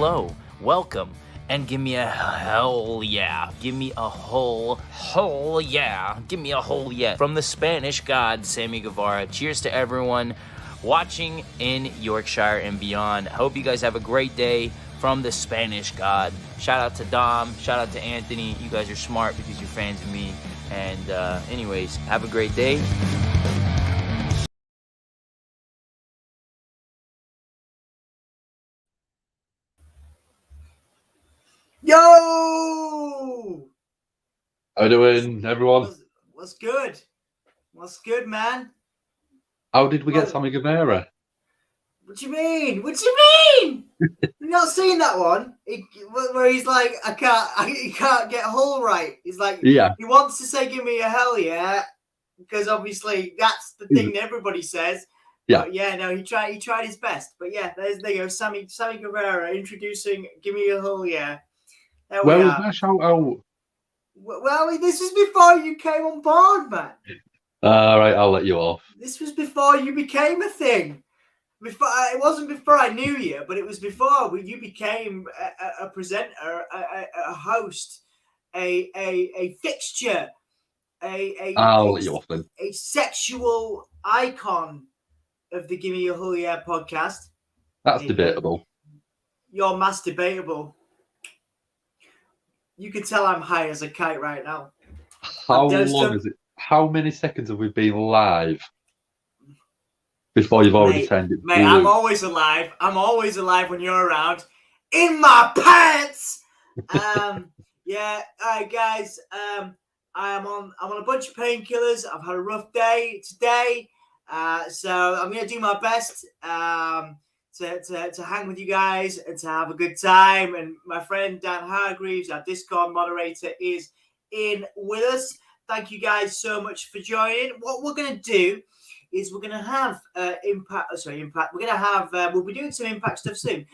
hello, welcome, and give me a hell yeah. Give me a whole yeah. Give me a whole yeah. From the Spanish god, Sammy Guevara. Cheers to everyone watching in Yorkshire and beyond. Hope you guys have a great day from the Spanish god. Shout out to Dom. Shout out to Anthony. You guys are smart because you're fans of me. And anyways, have a great day. Yo! How you doing, everyone? What's good? What's good, man? How did we get Sammy Guevara? What do you mean? What do you mean? You've not seen that one? Where he's like, he can't get a hole right. He's like, Yeah. He wants to say, give me a hell yeah, because obviously that's the thing that everybody says. Yeah. But yeah, no, he tried his best. But yeah, there you go. Sammy Guevara introducing Give Me a Hell Yeah. Where was my shout out? Well, this was before you came on board, man. All right, I'll let you off. This was before you became a thing. It wasn't before I knew you, but it was before you became a presenter, a host, a fixture, I'll let you off then. A sexual icon of the Gimme a Hell Yeah podcast. That's debatable. You're masturbatable. You can tell I'm high as a kite right now. How long is it? How many seconds have we been live before you've already turned it blue? Mate, I'm always alive. I'm always alive when you're around. In my pants! Yeah, all right, guys. I'm on a bunch of painkillers. I've had a rough day today. So I'm going to do my best to hang with you guys and to have a good time. And my friend Dan Hargreaves, our Discord moderator, is in with us. Thank you guys so much for joining. What we're going to do is we're going to have Impact. We're going to have, we'll be doing some Impact stuff soon.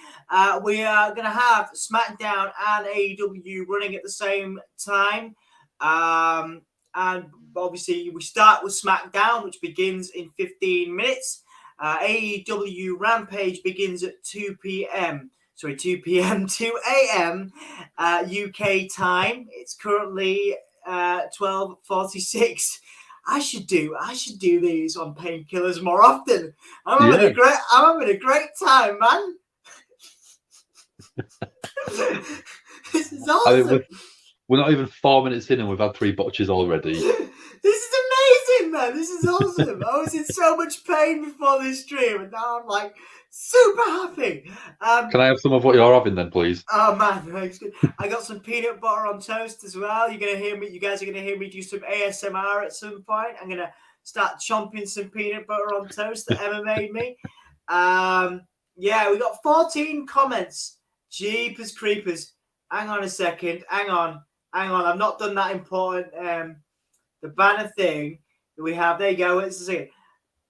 We are going to have Smackdown and AEW running at the same time. And obviously we start with Smackdown, which begins in 15 minutes. AEW Rampage begins at 2 p.m. 2 p.m. 2 a.m. UK time. It's currently 12:46. I should do these on painkillers more often. I'm having a great time, man. This is awesome. I mean, we're not even 4 minutes in and we've had 3 botches already. This is amazing, man. This is awesome. I was in so much pain before this stream, and now I'm like super happy. Can I have some of what you're having then, please? Oh man, thanks. I got some peanut butter on toast as well. You guys are gonna hear me do some ASMR at some point. I'm gonna start chomping some peanut butter on toast that Emma made me. Yeah, we got 14 comments. Jeepers creepers. Hang on a second. Hang on. I've not done that important the banner thing that we have. There you go. Let's see.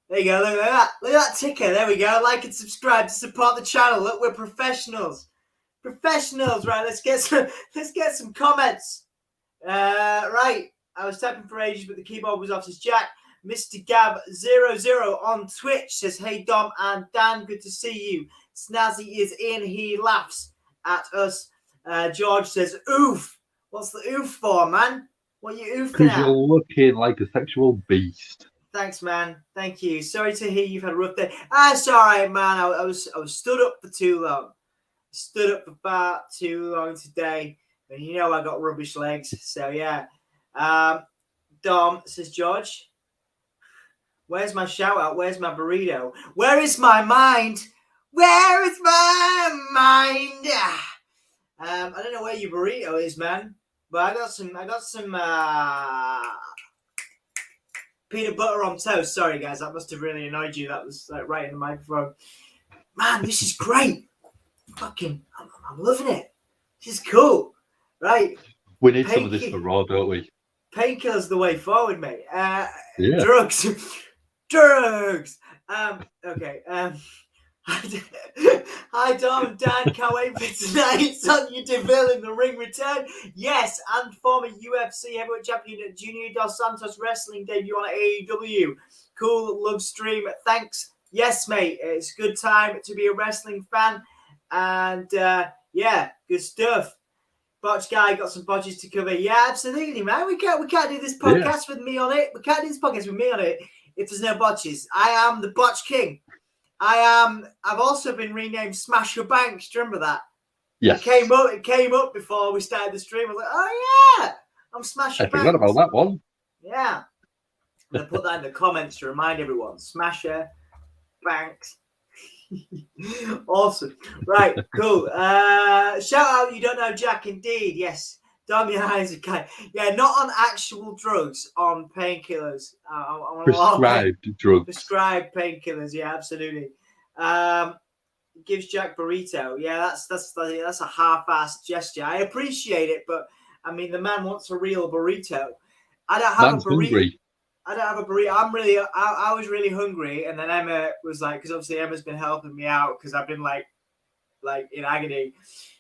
There you go. Look at that. Look at that ticker. There we go. Like and subscribe to support the channel. Look, we're professionals. Professionals, right? Let's get some comments. Right. I was tapping for ages, but the keyboard was off. Says Jack. Mr. Gab00 on Twitch says, "Hey Dom and Dan, good to see you." Snazzy is in. He laughs at us. George says, "Oof." What's the oof for, man? What are you oofing at? Because you're looking like a sexual beast. Thanks, man. Thank you. Sorry to hear you've had a rough day. It's all right, man. I was stood up for too long. Stood up for far too long today. And you know I got rubbish legs. So, yeah. Dom, says George. Where's my shout-out? Where's my burrito? Where is my mind? Where is my mind? I don't know where your burrito is, man. But I got some peanut butter on toast. Sorry, guys, that must have really annoyed you. That was like right in the microphone. Man, this is great. I'm loving it. This is cool, right? We need some of this for Raw, don't we? Painkillers the way forward, mate. Yeah. Drugs. Okay. Hi, Dom and Dan. Can't wait for tonight. Sonya Deville in the ring return. Yes, and former UFC heavyweight champion Junior Dos Santos wrestling debut on AEW. Cool love stream. Thanks. Yes, mate. It's a good time to be a wrestling fan. And Yeah, good stuff. Botch guy got some botches to cover. Yeah, absolutely, man. We can't do this podcast with me on it. We can't do this podcast with me on it if there's no botches. I am the Botch King. I've also been renamed Smasher Banks. Do you remember that? Yes. It came up before we started the stream. I was like, oh yeah, I'm Smasher Banks. I forgot about that one. Yeah. I'm gonna put that in the comments to remind everyone. Smasher Banks. Awesome. Right, cool. Shout out, you don't know Jack, indeed. Yes. Dom your eyes, okay. Yeah, not on actual drugs, on painkillers. Prescribed drugs. Prescribed painkillers, yeah, absolutely. Gives Jack burrito. Yeah, that's a half-assed gesture. I appreciate it, but I mean the man wants a real burrito. I don't have a burrito. Hungry. I don't have a burrito. I was really hungry, and then Emma was like, because obviously Emma's been helping me out because I've been like in agony.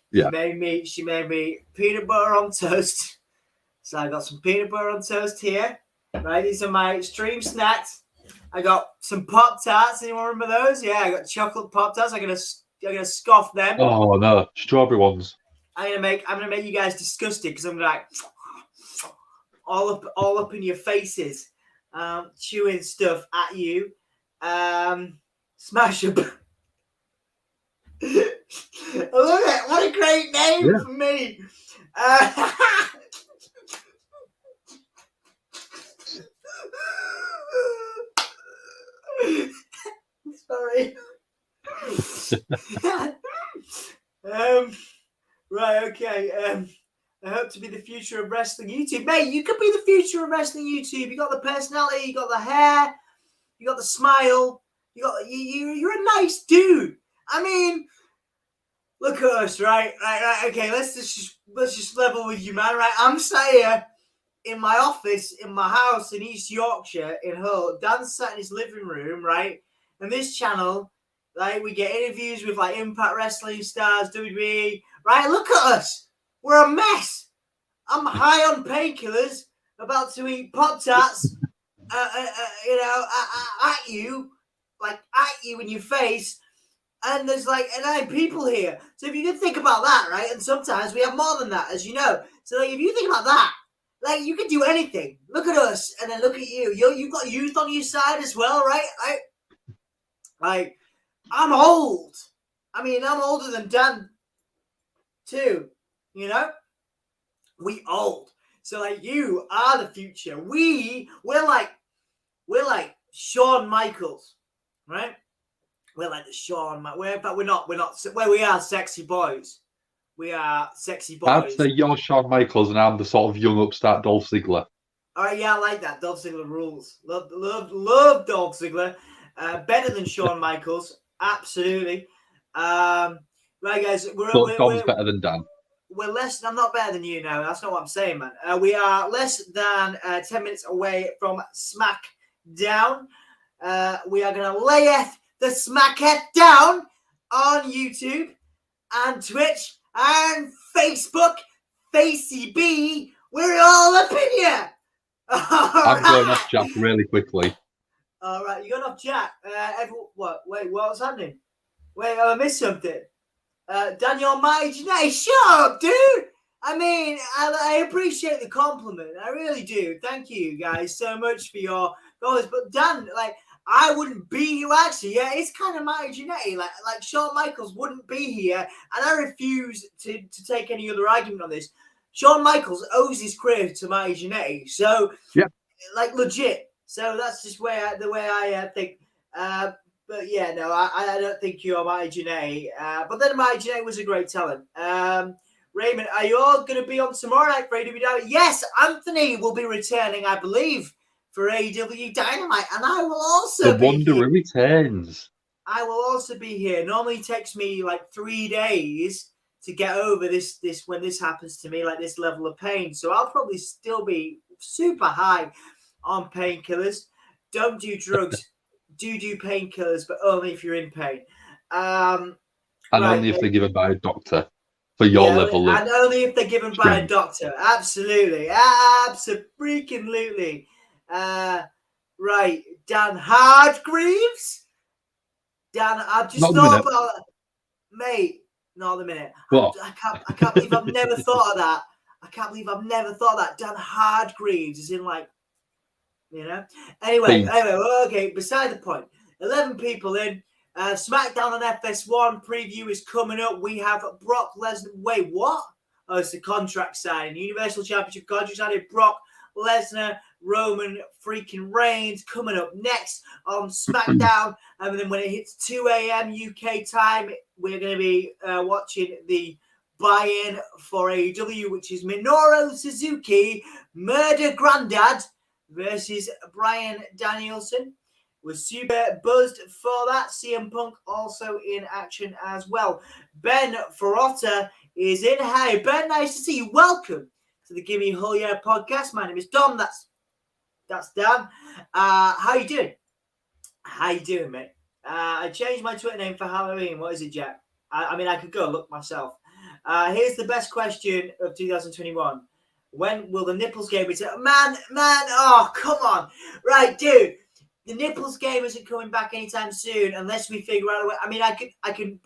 Yeah. She made me peanut butter on toast. So I got some peanut butter on toast here. Right, these are my extreme snacks. I got some Pop-Tarts. Anyone remember those? Yeah, I got chocolate Pop-Tarts. I'm gonna scoff them. Oh no, strawberry ones. I'm gonna make you guys disgusted because I'm gonna like all up in your faces, chewing stuff at you. Smash up. I love it. What a great name for me. Sorry. Right, okay. I hope to be the future of wrestling YouTube. Mate, you could be the future of wrestling YouTube. You got the personality, you got the hair, you got the smile, you're a nice dude. I mean, look at us, right? Right, okay, let's just level with you, man, right? I'm sat here in my office, in my house in East Yorkshire, in Hull. Dan's sat in his living room, right? And this channel, like, we get interviews with, like, Impact Wrestling stars, WWE, right? Look at us. We're a mess. I'm high on painkillers, about to eat Pop-Tarts, at you in your face. And there's like 9 people here. So if you can think about that, right? And sometimes we have more than that, as you know. So like, if you think about that, like, you can do anything. Look at us, and then look at you. You've got youth on your side as well, right? Like, I'm old. I mean, I'm older than Dan, too. You know? We old. So, like, you are the future. We're like Shawn Michaels, right? We're like the Shawn. We're not. Well, we are sexy boys. We are sexy boys. I'd say you're Shawn Michaels and I'm the sort of young upstart Dolph Ziggler. All right, yeah, I like that. Dolph Ziggler rules. Love Dolph Ziggler. Better than Shawn Michaels. Absolutely. Right, guys. Dom's better than Dan. We're less. I'm not better than you now. That's not what I'm saying, man. We are less than 10 minutes away from Smackdown. We are going to layeth the Smacketh down on YouTube and Twitch and Facebook. Facey B, we're all up in here. I'm going off Jack really quickly. All right, you got off Jack. What? Wait, what's happening? Wait, I missed something. Daniel Mighty Janae, shut up, dude. I mean, I appreciate the compliment. I really do. Thank you guys so much for your comments. But Dan, like, I wouldn't be here actually. Yeah, it's kind of Mighty Janae. Like Shawn Michaels wouldn't be here, and I refuse to take any other argument on this. Shawn Michaels owes his career to Mighty Janae, so yeah, like legit. So that's just the way I think. But yeah, no, I don't think you're Mighty Janae. But then Mighty Janae was a great talent. Raymond, are you all going to be on tomorrow night for AEW? Yes, Anthony will be returning, I believe, for AEW Dynamite, and I will also be Wonder here. Returns. I will also be here. Normally it takes me like 3 days to get over this when this happens to me, like this level of pain. So I'll probably still be super high on painkillers. Don't do drugs. do painkillers, but only if you're in pain. And only if they're given by a doctor for your level of... And only if they're given by a doctor. Absolutely. Absolutely. Right. Dan Hardgreaves? Dan, I've just thought about... Mate, Not a minute. What? I can't believe I've never thought of that. I can't believe I've never thought of that. Dan Hardgreaves is in like, you know. Anyway, okay. Beside the point. 11 people in. SmackDown on FS1 preview is coming up. We have Brock Lesnar. Wait, what? Oh, it's the contract signing. Universal Championship contract signing. Brock Lesnar, Roman freaking Reigns coming up next on SmackDown. And then when it hits 2 a.m. UK time, we're going to be watching the buy-in for AEW, which is Minoru Suzuki, Murder Grandad versus Bryan Danielson. We're super buzzed for that. CM Punk also in action as well. Ben Ferrotta is in. Hey, Ben, nice to see you. Welcome to the Gimme Hull Yeah podcast. My name is Dom. That's Dan. How you doing? How you doing, mate? I changed my Twitter name for Halloween. What is it, Jack? I mean, I could go look myself. Here's the best question of 2021. When will the nipples game return? Man, oh, come on. Right, dude. The nipples game isn't coming back anytime soon unless we figure out a way. I mean, I can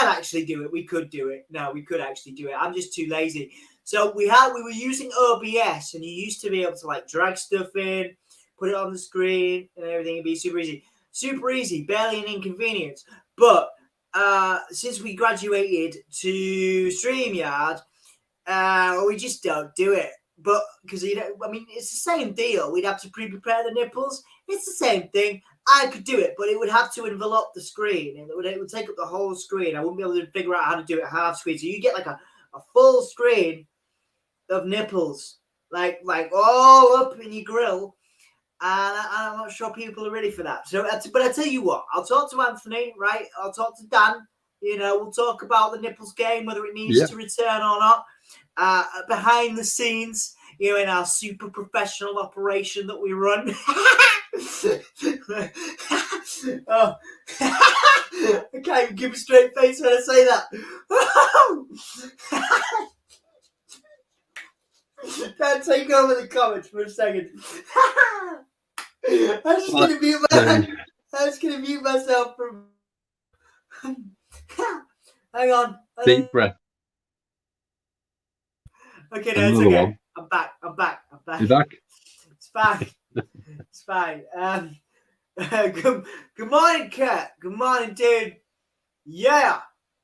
actually do it. We could do it. No, we could actually do it. I'm just too lazy. So we were using OBS, and you used to be able to like drag stuff in, put it on the screen, and everything would be super easy. Super easy, barely an inconvenience. But since we graduated to StreamYard, we just don't do it. But because I mean, it's the same deal. We'd have to pre-prepare the nipples. It's the same thing. I could do it, but it would have to envelop the screen, and it would take up the whole screen. I wouldn't be able to figure out how to do it half screen. So you get like a full screen of nipples, like all up in your grill, and I'm not sure people are ready for that. So, but I tell you what, I'll talk to Anthony, right? I'll talk to Dan. You know, we'll talk about the nipples game, whether it needs to return or not. Behind the scenes, you know, in our super professional operation that we run. Oh, I can't even give a straight face when I say that. Can't take over the comments for a second. I'm just gonna mute myself from. Hang on. Deep breath. Okay, no, it's okay. One. I'm back. You're back? It's fine. It's fine. Good morning, Kurt. Good morning, dude. Yeah.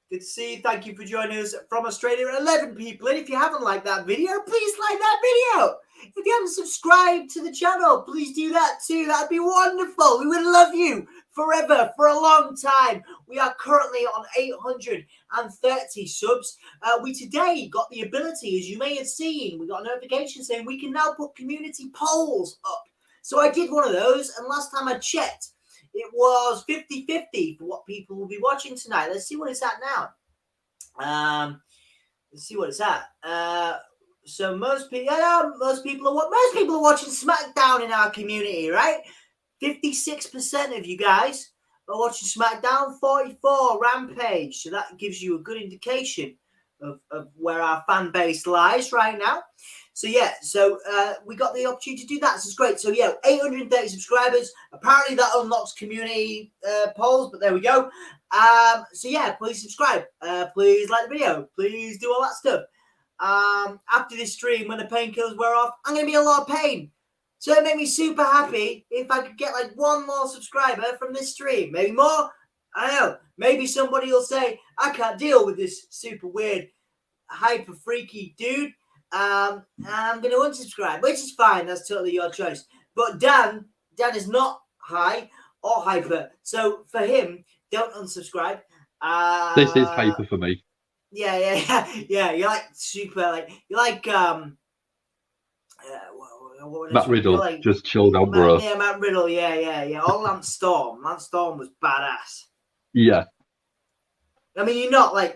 Good to see you. Thank you for joining us from Australia. 11 people. And if you haven't liked that video, please like that video. If you haven't subscribed to the channel, please do that too. That'd be wonderful. We would love you forever, for a long time. We are currently on 830 subs. We today got the ability, as you may have seen, we got a notification saying we can now put community polls up. So I did one of those, and last time I checked, it was 50-50 for what people will be watching tonight. Let's see what it's at now. Let's see what it's at. So most people are watching SmackDown in our community, right? 56% of you guys are watching SmackDown, 44 Rampage. So that gives you a good indication of where our fan base lies right now. So yeah, we got the opportunity to do that. So it's great. So yeah, 830 subscribers. Apparently that unlocks community polls, but there we go. So yeah, please subscribe. Please like the video. Please do all that stuff. After this stream, when the painkillers wear off, I'm going to be in a lot of pain. So it made me super happy if I could get like one more subscriber from this stream. Maybe more. I don't know. Maybe somebody will say, I can't deal with this super weird, hyper freaky dude. And I'm going to unsubscribe, which is fine. That's totally your choice. But Dan is not high or hyper. So for him, don't unsubscribe. This is hyper for me. Yeah. You're like super, Matt Riddle, just chilled out, bro. Yeah, Matt Riddle, yeah. Or Lance Storm. Lance Storm was badass. Yeah. I mean, you're not like...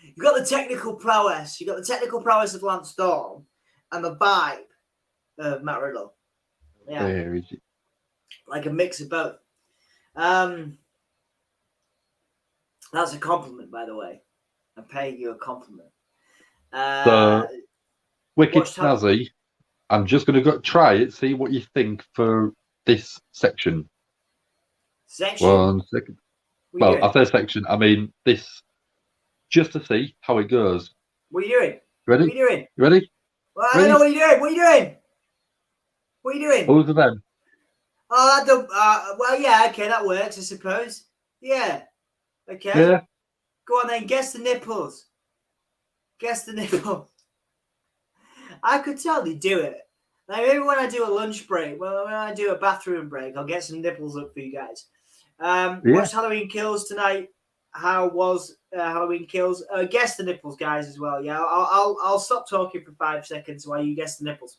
You've got the technical prowess. You've got the technical prowess of Lance Storm and the vibe of Matt Riddle. Yeah. Where is it? Like a mix of both. That's a compliment, by the way. I'm paying you a compliment. Wicked Snazzy, I'm just going to go try it, see what you think for this section. Section? 1 second. Well, I say section, I mean this just to see how it goes. What are you doing? Ready? What are you doing? You ready? Well, I don't know what you're doing. What are you doing? What are you doing? Who's the them? Oh, well, yeah, okay, that works, I suppose. Yeah. Okay. Yeah. Go on then, guess the nipples. Guess the nipples. I could totally do it. Like maybe when I do a lunch break, well, when I do a bathroom break, I'll get some nipples up for you guys. Watched Halloween Kills tonight. How was Halloween Kills? Guess the nipples, guys, as well. Yeah, I'll stop talking for 5 seconds while you guess the nipples.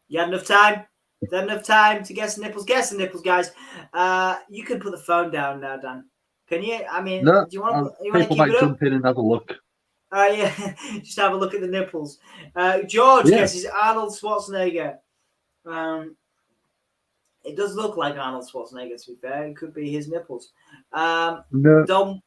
You had enough time? Is that enough time to guess the nipples? Guess the nipples, guys. You can put the phone down now, Dan. Can you? I mean, No, do you want to people keep might it up? jump in and have a look. Yeah, just have a look at the nipples. George guesses Arnold Schwarzenegger. It does look like Arnold Schwarzenegger, to be fair. It could be his nipples. No. Dom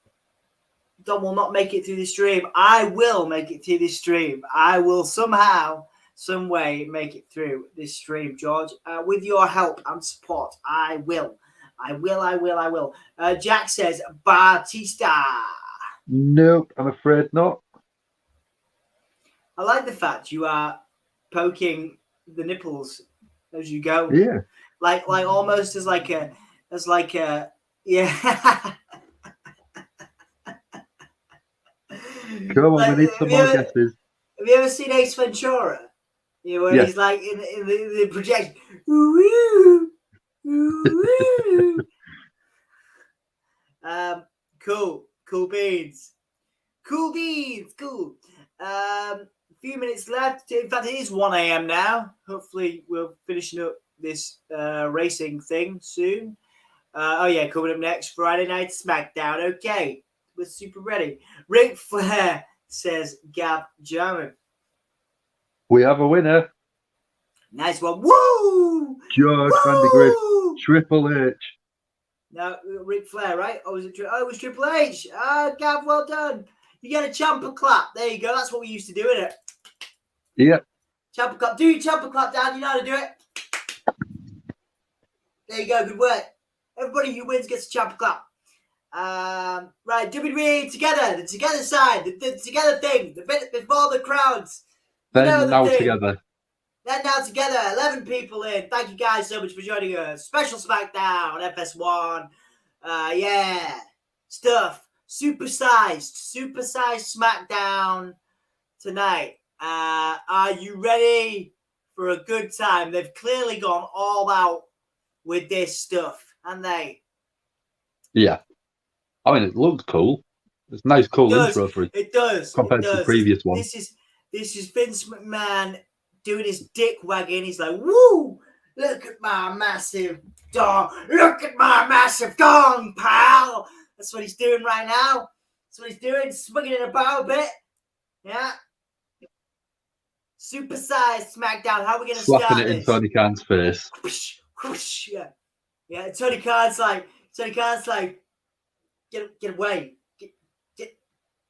will not make it through the stream. I will make it through this stream. I will somehow, some way make it through this stream, George. With your help and support, I will. Jack says Batista. Nope, I'm afraid not. I like the fact you are poking the nipples as you go. Yeah. Like almost as like a yeah. Come on, we need some more guesses. Have you ever seen Ace Ventura? You know, where he's like in the projection. Cool beans. Cool. Few minutes left. In fact, it is 1 a.m. now. Hopefully, we're finishing up this racing thing soon. Coming up next, Friday Night Smackdown. Okay, we're super ready. Ric Flair, says Gav German. We have a winner. Nice one. Woo! George Van de Griff, Triple H. No, Ric Flair, right? Or was it? It was Triple H. Gav, well done. You get a champer clap. There you go. That's what we used to do, isn't it? Yeah. Champer clap. Do your champer clap, Dan. You know how to do it. There you go. Good work. Everybody who wins gets a champer clap. Right, WWE together. The together side. The together thing. The bit before the crowds. Then now together. Then now together. 11 people in. Thank you guys so much for joining us. Special Smackdown. FS1. Yeah. Stuff. Supersized Smackdown tonight. Are you ready for a good time? They've clearly gone all out with this stuff, haven't they? Yeah. I mean, it looks cool. It's a nice, cool intro for it. It does. Compared to the previous one. This is Vince McMahon doing his dick wagging. He's like, woo! Look at my massive dong. Look at my massive dong, pal. That's what he's doing right now. That's what he's doing. Swinging it about a bit. Yeah. Supersized Smackdown. How are we going to start slapping it in Tony Khan's face. Whoosh, whoosh, yeah. Yeah, Tony Khan's like, get away.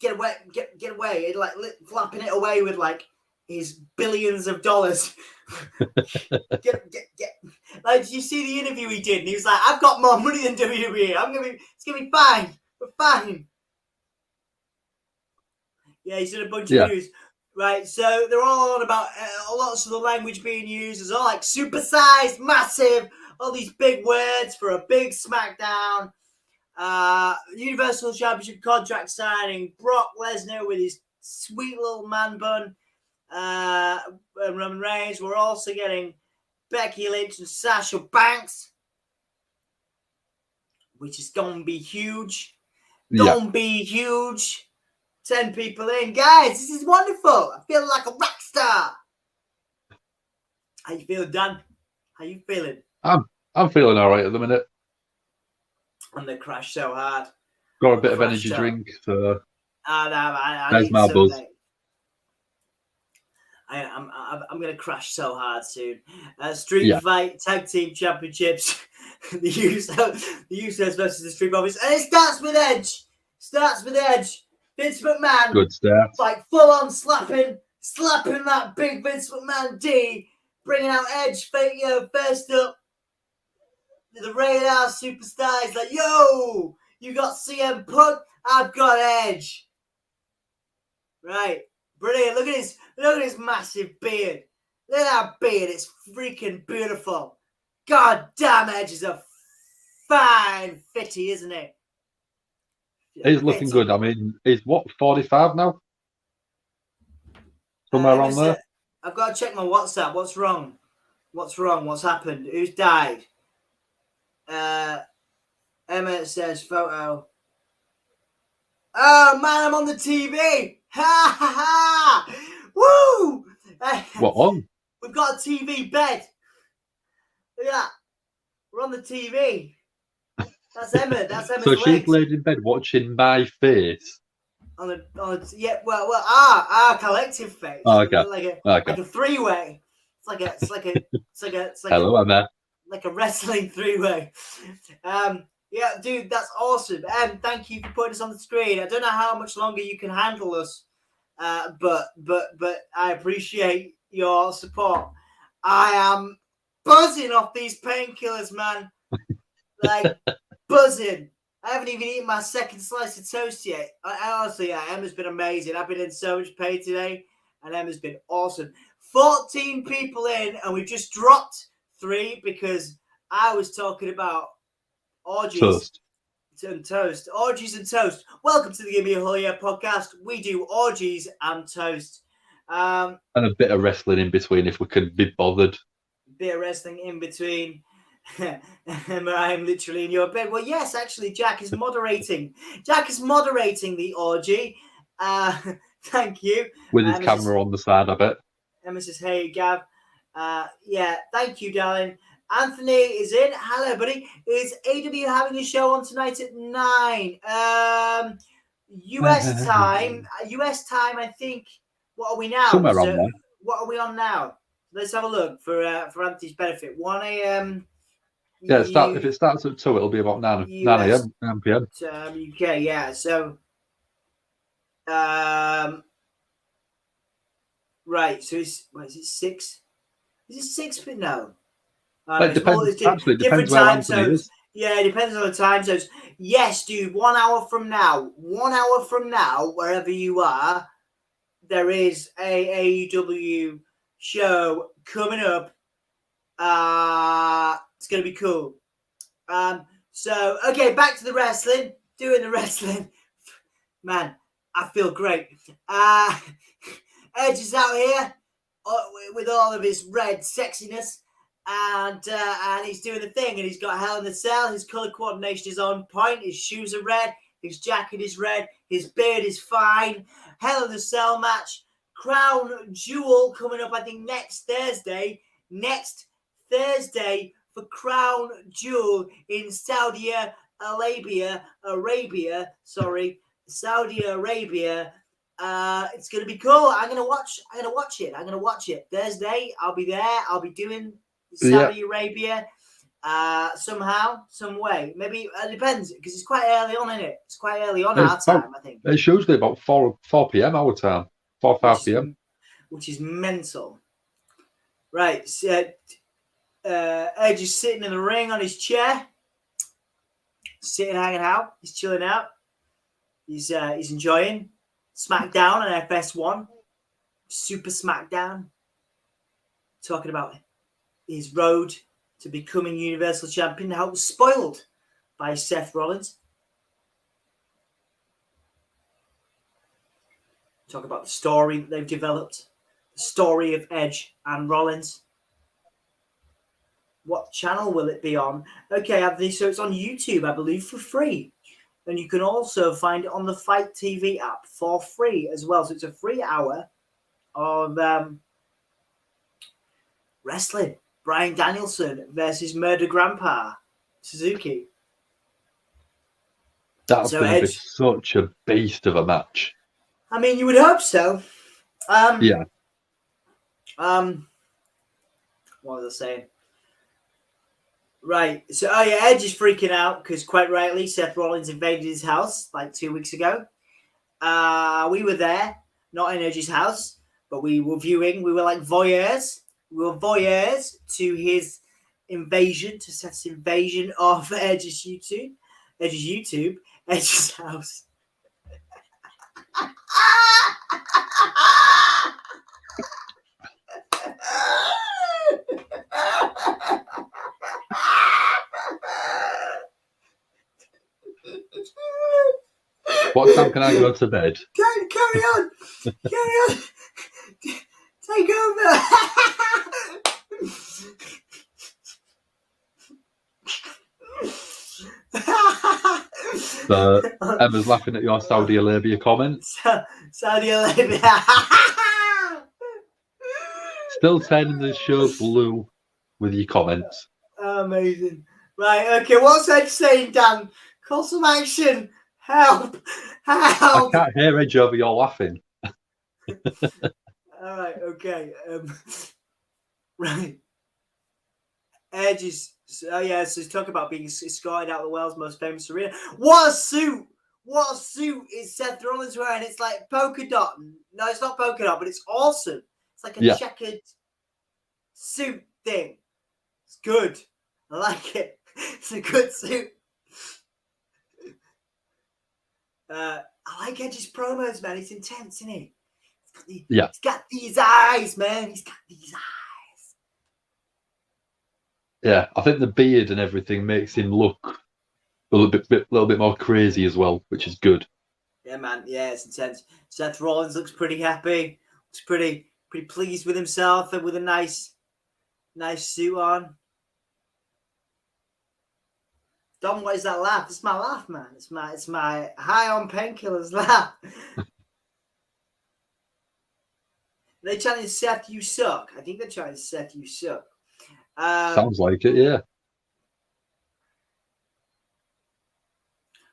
Get away. Get away. And like flapping it away with like his billions of dollars. get. Like, did you see the interview he did? And he was like, I've got more money than WWE. It's gonna be fine. We're fine. Yeah, he's done a bunch of news. Right, so they're all on about lots of the language being used. It's all like supersized, massive, all these big words for a big SmackDown. Universal Championship contract signing. Brock Lesnar with his sweet little man bun. And Roman Reigns. We're also getting Becky Lynch and Sasha Banks, which is going to be huge. Gonna be huge. 10 people in. Guys, this is wonderful. I feel like a rock star. How you feeling, Dan? How you feeling? I'm feeling all right at the minute. And they crashed so hard. Got a bit of energy drink, so I there's my buzz. I'm going to crash so hard soon. Street Fight Tag Team Championships. the Usos versus the Street Profits. And it starts with Edge. Vince McMahon. Good start. Like full on slapping that big Vince McMahon D. Bringing out Edge, first up. the radar superstar is like, yo, you got CM Punk, I've got Edge. Right. Brilliant. Look at his massive beard. Look at that beard. It's freaking beautiful. God damn, Edge is a fine fitty, isn't it? He's looking good. I mean, he's what, 45 now? Somewhere around there. I've got to check my WhatsApp. What's wrong? What's wrong? What's happened? Who's died? Emma says photo. Oh man, I'm on the TV. Ha ha ha! Woo! What on? We've got a TV bed. Look at that. We're on the TV. That's Emma. That's Emma's So she's legs. laid in bed watching my face. Yeah, well, our collective face. Oh, okay. Like a three-way. It's like Hello, Emma. Like a wrestling three-way. Yeah, dude, that's awesome. Thank you for putting us on the screen. I don't know how much longer you can handle us, but I appreciate your support. I am buzzing off these painkillers, man. Like buzzing. I haven't even eaten my second slice of toast yet. Honestly, Emma's been amazing. I've been in so much pain today, and Emma's been awesome. 14 people in, and we just dropped 3 because I was talking about orgies and toast. Orgies and toast. Welcome to the Give Me a Hell Yeah podcast. We do orgies and toast. And a bit of wrestling in between if we can be bothered. Bit of wrestling in between. I'm literally in your bed. Well, yes, actually, Jack is moderating. Jack is moderating the orgy. Thank you. With his camera on the side, I bet. Emma says, hey, Gav. Yeah, thank you, darling. Anthony is in. Hello, buddy. Is AW having a show on tonight at 9? US time. US time, I think. What are we now? Somewhere around there. What are we on now? Let's have a look for Anthony's benefit. 1 a.m. Yeah, if it starts at 2, it'll be about 9 a.m. 9 p.m. UK, yeah. So, right. So is it 6? Is it 6? But no. It depends. Actually, different depends where time Anthony zones. is. Yeah, it depends on the time zones. Yes, dude. 1 hour from now. 1 hour from now, wherever you are, there is a AEW show coming up. It's gonna be cool. So okay, back to the wrestling. Doing the wrestling. Man, I feel great. Edge is out here with all of his red sexiness, and he's doing the thing, and he's got Hell in the Cell. His color coordination is on point. His shoes are red. His jacket is red. His beard is fine. Hell in the Cell match. Crown Jewel coming up, I think, next Thursday. Next Thursday for Crown Jewel in Saudi Arabia. It's gonna be cool. I'm gonna watch it. Thursday, I'll be there. I'll be doing Saudi Arabia somehow, some way. Maybe it depends because it's quite early on, isn't it? It's quite early on our time, I think. It's usually about 4 p.m. our time. 4 or 5 p.m. Which is mental. Right. So, Edge is sitting in the ring on his chair. Sitting, hanging out. He's chilling out. He's enjoying Smackdown on FS1. Super Smackdown. Talking about his road to becoming Universal Champion. How it was spoiled by Seth Rollins. Talk about the story that they've developed. The story of Edge and Rollins. What channel will it be on? Okay, Anthony, so it's on YouTube, I believe, for free. And you can also find it on the Fight TV app for free as well. So it's a free hour of wrestling. Bryan Danielson versus Murder Grandpa Suzuki. That's going to be such a beast of a match. I mean, you would hope so. Yeah. What was I saying? Right. So, Edge is freaking out because, quite rightly, Seth Rollins invaded his house like 2 weeks ago. We were there, not in Edge's house, but we were viewing. We were like voyeurs. We were voyeurs to his invasion, to Seth's invasion of Edge's YouTube, Edge's house. What time can I go to bed? Carry on. Take over. So Emma's laughing at your Saudi Arabia comments. Saudi Arabia. Still turning the show blue with your comments. Amazing. Right, okay, what's Edge saying, Dan? Call some action. Help. I can't hear Edge over your laughing. All right, okay. Right. Edge is, so he's talking about being escorted out of the world's most famous arena. What a suit! What a suit is Seth Rollins wearing? It's like polka dot. No, it's not polka dot, but it's awesome. It's like a checkered suit thing. It's good. I like it. It's a good suit. I like Edge's promos, man. He's intense, isn't he? He's got these eyes, man. He's got these eyes. Yeah, I think the beard and everything makes him look a little bit more crazy as well, which is good. Yeah, man. Yeah, it's intense. Seth Rollins looks pretty happy. Looks pretty pleased with himself and with a nice suit on. Dom, what is that laugh? It's my laugh, man. It's my high on painkillers laugh. They're chanting Seth, you suck. I think they're chanting Seth, you suck. Sounds like it, yeah.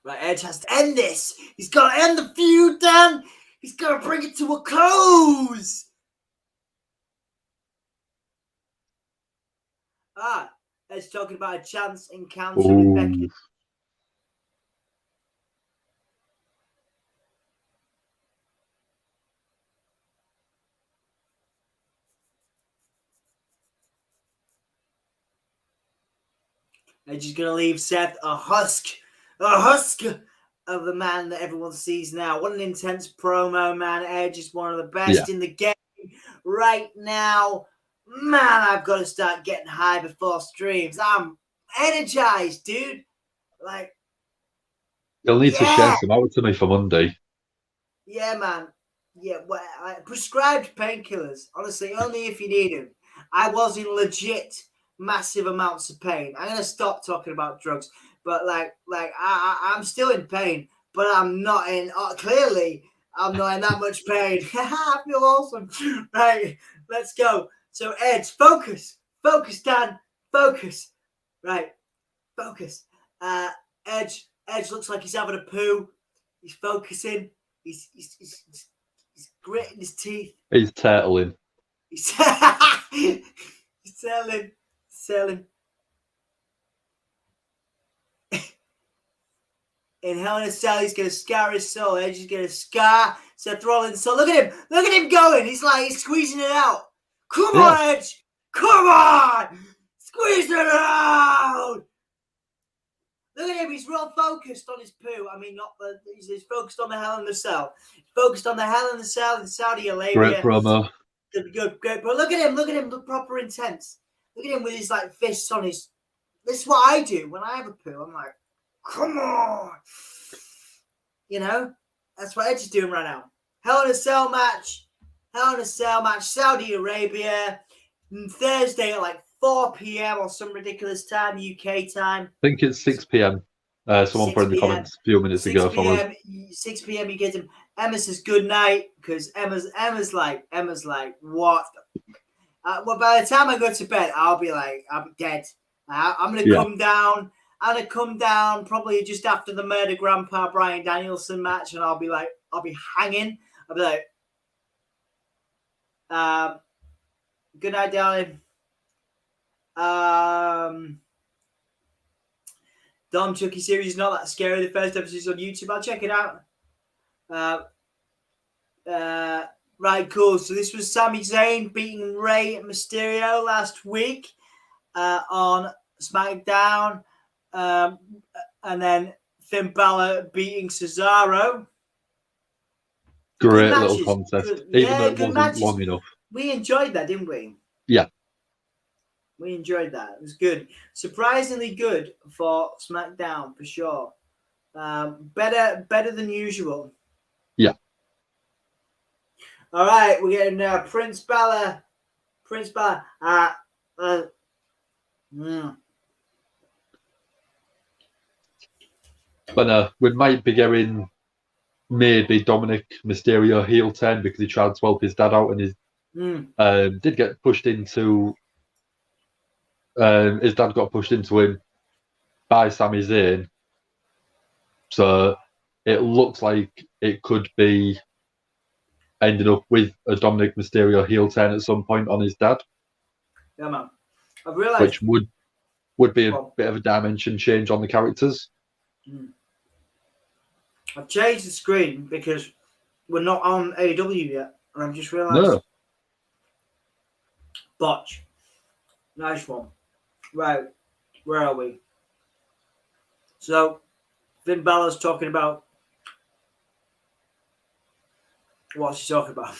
Right, Edge has to end this. He's got to end the feud, Dan. He's got to bring it to a close. Edge talking about a chance encounter with Becky. Edge is going to leave Seth a husk of the man that everyone sees now. What an intense promo, man. Edge is one of the best in the game right now. Man, I've got to start getting high before streams. I'm energized, dude. Like, you'll need to share some out to me for Monday. Yeah, man. Yeah, well, prescribed painkillers. Honestly, only if you need them. I was in legit massive amounts of pain. I'm gonna stop talking about drugs, but I'm still in pain, but I'm not in. Clearly, I'm not in that much pain. I feel awesome. Right, let's go. So Edge, focus, Dan, focus. Right, focus. Edge looks like he's having a poo. He's focusing. He's gritting his teeth. He's turtling. He's selling. In Hell in a Cell, he's going to scar his soul. Edge is going to scar Seth Rollins' soul. Look at him going. He's squeezing it out. Come on, Edge. Come on. Squeeze it out. Look at him. He's real focused on his poo. I mean, he's focused on the Hell in the Cell. He's focused on the Hell in the Cell in Saudi Arabia. Great promo. Good. But look at him. Look proper intense. Look at him with his fists on his. This is what I do when I have a poo. I'm like, come on. You know, that's what Edge is doing right now. Hell in a Cell match. Saudi Arabia. Thursday at 4 p.m. or some ridiculous time, UK time. I think it's 6 p.m. Someone put in the comments a few minutes ago. 6 p.m. You get him. Emma says good night because Emma's like what? Well, by the time I go to bed, I'll be dead. I'm gonna come down. I'm gonna come down probably just after the Murder Grandpa Bryan Danielson match, and I'll be hanging. I'll be like, good night, darling. Dom Chucky series is not that scary. The first episode's on YouTube. I'll check it out. Right, cool. So this was Sami Zayn beating Rey Mysterio last week. on SmackDown, and then Finn Balor beating Cesaro. Great little contest, even though it wasn't matches. long enough. We enjoyed that, didn't we? Yeah. We enjoyed that. It was good. Surprisingly good for SmackDown, for sure. Better than usual. Yeah. All right, we're getting Prince Balor. But we might be getting maybe Dominic Mysterio heel turn because he tried to help his dad out and he did get pushed into. His dad got pushed into him by Sami Zayn. So it looks like it could be ending up with a Dominic Mysterio heel turn at some point on his dad. Yeah, man. I've realized, which would be a bit of a dimension change on the characters. I've changed the screen because we're not on AEW yet, and I've just realized. No. Botch. Nice one. Right, where are we? So, Finn Balor's talking about. What's he talking about?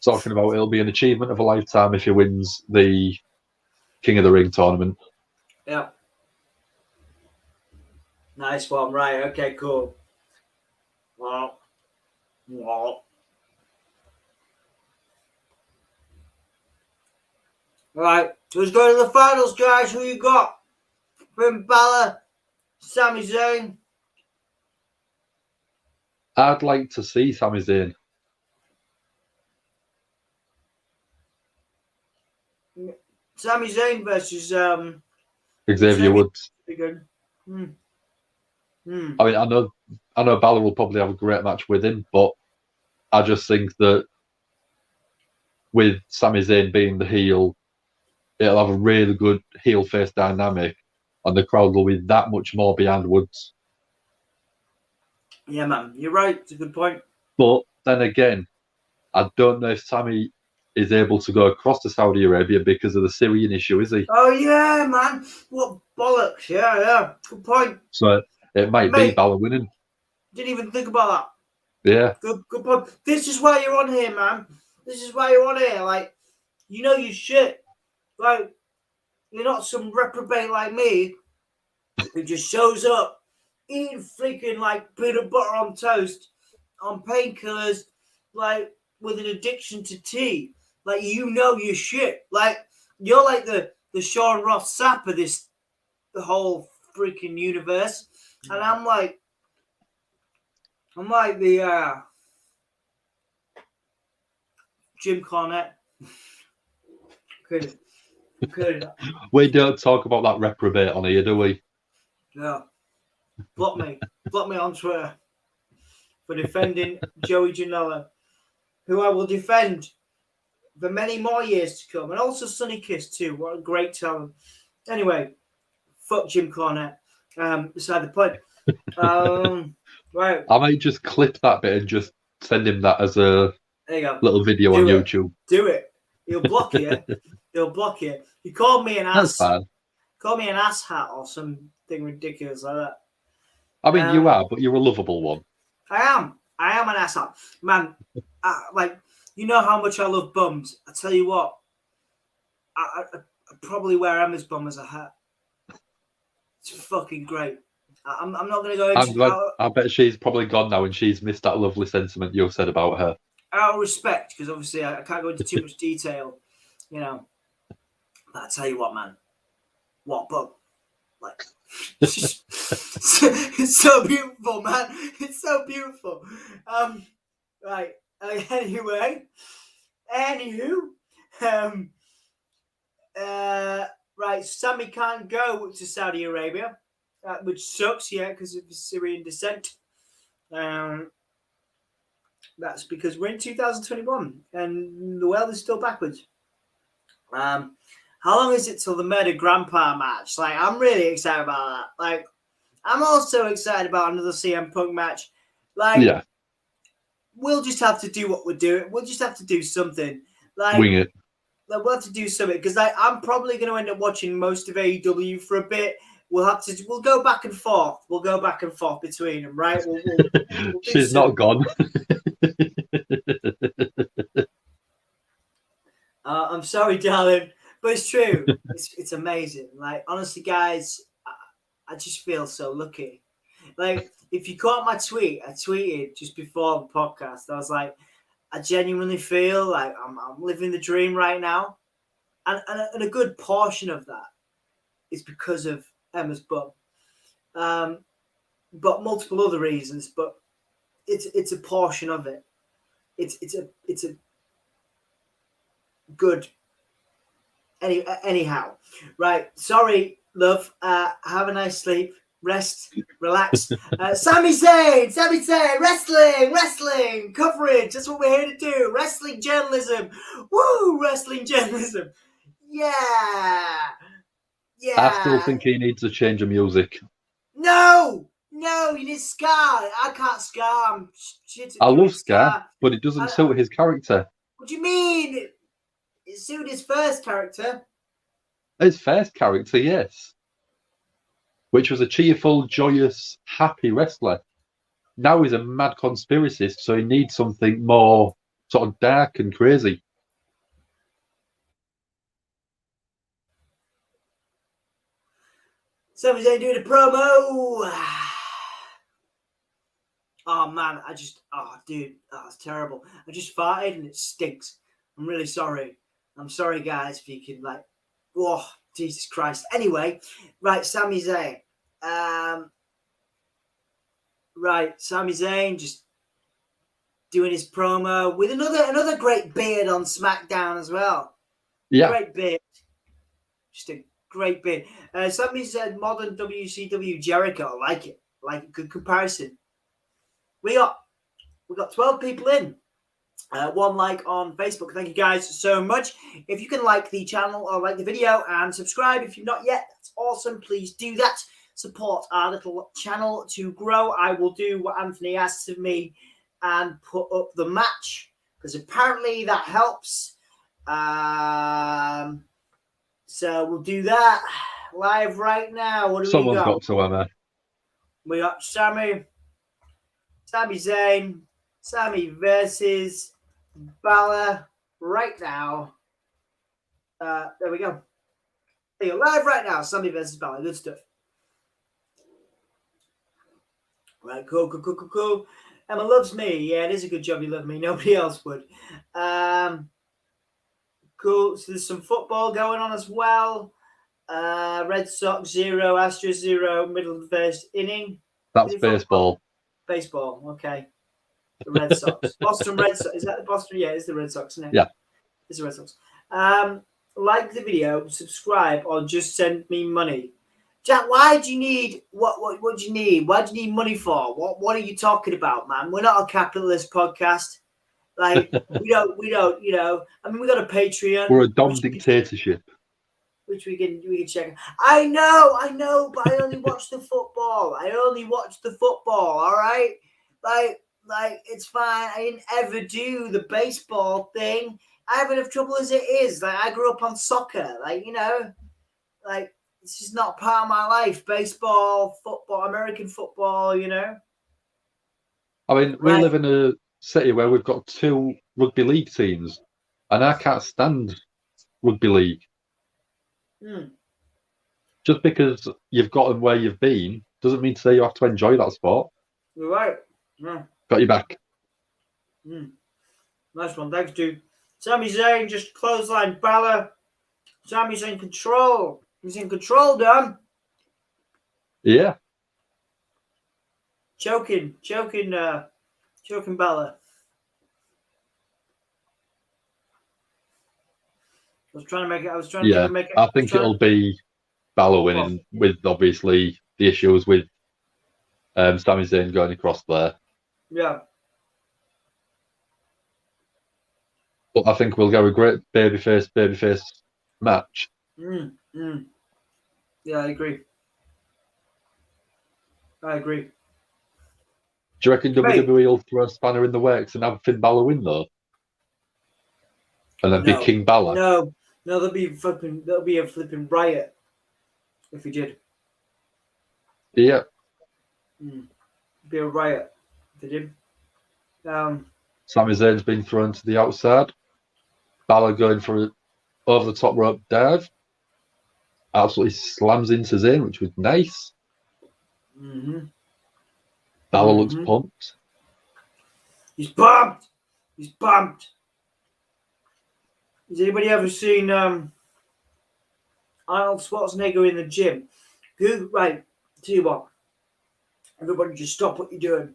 Talking about it'll be an achievement of a lifetime if he wins the King of the Ring tournament. Yeah. Nice one. Right. Okay, cool. Well. All right. Let's go to the finals, guys. Who you got? Finn Balor, Sami Zayn. I'd like to see Sami Zayn. Sami Zayn versus Xavier Woods. Good. I mean, I know Balor will probably have a great match with him, but I just think that with Sami Zayn being the heel, it'll have a really good heel face dynamic, and the crowd will be that much more behind Woods. Yeah, man, you're right. It's a good point. But then again, I don't know if Sami is able to go across to Saudi Arabia because of the Syrian issue, is he? Oh yeah, man. What bollocks. Yeah. Good point. So it might be Balor winning. Didn't even think about that. Yeah. Good point. This is why you're on here, man. This is why you're on here. Like, you know your shit. Like, you're not some reprobate like me who just shows up eating freaking like peanut butter on toast, on painkillers, like with an addiction to tea. Like, you know your shit. Like, you're like the Sean Ross Sapp of the whole freaking universe. And I'm like the Jim Cornette. Good. We don't talk about that reprobate on here, do we? Yeah. Block me on Twitter for defending Joey Janela, who I will defend for many more years to come. And also Sonny Kiss too. What a great talent. Anyway, fuck Jim Cornette. Beside the point. Right. I might just clip that bit and just send him that as a little video on YouTube. Do it. He'll block you. He'll block you. You called me an ass. That's fine. Call me an ass hat or something ridiculous like that. I mean, you are, but you're a lovable one. I am an ass hat. Man, like, you know how much I love bums. I tell you what, I probably wear Emma's bum as a hat. It's fucking great. I'm not going to go into I bet she's probably gone now and she's missed that lovely sentiment you said about her. Out of respect, because obviously I can't go into too much detail, you know. But I tell you what, man. What bum? Like, it's so beautiful, man. It's so beautiful. Right. Anyway. Right. Sami can't go to Saudi Arabia, which sucks, because of his Syrian descent. That's because we're in 2021 and the world is still backwards. How long is it till the Murder Grandpa match? Like, I'm really excited about that. Like, I'm also excited about another CM Punk match. Like, yeah. We'll just have to do what we're doing. We'll just have to do something. Like, wing it. we'll have to do something because I'm probably going to end up watching most of AEW for a bit. We'll go back and forth. We'll go back and forth between them, right? We'll She's not gone. I'm sorry, darling, but it's true. It's amazing. Like, honestly, guys, I just feel so lucky. Like, if you caught my tweet, I tweeted just before the podcast. I was like, I genuinely feel like I'm living the dream right now, and a good portion of that is because of Emma's bum, but multiple other reasons. But it's a portion of it. It's a good. Anyhow, right? Sorry, love. Have a nice sleep. Rest, relax. Sami Zayn, wrestling coverage. That's what we're here to do. Wrestling journalism. Woo, wrestling journalism. Yeah. I still think he needs a change of music. No, you need ska. I can't ska. I love ska, but it doesn't suit his character. What do you mean? It suited his first character. His first character, yes. Which was a cheerful, joyous, happy wrestler. Now he's a mad conspiracist, so he needs something more sort of dark and crazy. Sami Zayn doing a promo. Oh man, it's terrible. I just farted and it stinks. I'm really sorry. I'm sorry, guys, if you can oh, Jesus Christ. Anyway, right, Sami Zayn. Sami Zayn just doing his promo with another great beard on SmackDown as well. Yeah. Great beard. Just a great beard. Somebody said modern WCW Jericho. I like it. Good comparison. We got 12 people in. One like on Facebook. Thank you guys so much. If you can like the channel or like the video and subscribe if you've not yet, that's awesome. Please do that. Support our little channel to grow. I will do what Anthony asks of me and put up the match because apparently that helps. So we'll do that live right now. What do we got? Someone's got to, Emma. We got Sami Zayn, Sami versus Balor right now. There we go. There you go. Live right now. Sami versus Balor. Good stuff. Right, cool. Emma loves me. Yeah, it is a good job you love me. Nobody else would. Cool. So there's some football going on as well. Red Sox 0, Astros 0, middle of the first inning. That's baseball. Baseball, okay. The Red Sox. Boston Red Sox. Is that the Boston? Yeah, it's the Red Sox, isn't it? Yeah. It's the Red Sox. Like the video, subscribe, or just send me money. Jack, why do you need what do you need? Why do you need money for? What are you talking about, man? We're not a capitalist podcast. Like we don't, I mean, we got a Patreon. We're a dumb dictatorship. Which we can check. I know, but I only watch the football. All right, like it's fine. I didn't ever do the baseball thing. I have enough trouble as it is. Like I grew up on soccer. This is not part of my life. Baseball, football, American football. I mean, we live in a city where we've got 2 rugby league teams, and I can't stand rugby league. Just because you've gotten where you've been doesn't mean to say you have to enjoy that sport. You're right. Yeah. Got your back. Nice one. Thanks, dude. Sami Zayn just clothesline Balor. Sami's in control. He's in control, Dan. Yeah. Choking Balor. I was trying to make it. I think it'll be Balor winning with obviously the issues with Sami Zayn going across there. Yeah. But I think we'll go a great babyface match. Yeah, I agree. Do you reckon WWE will throw a spanner in the works and have Finn Balor win though? And then be King Balor? No. No, there'll be a flipping riot if he did. Yeah. Be a riot if he did. Sami Zayn's been thrown to the outside. Balor going for an over the top rope dive. Absolutely slams into Zayn, which was nice. Balor looks pumped. He's pumped. He's pumped. Has anybody ever seen Arnold Schwarzenegger in the gym? Right, tell you what. Everybody just stop what you're doing.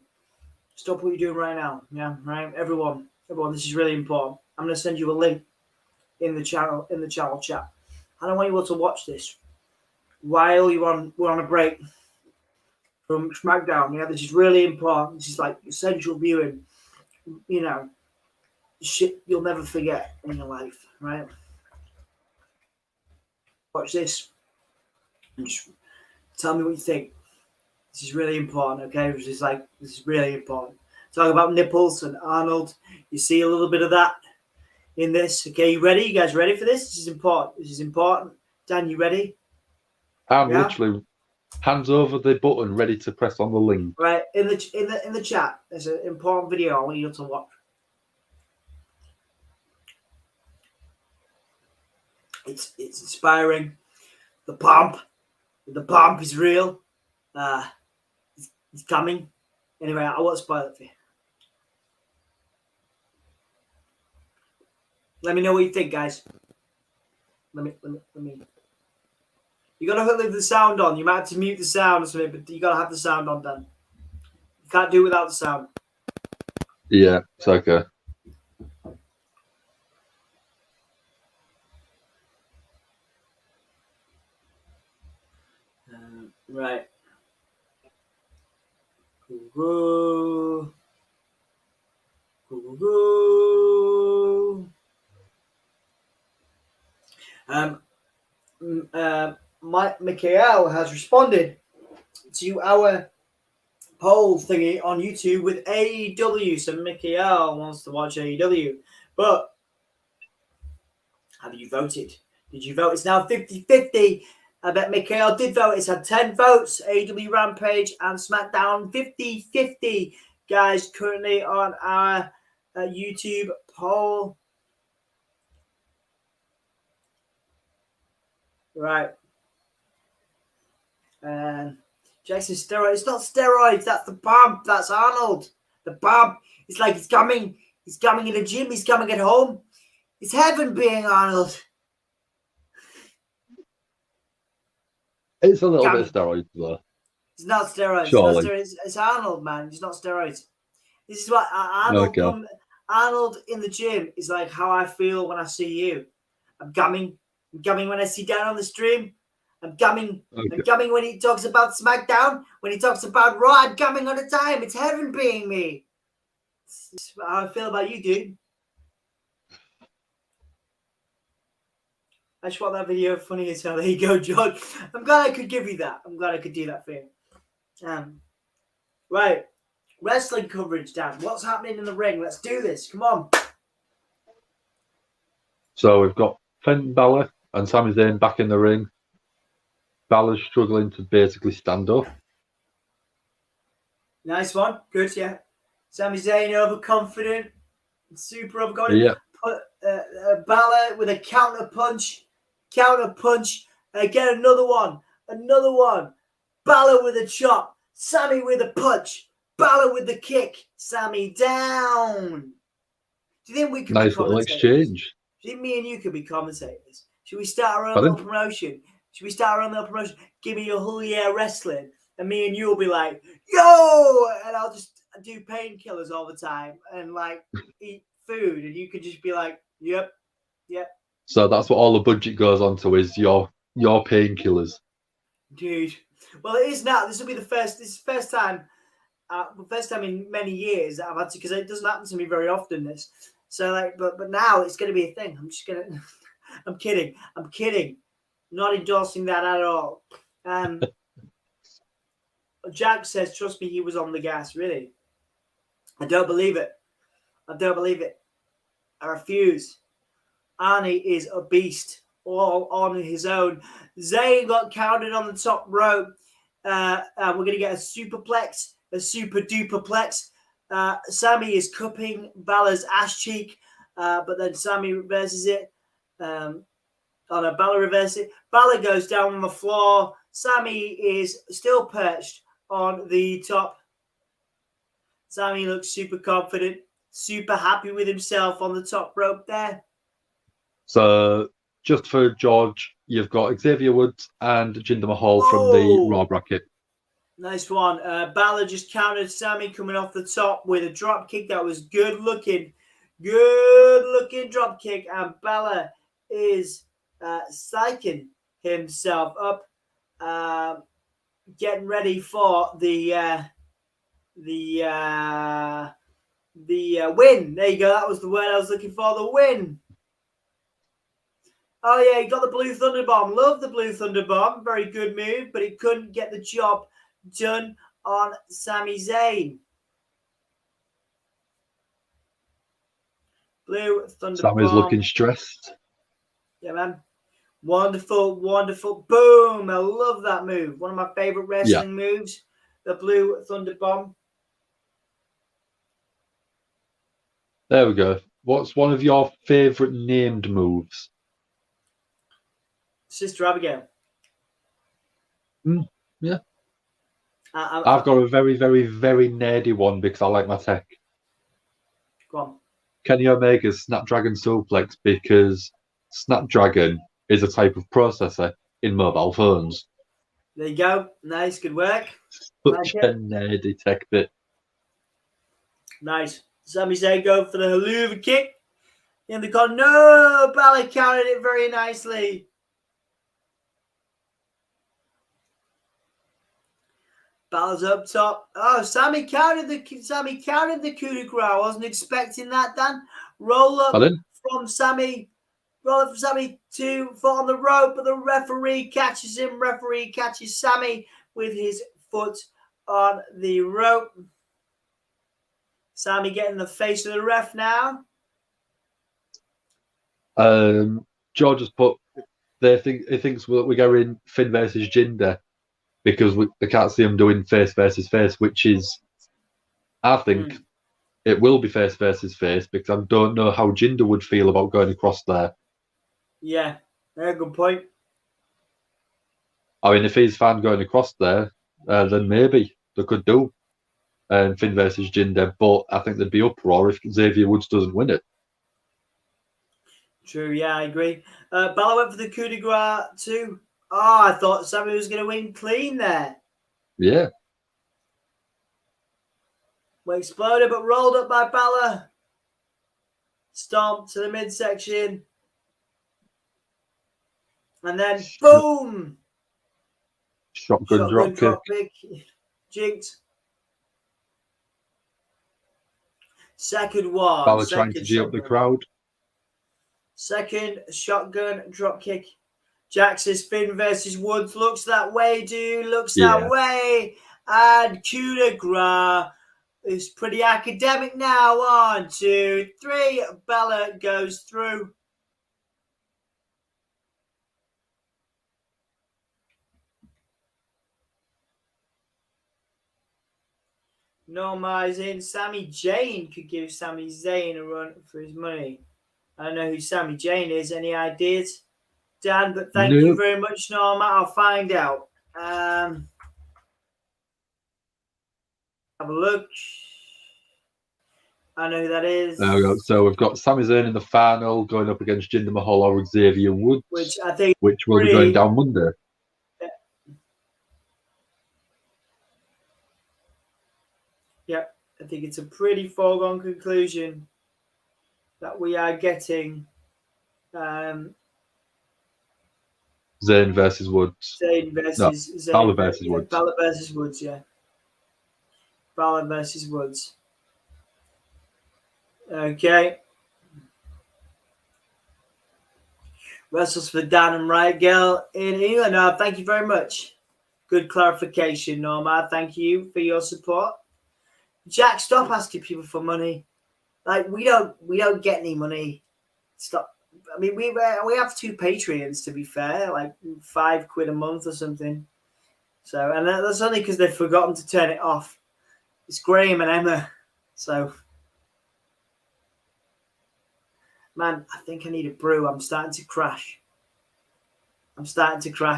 Stop what you're doing right now. Yeah, right? Everyone, this is really important. I'm going to send you a link in the channel chat. I don't want you all to watch this while we're on a break from SmackDown. Yeah, this is really important. This is like essential viewing. You know, shit you'll never forget in your life, right? Watch this and just tell me what you think. This is really important, okay? This is really important. Talk about nipples and Arnold. You see a little bit of that in this. Okay, you ready? You guys ready for this? This is important. This is important. Dan, you ready? I'm literally hands over the button, ready to press on the link. Right, in the chat, there's an important video I want you to watch. It's inspiring. The pump is real. It's coming. Anyway, I won't spoil it for you. Let me know what you think, guys. Let me. You gotta leave the sound on. You might have to mute the sound or something, but you gotta have the sound on, Dan. You can't do it without the sound. Yeah, it's okay. Right. Woo. Michael has responded to our poll thingy on YouTube with AEW. So Michael wants to watch AEW. But have you voted? Did you vote? It's now 50-50. I bet Michael did vote. It's had 10 votes. AEW Rampage and SmackDown 50-50. Guys, currently on our YouTube poll. Right. And Jackson steroids. It's not steroids. That's the bump. That's Arnold. The bump. It's like he's coming. He's coming in the gym. He's coming at home. It's heaven being Arnold. It's a little bit of steroids, though. It's not steroids. Surely. It's, not steroids. It's Arnold, man. It's not steroids. This is what Arnold in the gym is like how I feel when I see you. I'm coming when I see Dan on the stream. I'm coming when he talks about SmackDown. When he talks about Raw, I'm coming all the time. It's heaven being me. It's how I feel about you, dude. I just want that video funny as hell. There you go, John. I'm glad I could give you that. I'm glad I could do that for you. Right. Wrestling coverage, Dan. What's happening in the ring? Let's do this. Come on. So we've got Finn Balor and Sami Zayn back in the ring. Balor's struggling to basically stand up. Nice one. Good, yeah. Sami Zayn overconfident. Super overconfident. Yeah. Balor with a counter punch. Again, another one. Balor with a chop. Sami with a punch. Balor with the kick. Sami down. Do you think we could nice be little exchange? Do you think me and you could be commentators? Should we start our own little promotion? Give me your whole year wrestling. And me and you will be like, yo! And I'll just do painkillers all the time and like eat food. And you could just be like, yep. So that's what all the budget goes on to is your painkillers. Dude. Well, it is now. This is the first time in many years that I've had to, because it doesn't happen to me very often, this. So like, but now it's going to be a thing. I'm kidding. Not endorsing that at all. Jack says, trust me, he was on the gas. Really? I don't believe it. I refuse. Arnie is a beast all on his own. Zayn got counted on the top rope. We're going to get a superplex, a super duperplex. Sammy is cupping Balor's ass cheek, but then Sammy reverses it. Balor reverses it. Balor goes down on the floor. Sammy is still perched on the top. Sammy looks super confident, super happy with himself on the top rope there. So, just for George, you've got Xavier Woods and Jinder Mahal from the Raw bracket. Nice one. Balor just countered Sammy coming off the top with a drop kick that was good looking drop kick, and Balor is psyching himself up, getting ready for the win. There you go. That was the word I was looking for. The win. Oh yeah, he got the Blue Thunder Bomb. Love the Blue Thunder Bomb. Very good move, but it couldn't get the job done on Sami Zayn. Blue Thunder Bomb. Sami's looking stressed. Yeah, man. Wonderful, wonderful. Boom. I love that move. One of my favorite wrestling moves. The Blue Thunder Bomb. There we go. What's one of your favorite named moves? Sister Abigail. Yeah. I've got a very, very, very nerdy one because I like my tech. Go on. Kenny Omega's Snapdragon Suplex, because Snapdragon is a type of processor in mobile phones. There you go. Nice. Good work. Such a nerdy tech bit. Nice. Sami Zayn go for the haluva kick. In the corner. No! Balor counted it very nicely. Balor's up top. Oh, Sammy counted the coup de grace. I wasn't expecting that, Dan. Roll up from Sammy. Roll up from Sammy to foot on the rope, but the referee catches him. Referee catches Sammy with his foot on the rope. Sammy getting the face of the ref now. George has put. He thinks we're going Finn versus Jinder, because they can't see him doing face versus face, which is, I think, it will be face versus face, because I don't know how Jinder would feel about going across there. Yeah, very good point. I mean, if he's fine going across there, then maybe they could do Finn versus Jinder, but I think there'd be uproar if Xavier Woods doesn't win it. True, yeah, I agree. Balor went for the coup de grace too. Oh, I thought Sammy was going to win clean there. Yeah. Well, exploded, but rolled up by Balor. Stomp to the midsection. And then, boom! Shotgun drop kick. Jinx. Second one. Balor trying to G up the crowd. Second shotgun drop kick. Jack says Finn versus Woods. Looks that way, dude. Looks that way. And coup de grace is pretty academic now. 1, 2, 3. Balor goes through. Normalizing. Sami Zayn could give Sami Zayn a run for his money. I don't know who Sami Zayn is. Any ideas, Dan? But thank you very much, Norma. I'll find out. Have a look. I know who that is. There we go. So we've got Sami Zayn in the final going up against Jinder Mahal or Xavier Woods, which I think will be going down Monday. Yeah, I think it's a pretty foregone conclusion that we are getting Zayn versus Woods. Balor versus Woods. Balor versus Woods, yeah. Balor versus Woods. Okay. Wrestles for Dan and Riot Girl in England. Thank you very much. Good clarification, Norma. Thank you for your support. Jack, stop asking people for money. Like, we don't get any money. Stop. I mean, we have 2 Patreons, to be fair, like £5 a month or something. So, and that's only because they've forgotten to turn it off. It's Graham and Emma. So, man, I think I need a brew. I'm starting to crash. But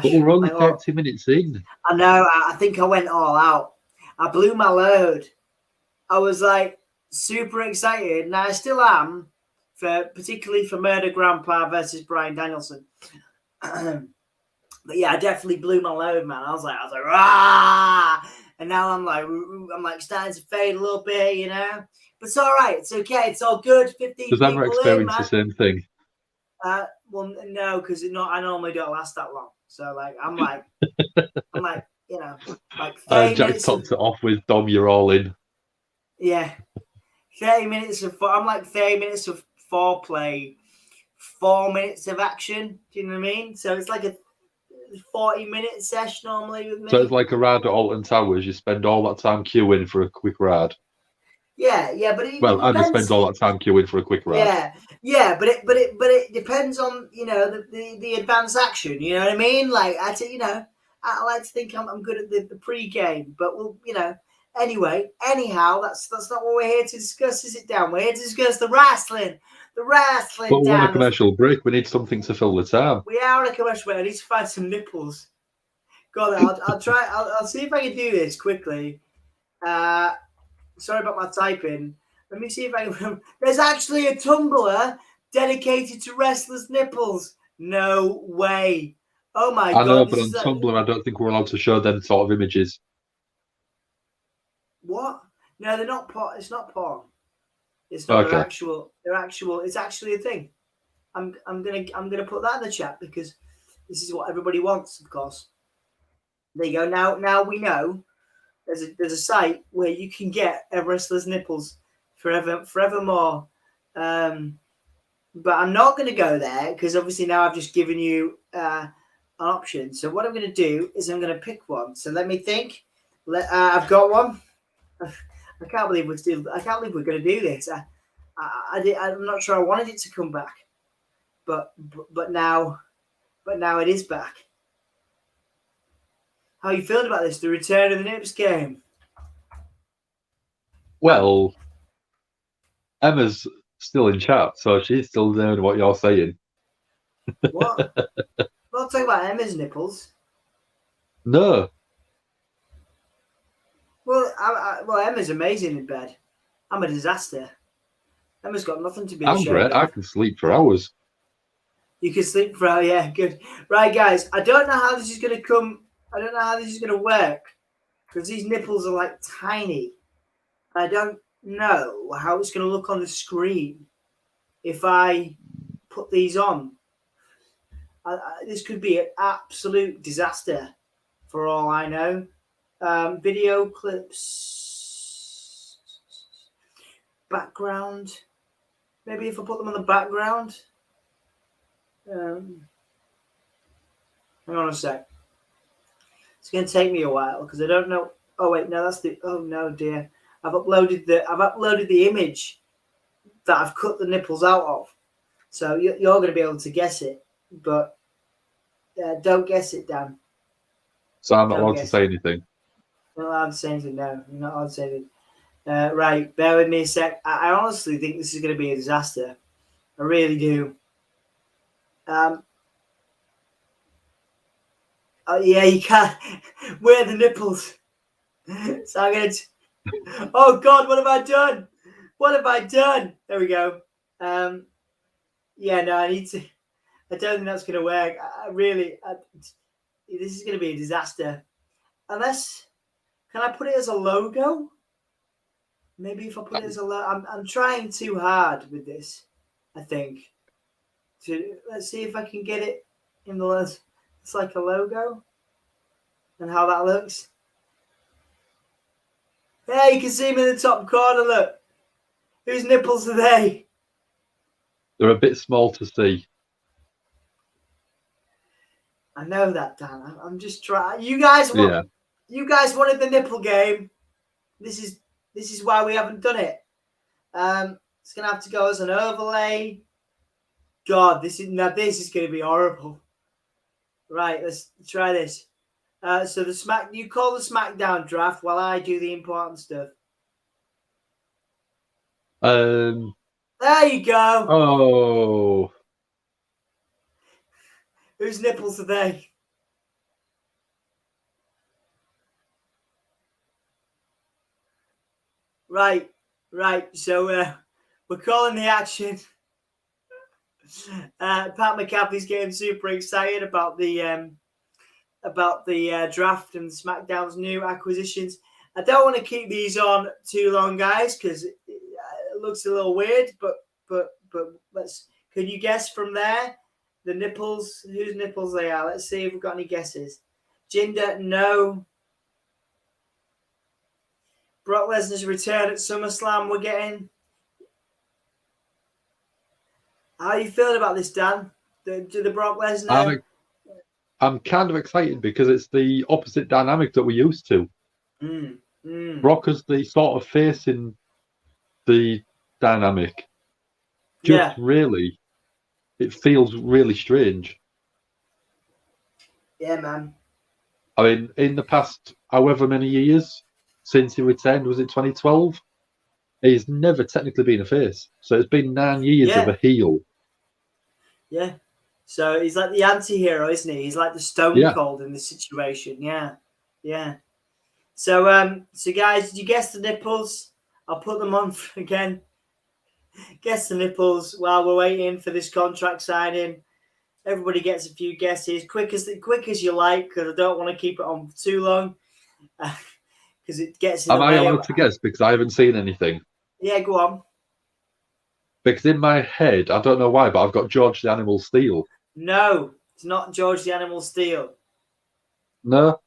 we're only 30 minutes in. I know. I think I went all out. I blew my load. I was like super excited, and I still am, particularly for Murder Grandpa versus Bryan Danielson. But yeah, I definitely blew my load, man. I was like, rah! And now I'm like starting to fade a little bit, you know. But it's all right. It's okay. It's all good. 15 Does Emma experience the same thing? Well, no, because I normally don't last that long. So like, I'm like, you know, like 30 Jack minutes. topped it off with Dom, you're all in. Yeah, 30 minutes of. I'm like 30 minutes of foreplay, 4 minutes of action. Do you know what I mean? So it's like a 40-minute session normally with me. So it's like a ride at Alton Towers. You spend all that time queuing for a quick ride. Yeah, but Anna spends all that time queuing for a quick ride. Yeah, but it depends on, you know, the advanced action. You know what I mean? Like I like to think I'm good at the pre-game, but we'll, you know. Anyhow, that's not what we're here to discuss, is it, Dan? We're here to discuss the wrestling. But we're on a commercial break. We need something to fill the time. We are on a commercial break. I need to find some nipples. Go on, I'll try. I'll see if I can do this quickly. Sorry about my typing. Let me see if I can. There's actually a Tumblr dedicated to wrestlers' nipples. No way. Oh my God. I know, but on Tumblr, I don't think we're allowed to show them sort of images. What? No, they're not porn. It's not porn. It's not okay. They're actual. It's actually a thing. I'm gonna put that in the chat because this is what everybody wants, of course. There you go. Now we know there's a site where you can get a wrestler's nipples forevermore. But I'm not going to go there because obviously now I've just given you an option. So what I'm going to do is I'm going to pick one. So let me think. I've got one. I can't believe we're going to do this. I'm not sure I wanted it to come back, but now it is back. How are you feeling about this? The return of the Nips game? Well, Emma's still in chat, so she's still knowing what you're saying. What? I'm not talking about Emma's nipples. No. Well, Emma's amazing in bed. I'm a disaster. Emma's got nothing to be ashamed of. I can sleep for hours. You can sleep for hours, yeah, good. Right, guys, I don't know how this is going to come. I don't know how this is going to work because these nipples are like tiny. I don't know how it's going to look on the screen if I put these on. This could be an absolute disaster for all I know. Video clips, background. Maybe if I put them on the background. Hang on a sec. It's going to take me a while because I don't know. Oh wait, no, that's the. Oh no, dear. I've uploaded the image that I've cut the nipples out of. So you're going to be able to guess it, but don't guess it, Dan. So I'm not allowed to say anything. I'm not allowed to say anything. No, I'm not allowed to say anything. Right, bear with me a sec. I honestly think this is going to be a disaster. I really do. Oh yeah, you can't wear the nipples. So I'm going to. Oh God, what have I done? What have I done? There we go. Yeah, no, I need to. I don't think that's going to work. This is going to be a disaster. Unless, can I put it as a logo? Maybe if I put it as a logo. I'm trying too hard with this, I think. Let's see if I can get it in the list. It's like a logo and how that looks. Yeah, you can see him in the top corner, look. Whose nipples are they? They're a bit small to see. I know that, Dan. I'm just trying. You guys wanted the nipple game. This is why we haven't done it. It's gonna have to go as an overlay. God, this is going to be horrible. Right, let's try this. So you call the SmackDown draft while I do the important stuff. There you go. Oh. Whose nipples are they? Right. So we're calling the action. Pat McAfee's getting super excited about the draft and SmackDown's new acquisitions. I don't want to keep these on too long, guys, because it looks a little weird. But let's. Can you guess from there the nipples? Whose nipples they are? Let's see if we've got any guesses. Jinder, no. Brock Lesnar's return at SummerSlam. We're getting. How are you feeling about this, Dan? The Brock Lesnar. I'm kind of excited because it's the opposite dynamic that we're used to. Brock is the sort of face in the dynamic. Just really, it feels really strange. Yeah, man. I mean, in the past however many years since he returned, was it 2012? He's never technically been a face. So it's been 9 years of a heel. Yeah. So he's like the anti-hero, isn't he? He's like the Stone Cold in this situation. Yeah. So guys, did you guess the nipples? I'll put them on again. Guess the nipples while we're waiting for this contract signing. Everybody gets a few guesses, quick as you like, because I don't want to keep it on for too long. Because it gets in the way. Am I allowed to guess because I haven't seen anything? Yeah, go on. Because in my head, I don't know why, but I've got George the Animal Steel. No, it's not George the Animal Steel. No?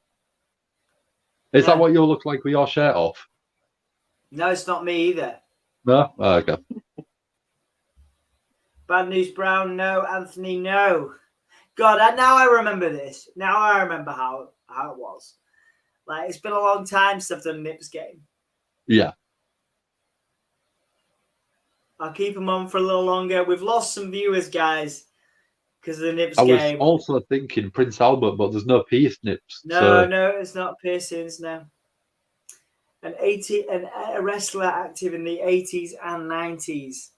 Is that what you look like with your shirt off? No, it's not me either. No? Oh, okay. Bad News Brown, no. Anthony, no. God, now I remember this. Now I remember how it was. Like, it's been a long time since I've done a Nips game. Yeah. I'll keep them on for a little longer. We've lost some viewers, guys, because of the Nips game. I was also thinking Prince Albert, but there's no pierced nips. No, it's not piercings, no. A wrestler active in the 80s and 90s.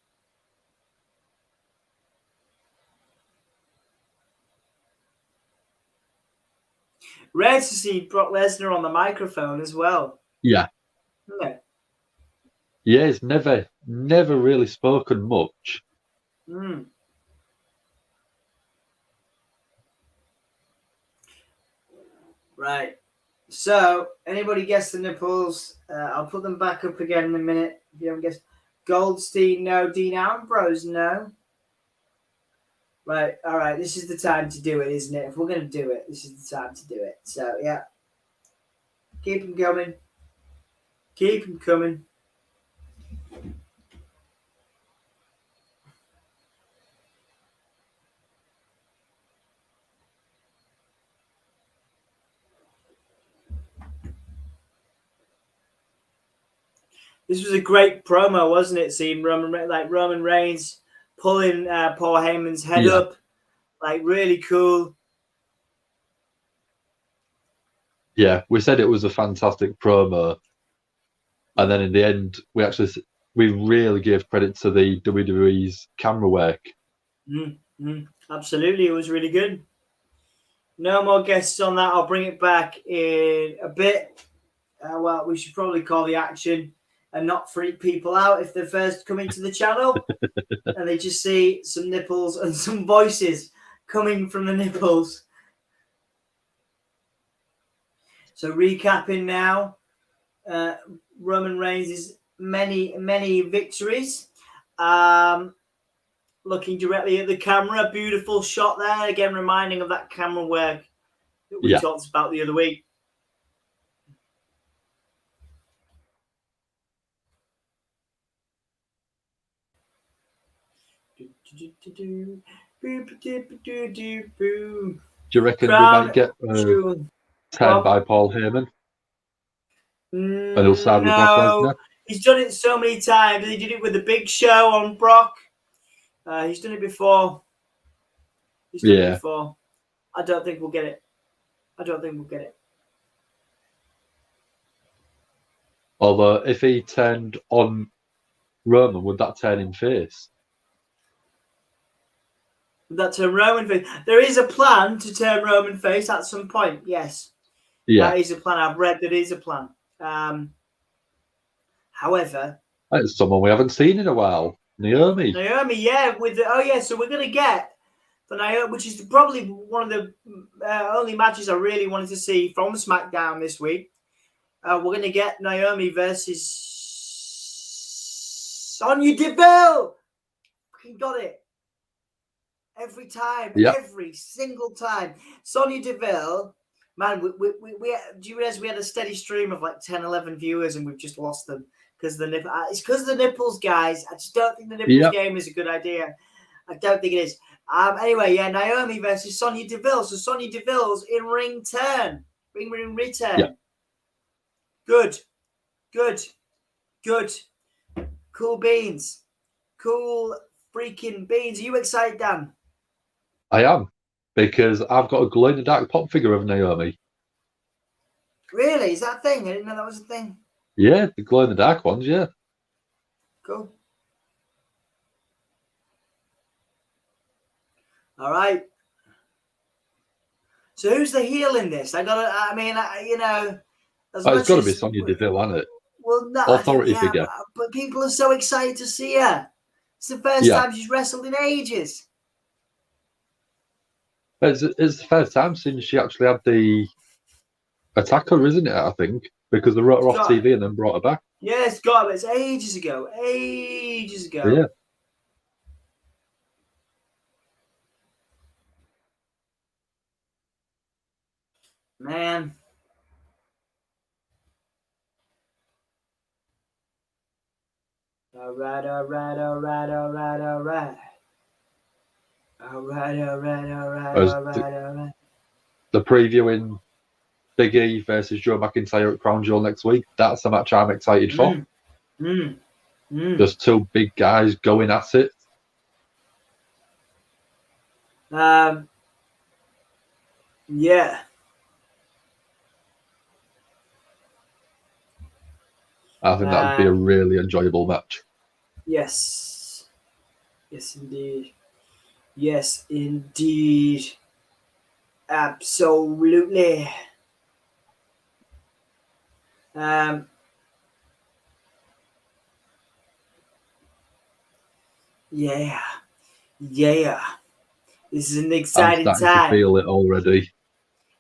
Rare to see Brock Lesnar on the microphone as well. Yeah. Yeah, he's never really spoken much. Right. So, anybody guess the nipples? I'll put them back up again in a minute. If you haven't guessed. Goldstein, no. Dean Ambrose, no. Right. All right. This is the time to do it, isn't it? If we're going to do it, this is the time to do it. So, yeah. Keep them coming. Keep them coming. This was a great promo, wasn't it? Seeing Roman Reigns pulling Paul Heyman's head up, like really cool. Yeah, we said it was a fantastic promo, and then in the end, we really gave credit to the WWE's camera work. Absolutely, it was really good. No more guests on that. I'll bring it back in a bit. Well, we should probably call the action and not freak people out if they're first coming to the channel and they just see some nipples and some voices coming from the nipples. So recapping now, Roman Reigns' many victories. Looking directly at the camera, beautiful shot there. Again, reminding of that camera work that we talked about the other week. Do you reckon we might get turned by Paul Heyman? And he'll side with Brock Lesnar? He's done it so many times. He did it with the Big Show on Brock. He's done it before. He's done it before. I don't think we'll get it. Although, if he turned on Roman, would that turn him face? Would that turn Roman face? There is a plan to turn Roman face at some point, yes. Yeah. That is a plan. I've read that is a plan. However... That's someone we haven't seen in a while. Naomi, yeah. So we're going to get the Naomi, which is probably one of the only matches I really wanted to see from SmackDown this week. We're going to get Naomi versus Sonya Deville. Fucking got it. Every time. Yep. Every single time. Sonya Deville, man, do you realize we had a steady stream of like 10, 11 viewers and we've just lost them? Because it's because of the nipples, guys. I just don't think the nipples game is a good idea. I don't think it is. Anyway, yeah, Naomi versus Sonya Deville. So Sonya Deville's in ring return. Yeah. Good. Cool beans. Cool freaking beans. Are you excited, Dan? I am, because I've got a glow-in-the-dark pop figure of Naomi. Really? Is that a thing? I didn't know that was a thing. Yeah, the glow-in-the-dark ones, yeah. Cool. All right. So who's the heel in this? It's got to be Sonya Deville, hasn't it? Well, no, authority figure. But people are so excited to see her. It's the first time she's wrestled in ages. It's the first time since she actually had the attacker, isn't it? I think, because they wrote her off TV and then brought her back. Yeah, it's got it. It's ages ago. Yeah. Man. All right. The previewing Big E versus Joe McIntyre at Crown Jewel next week. That's the match I'm excited for. There's two big guys going at it. Yeah. I think that would be a really enjoyable match. Yes. Yes, indeed. Absolutely. Yeah. This is an exciting I'm starting to feel it already.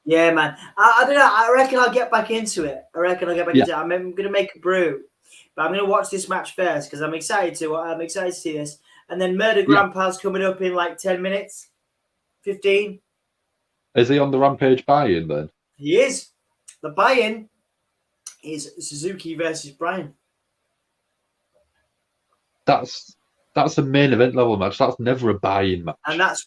Yeah, man. I don't know. I reckon I'll get back into it. I'm going to make a brew. But I'm going to watch this match first because I'm excited to see this. And then Murder Grandpa's coming up in like 10 minutes. 15. Is he on the Rampage buy-in then? He is. The buy-in is Suzuki versus Bryan. That's a main event level match. That's never a buy-in match. And that's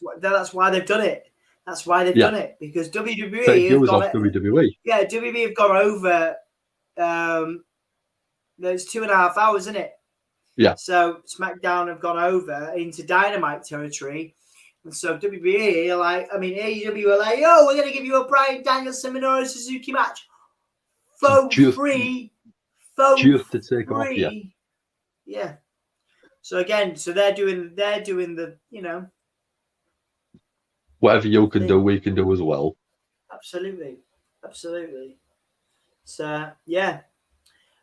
why they've done it. That's why they've done it. Because WWE WWE. Yeah, WWE have gone over there's 2.5 hours, isn't it? Yeah. So SmackDown have gone over into Dynamite territory. And so WWE are like, AEW are like, yo, we're going to give you a Bryan Danielson Minoru Suzuki match. Free. Just to take them off, yeah. So again, they're doing the, whatever you can do, we can do as well. Absolutely. So, yeah.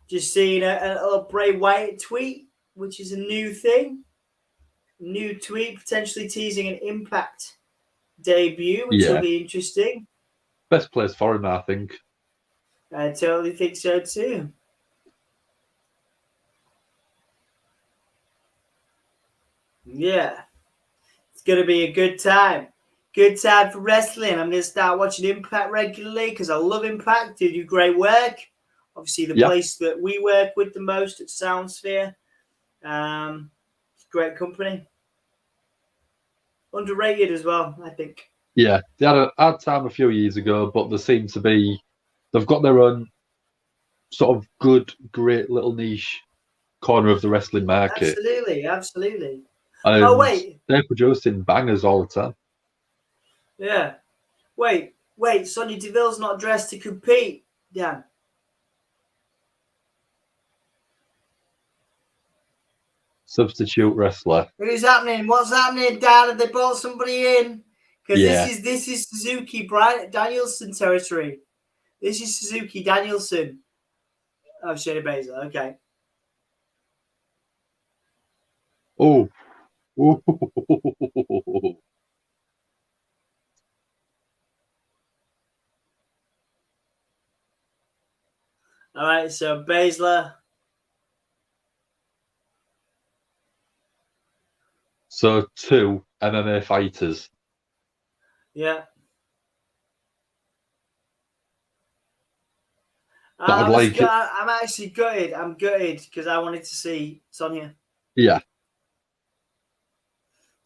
Just seeing a little Bray Wyatt tweet, which is a new thing. New tweet, potentially teasing an Impact debut, which will be interesting. Best place for him, I think. I totally think so too. Yeah. It's going to be a good time. Good time for wrestling. I'm going to start watching Impact regularly because I love Impact. They do great work. Obviously, the place that we work with the most at Soundsphere. It's great company. Underrated as well, I think. Yeah, they had a hard time a few years ago, but they've got their own sort of good, great little niche corner of the wrestling market. Absolutely. And they're producing bangers all the time. Yeah. Wait. Sonya Deville's not dressed to compete, Dan. Substitute wrestler. Who's happening? What's happening, Dan? Have they brought somebody in? Because Yeah. this is Suzuki Bryan Danielson territory. This is Suzuki Danielson. Oh, Shayna Baszler. Okay. Oh. All right, so Baszler. So 2 MMA fighters. Yeah. I'd like it. I'm actually gutted. I'm gutted because I wanted to see Sonya. Yeah.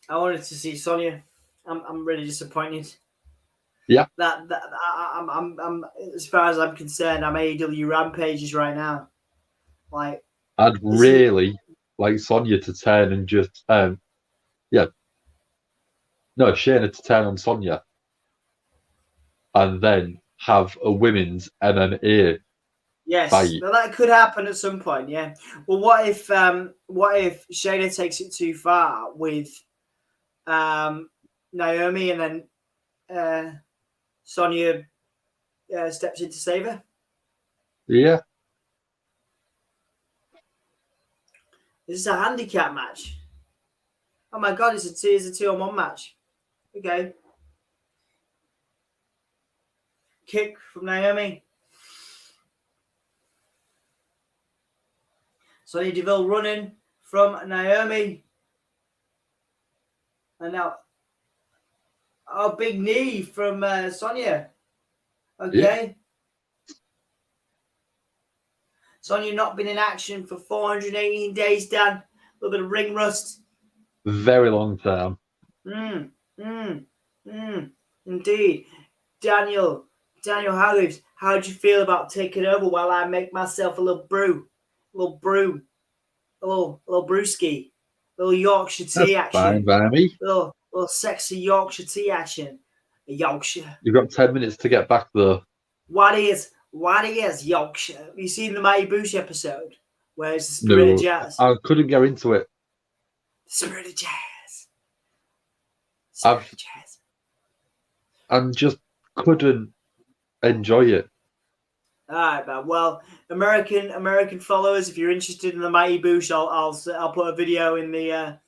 I wanted to see Sonya. I'm really disappointed. Yeah. I'm as far as I'm concerned, I'm AEW Rampages right now. Like, I'd really like Sonya to turn and just Shayna to turn on Sonya, and then have a women's MMA. Yes, fight. now that could happen at some point. Yeah. Well, what if Shayna takes it too far with Naomi, and then Sonya steps in to save her? Yeah. This is a handicap match. Oh my god, it's a 2-on-1 match. Okay. Kick from Naomi. Sonya Deville running from Naomi. And now, big knee from Sonya. Okay. Yeah. Sonya not been in action for 418 days, Dan. A little bit of ring rust. Very long term. Indeed. Daniel Hargreaves, how do you feel about taking over while I make myself a little brew? A little brewski, a little Yorkshire tea action. Fine by me. Little sexy Yorkshire tea action. A Yorkshire. You've got 10 minutes to get back though. What is Yorkshire? Have you seen the Mighty Boosh episode? Where it's the spirit of jazz? I couldn't get into it. Spirit of jazz. And just couldn't enjoy it. All right, man. Well, American followers, if you're interested in the Mighty Boosh, I'll put a video in the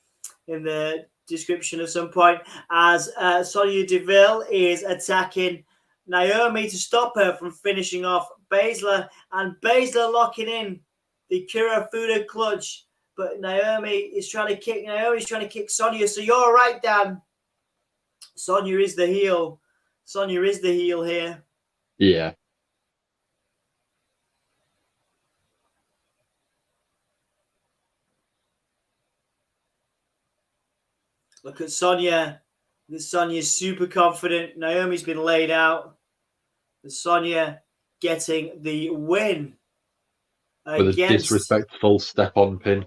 description at some point, as Sonya Deville is attacking Naomi to stop her from finishing off Baszler, and Baszler locking in the Kirifuda clutch, but Naomi's trying to kick Sonya. So you're right, Dan. Sonya is the heel. Sonya is the heel here. Yeah. Look at Sonya. Sonya's super confident. Naomi's been laid out. Sonya getting the win. With a disrespectful step-on pin.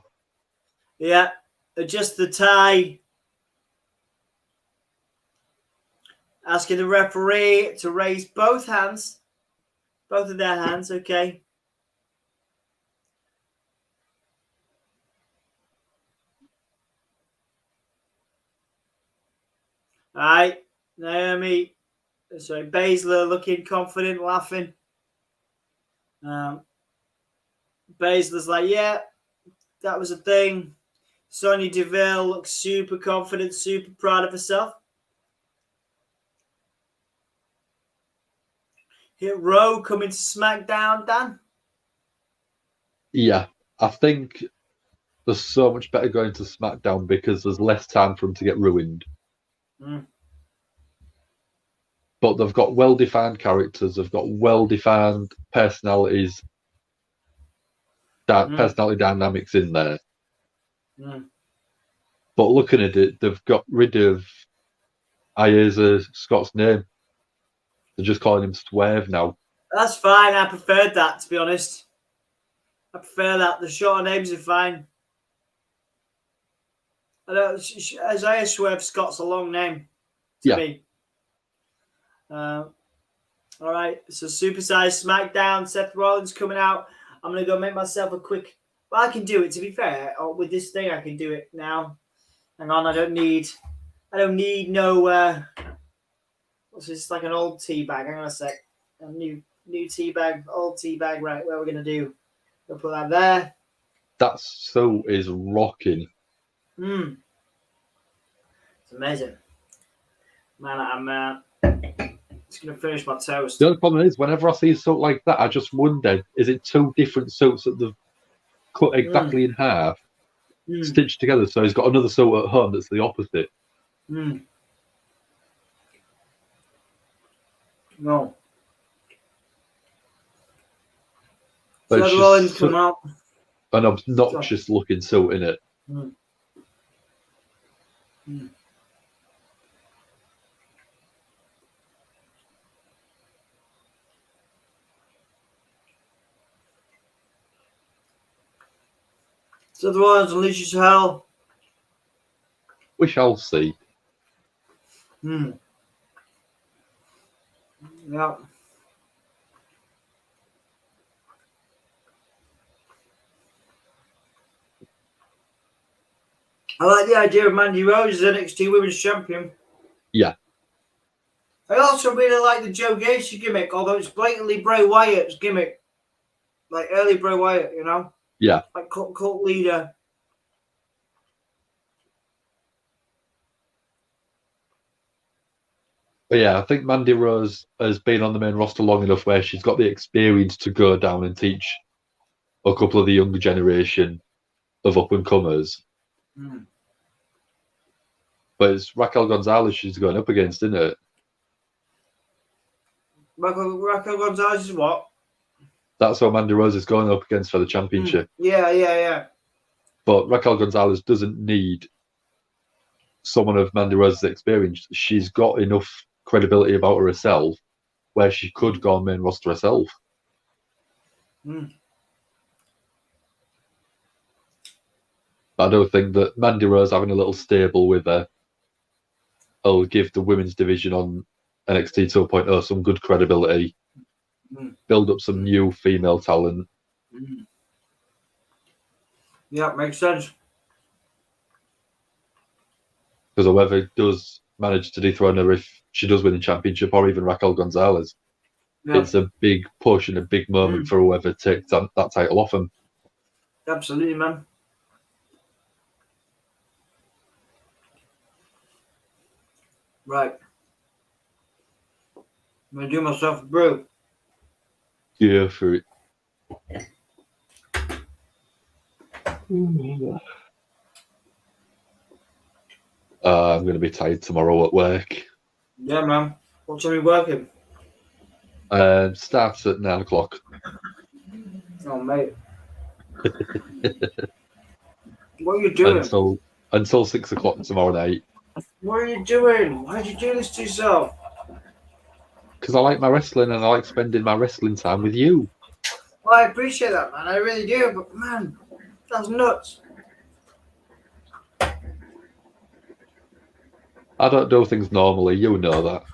Yeah. Adjust the tie. Asking the referee to raise both hands. Both of their hands, okay. All right, Baszler looking confident, laughing. Baszler's like, yeah, that was a thing. Sonya Deville looks super confident, super proud of herself. Hit Row coming to SmackDown, Dan? Yeah, I think there's so much better going to SmackDown because there's less time for them to get ruined. But they've got well-defined characters. They've got well-defined personalities. Personality dynamics in there. But looking at it, they've got rid of Ieza Scott's name. They're just calling him Swerve now. That's fine. I preferred that, to be honest. I prefer that. The shorter names are fine. I know Isaiah Swerve Scott's a long name to me. All right, so Supersized Smackdown. Seth Rollins coming out. I'm gonna go make myself a quick. Well, I can do it. To be fair, with this thing, I can do it now. Hang on, I don't need no. What's this? Like an old tea bag. Hang on a sec. A new tea bag, old tea bag. Right, what are we gonna do? We'll put that there. That so is rocking. It's amazing, man. I'm just gonna finish my toast. The only problem is, whenever I see a suit like that, I just wonder: is it two different suits that they've cut exactly in half, stitched together? So he's got another suit at home that's the opposite. No. But Seth Rollins come out. An obnoxious looking suit in it. Seth Rollins unleashes hell. We shall see. Yeah. I like the idea of Mandy Rose as NXT Women's Champion. Yeah. I also really like the Joe Gacy gimmick, although it's blatantly Bray Wyatt's gimmick. Like early Bray Wyatt, you know? Yeah. Like cult leader. But yeah, I think Mandy Rose has been on the main roster long enough where she's got the experience to go down and teach a couple of the younger generation of up-and-comers. But it's Raquel Gonzalez she's going up against, isn't it? Raquel Gonzalez is what? That's what Mandy Rose is going up against for the championship. Yeah. But Raquel Gonzalez doesn't need someone of Mandy Rose's experience. She's got enough credibility about herself where she could go on main roster herself. I don't think that Mandy Rose having a little stable with her will give the women's division on NXT 2.0 some good credibility, build up some new female talent. Yeah, makes sense. Because whoever does manage to dethrone her, if she does win the championship, or even Raquel Gonzalez, it's a big push and a big moment for whoever takes that title off them. Absolutely, man. Right. I'm going to do myself a brew. Yeah, for it. I'm going to be tired tomorrow at work. Yeah, man. What time are you working? Starts at 9 o'clock. Oh, mate. What are you doing? Until 6 o'clock tomorrow night. What are you doing? Why did you do this to yourself? Because I like my wrestling and I like spending my wrestling time with you. Well, I appreciate that, man. I really do. But, man, that's nuts. I don't do things normally. You know that.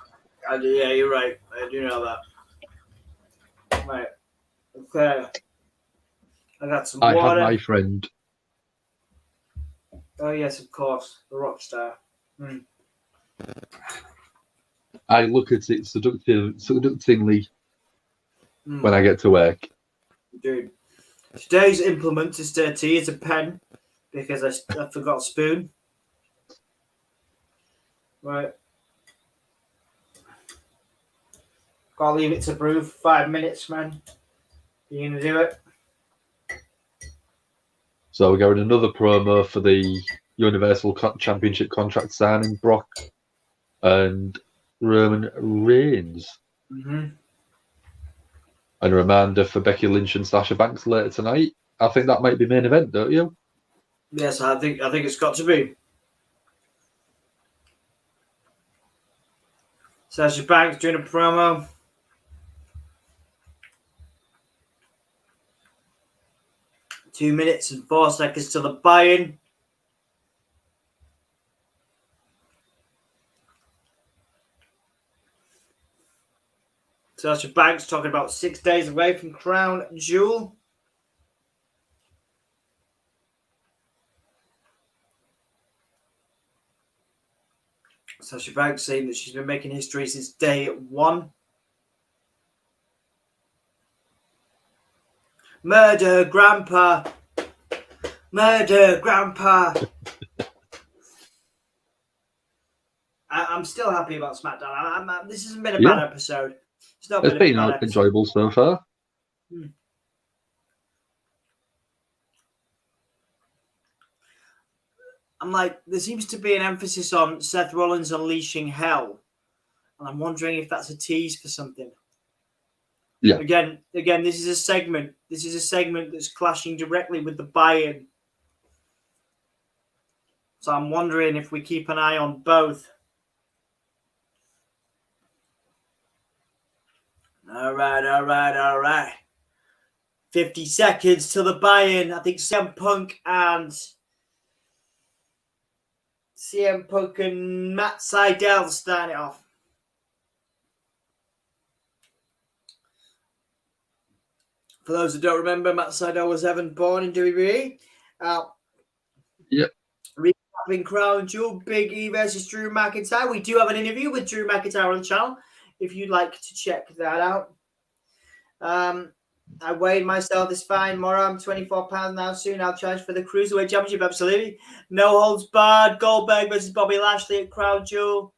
I do, yeah, you're right. I do know that. Right. Okay. I got some water. I have my friend. Oh, yes, of course. The rock star. I look at it seductingly when I get to work. Dude. Today's implement is dirty. It's a pen because I forgot a spoon. Right. Gotta leave it to brew for 5 minutes, man. You gonna do it? So we're going another promo for the Universal Championship contract signing, Brock and Roman Reigns. And a reminder for Becky Lynch and Sasha Banks later tonight. I think that might be main event, don't you? Yes, I think it's got to be. Sasha Banks doing a promo. Two minutes and 4 seconds to the buy-in. Sasha Banks talking about 6 days away from Crown Jewel. Sasha Banks saying that she's been making history since day one. Murder, Grandpa. Murder, Grandpa. I'm still happy about SmackDown. This hasn't been a bad episode. It's been enjoyable so far. I'm like, there seems to be an emphasis on Seth Rollins unleashing hell. And I'm wondering if that's a tease for something. Yeah. Again, this is a segment. This is a segment that's clashing directly with the buy-in. So I'm wondering if we keep an eye on both. All right. 50 seconds till the buy-in. I think CM Punk and Matt Sydal start it off. For those who don't remember, Matt Sydal was Evan born in WWE. Yep. Recapping Crown Jewel, Big E versus Drew McIntyre. We do have an interview with Drew McIntyre on the channel if you'd like to check that out. I weighed myself, it's fine. Tomorrow I'm 24 pounds now. Soon I'll charge for the Cruiserweight Championship. Absolutely. No holds barred. Goldberg versus Bobby Lashley at Crown Jewel.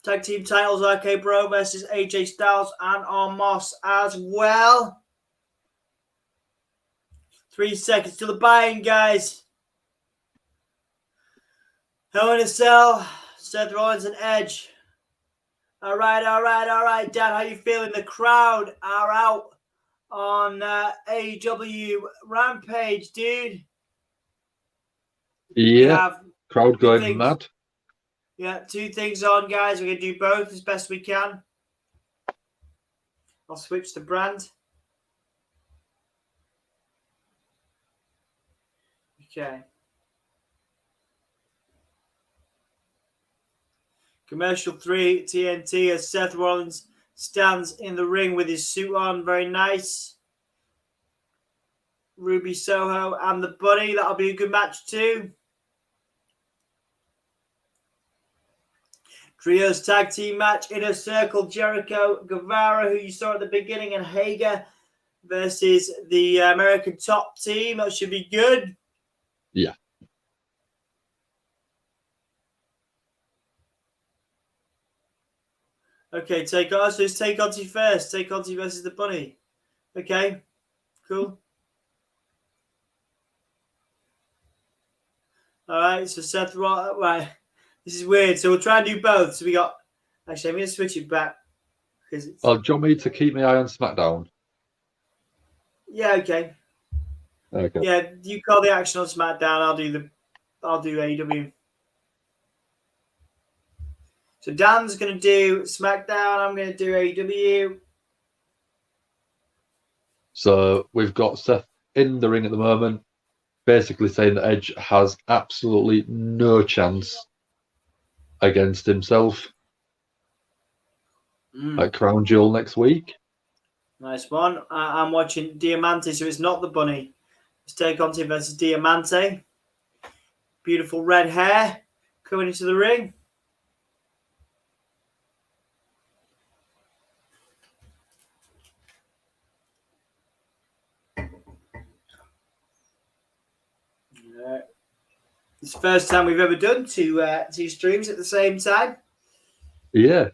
Tag team titles, RK Bro versus AJ Styles and Omos as well. 3 seconds till the buy-in, guys. Hell in a Cell, Seth Rollins and Edge. All right. Dan, how you feeling? The crowd are out on AEW Rampage, dude. Yeah, crowd going mad. Yeah, 2 things on, guys. We're going to do both as best we can. I'll switch the brand. Okay. Commercial 3, TNT, as Seth Rollins stands in the ring with his suit on. Very nice. Ruby Soho and the Bunny. That'll be a good match too. Trios tag team match, Inner Circle, Jericho, Guevara, who you saw at the beginning, and Hager versus the American Top Team. That should be good. Yeah. Okay, so it's Tay Conti first. Tay Conti versus the Bunny. Okay, cool. All right, so Seth Rollins. Right, this is weird. So we'll try and do both. So we got. Actually, I'm going to switch it back because. Do you want me to keep my eye on SmackDown? Yeah. Okay. Okay. Yeah, you call the action on SmackDown. I'll do AEW. So Dan's going to do SmackDown. I'm going to do AEW. So we've got Seth in the ring at the moment, basically saying that Edge has absolutely no chance against himself at Crown Jewel next week. Nice one. I'm watching Diamante, so it's not the Bunny. It's Tay Conti versus Diamante. Beautiful red hair coming into the ring. It's the first time we've ever done two streams at the same time. Yeah.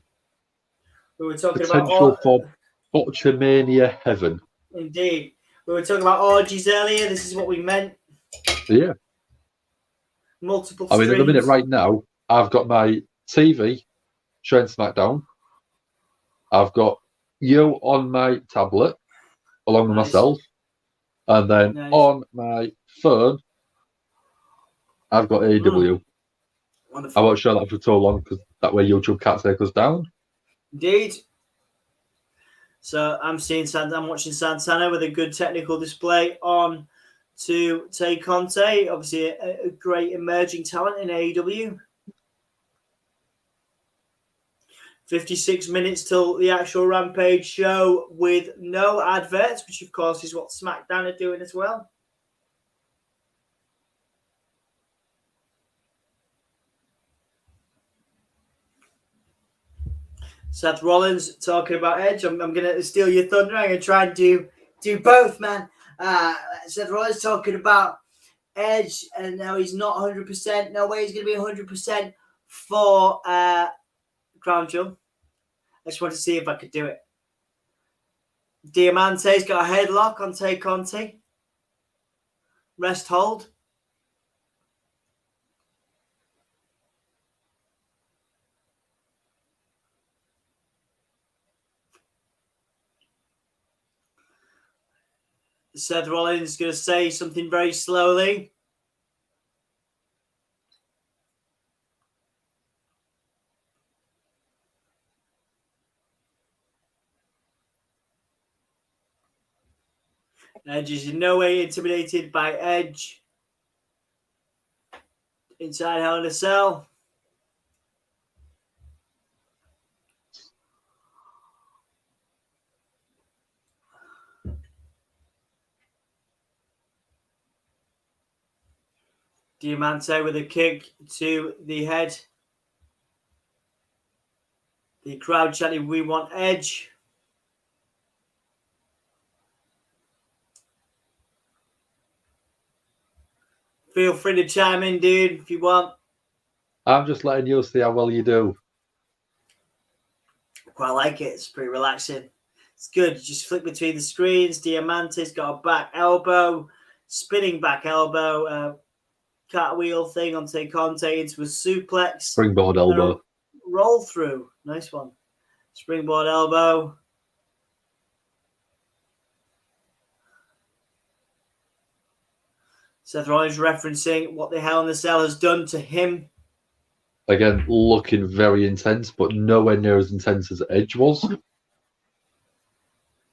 We were talking potential about for Botchamania heaven. Indeed. We were talking about orgies earlier. This is what we meant. Yeah. Multiple streams. At the minute right now, I've got my TV showing SmackDown. I've got you on my tablet along with myself. And then on my phone, I've got AEW. Wonderful. I won't show that for too long because that way YouTube can't take us down. Indeed. So I'm watching Santana with a good technical display on to Tay Conti. Obviously, a great emerging talent in AEW. 56 minutes till the actual Rampage show with no adverts, which of course is what SmackDown are doing as well. Seth Rollins talking about Edge. I'm going to steal your thunder. I'm going to try and do both, man. Seth Rollins talking about Edge and now he's not 100%. No way he's going to be 100% for Crown Jewel. I just wanted to see if I could do it. Diamante's got a headlock on Tay Conti. Rest hold. Seth Rollins is going to say something very slowly. Edge is in no way intimidated by Edge. Inside Hell in a Cell. Diamante with a kick to the head. The crowd chanting, "We want Edge." Feel free to chime in, dude, if you want. I'm just letting you see how well you do. Quite like it. It's pretty relaxing. It's good. You just flick between the screens. Diamante's got a back elbow, spinning back elbow, cartwheel thing on Tay Conti into a suplex. Springboard elbow. Roll through. Nice one. Springboard elbow. Seth Rollins referencing what the Hell in the Cell has done to him. Again, looking very intense, but nowhere near as intense as Edge was.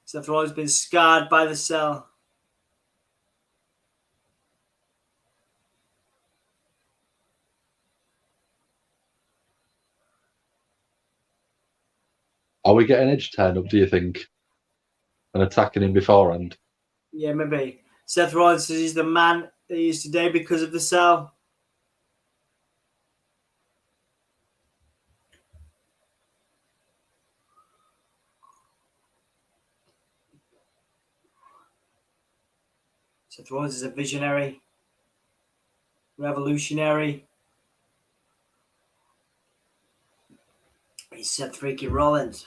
Seth Rollins been scarred by the cell. Are we getting Edge turned up, do you think? And attacking him beforehand? Yeah, maybe. Seth Rollins says he's the man that he is today because of the cell. Seth Rollins is a visionary, revolutionary. He's Seth freaking Rollins.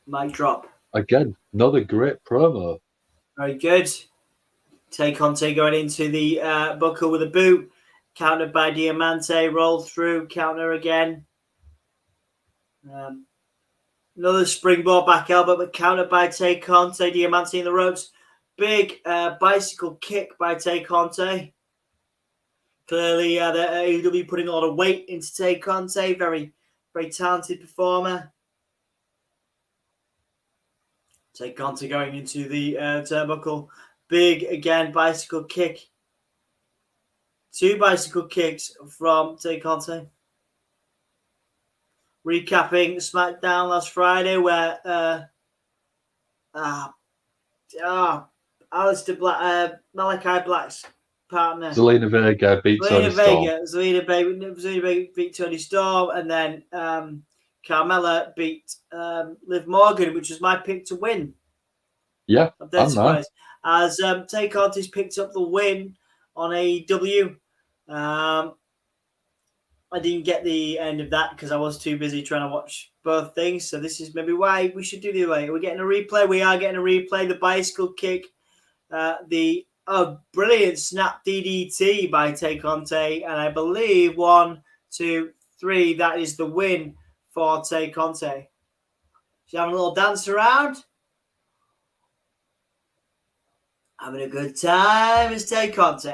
Mic drop. Again, another great promo. Very good. Tay Conti going into the buckle with a boot. Countered by Diamante. Roll through. Counter again. Another springboard back elbow, but countered by Tay Conti. Diamante in the ropes. Big bicycle kick by Tay Conti. Clearly, the AEW putting a lot of weight into Tay Conti. Very, very talented performer. Tay Conti going into the turnbuckle. Big, again, bicycle kick. 2 bicycle kicks from Tay Conti. Recapping SmackDown last Friday where Aleister Black, Malachi Black's partner. Zelina Vega beat Tony Storm. Zelina Vega beat Tony Storm, and then Carmella beat Liv Morgan, which was my pick to win. Yeah, I'm dead surprised. As Tay Conti's picked up the win on AEW. I didn't get the end of that because I was too busy trying to watch both things. So this is maybe why we should do the other way. We're getting a replay. We are getting a replay. The bicycle kick. The brilliant snap DDT by Tay Conti. And I believe 1, 2, 3. That is the win for Tay Conti. She's having a little dance around. Having a good time is Tay Conti.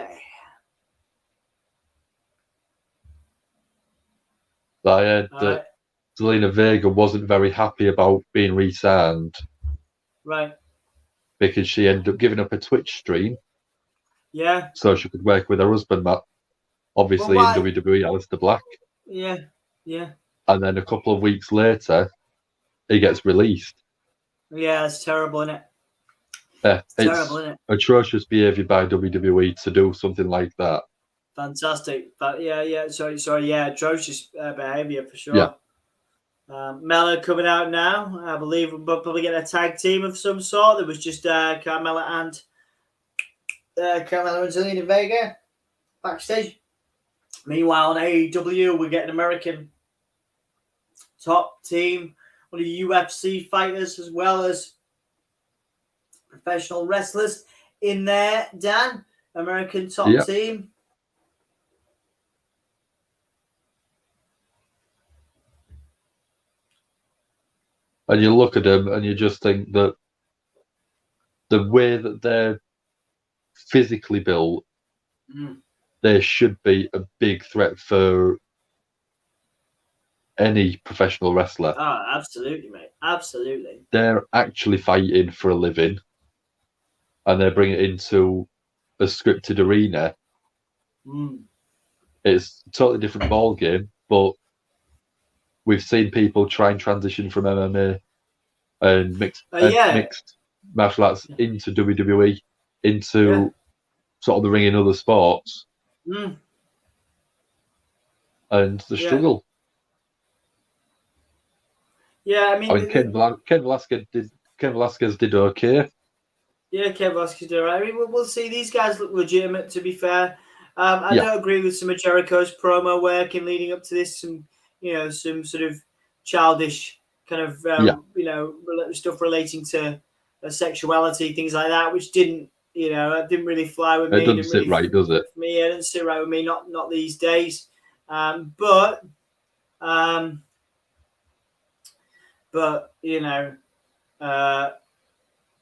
I heard that Zelina Vega wasn't very happy about being re-signed. Right. Because she ended up giving up a Twitch stream. Yeah. So she could work with her husband, Matt. Obviously in WWE, Aleister Black. Yeah. Yeah. And then a couple of weeks later, he gets released. Yeah, it's terrible, isn't it? Yeah, it's terrible, isn't it? atrocious behaviour by WWE to do something like that. Fantastic. But yeah. Sorry. Yeah, atrocious behaviour for sure. Yeah. Mella coming out now. I believe we'll probably get a tag team of some sort. There was just Carmella and Zelina Vega backstage. Meanwhile, on AEW, we're getting American top team, one of the UFC fighters as well as professional wrestlers in there. Dan, American top team. And you look at them and you just think that the way that they're physically built, they should be a big threat for any professional wrestler. Oh, absolutely, mate. Absolutely. They're actually fighting for a living, and they bring it into a scripted arena. It's a totally different ball game, but we've seen people try and transition from MMA and mixed martial arts into WWE, into sort of the ring in other sports, and the struggle. Yeah, I mean, Ken Velasquez did okay. Yeah, Ken Velasquez did all right. I mean, we'll see. These guys look legitimate, to be fair. I don't agree with some of Jericho's promo work in leading up to this. Some sort of childish kind of, stuff relating to sexuality, things like that, which didn't really fly with me. It doesn't sit right, does it? For me, it doesn't sit right with me. Not these days. But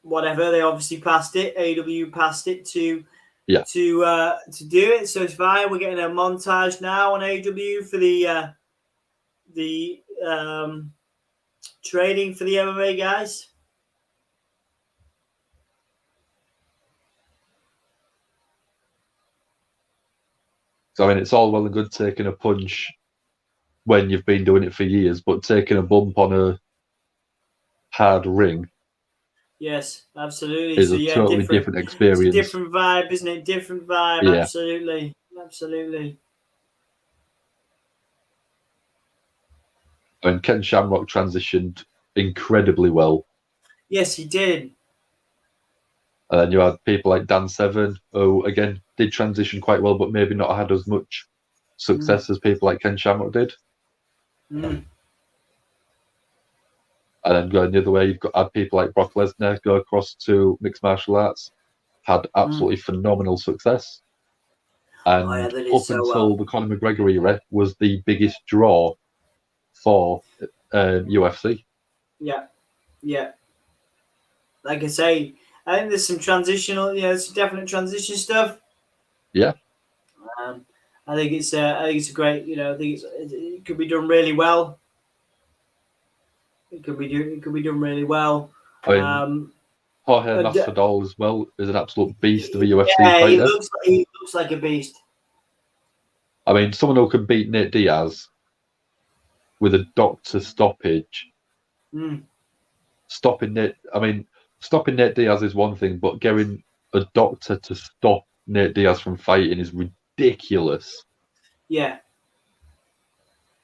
whatever, they obviously passed it. AEW passed it to do it, so it's fine. We're getting a montage now on AEW for the training for the MMA guys. So I mean, it's all well and good taking a punch when you've been doing it for years, but taking a bump on a hard ring. Yes, absolutely. It's a totally different experience. It's a different vibe, isn't it? Different vibe. Yeah. Absolutely. And Ken Shamrock transitioned incredibly well. Yes, he did. And then you had people like Dan Severn, who again did transition quite well, but maybe not had as much success as people like Ken Shamrock did. And then going the other way, you've had people like Brock Lesnar go across to mixed martial arts, had absolutely phenomenal success. And up until the Conor McGregor era, was the biggest draw for UFC. Yeah. Like I say, I think there's some transitional, some definite transition stuff. Yeah. I think it's a great, I think it could be done really well. It could be done really well. I mean, Jorge Masvidal as well is an absolute beast of a UFC fighter. He looks like a beast. I mean, someone who can beat Nate Diaz with a doctor stoppage. Stopping Nate Diaz is one thing, but getting a doctor to stop Nate Diaz from fighting is ridiculous. Yeah.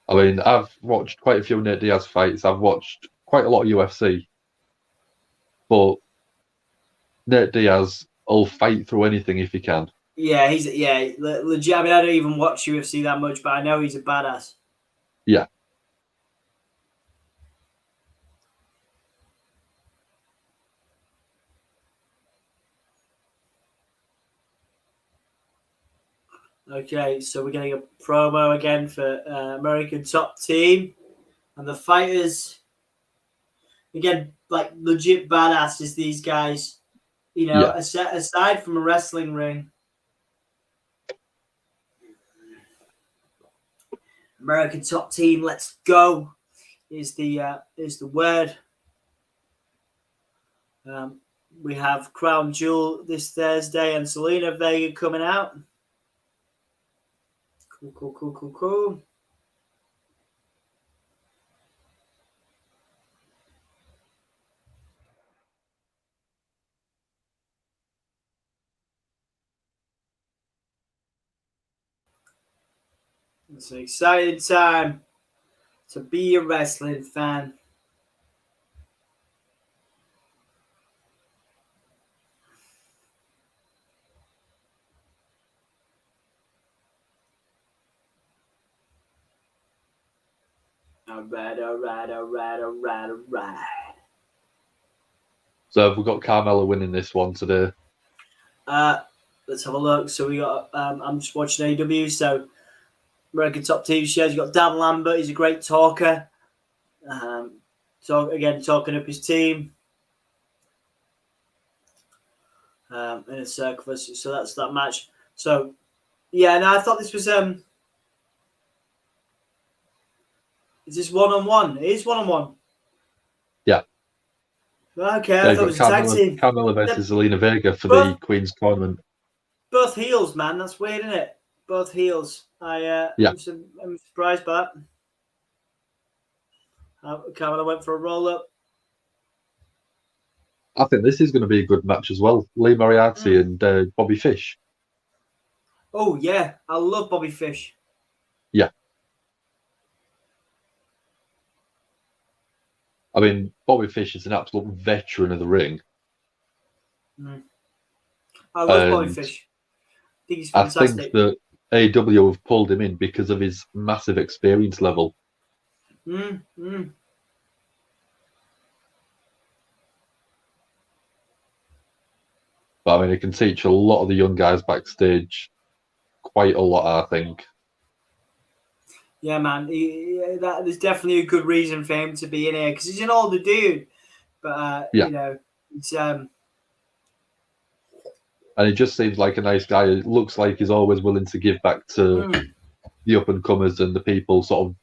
I mean, I've watched quite a few Nate Diaz fights. I've watched quite a lot of UFC. But Nate Diaz will fight through anything if he can. Yeah, he's legit. I mean, I don't even watch UFC that much, but I know he's a badass. Yeah. Okay, so we're getting a promo again for American Top Team, and the fighters again, like legit badasses. These guys, aside from a wrestling ring, American Top Team. Let's go. Is the word. We have Crown Jewel this Thursday and Zelina Vega coming out. Cool. It's an exciting time to be a wrestling fan. All right. So have we got Carmella winning this one today? Let's have a look. So we got. I'm just watching AEW. So American Top Team shows. You got Dan Lambert. He's a great talker. Talking up his team. In a circle. So that's that match. So yeah, and I thought this was Is this 1-on-1? It is 1-on-1. Yeah. Okay, I thought it was a tag team. Carmella versus Zelina Vega for the Queen's Tournament. Both heels, man. That's weird, isn't it? Both heels. I'm surprised by that. Carmella went for a roll-up. I think this is going to be a good match as well. Lee Moriarty and Bobby Fish. Oh, yeah. I love Bobby Fish. Yeah. I mean, Bobby Fish is an absolute veteran of the ring. I love Bobby Fish. I think he's fantastic. I think that AEW have pulled him in because of his massive experience level. But I mean, he can teach a lot of the young guys backstage quite a lot, I think. Yeah, man. There's definitely a good reason for him to be in here because he's an older dude. But, you know, it's... And he just seems like a nice guy. It looks like he's always willing to give back to the up-and-comers and the people sort of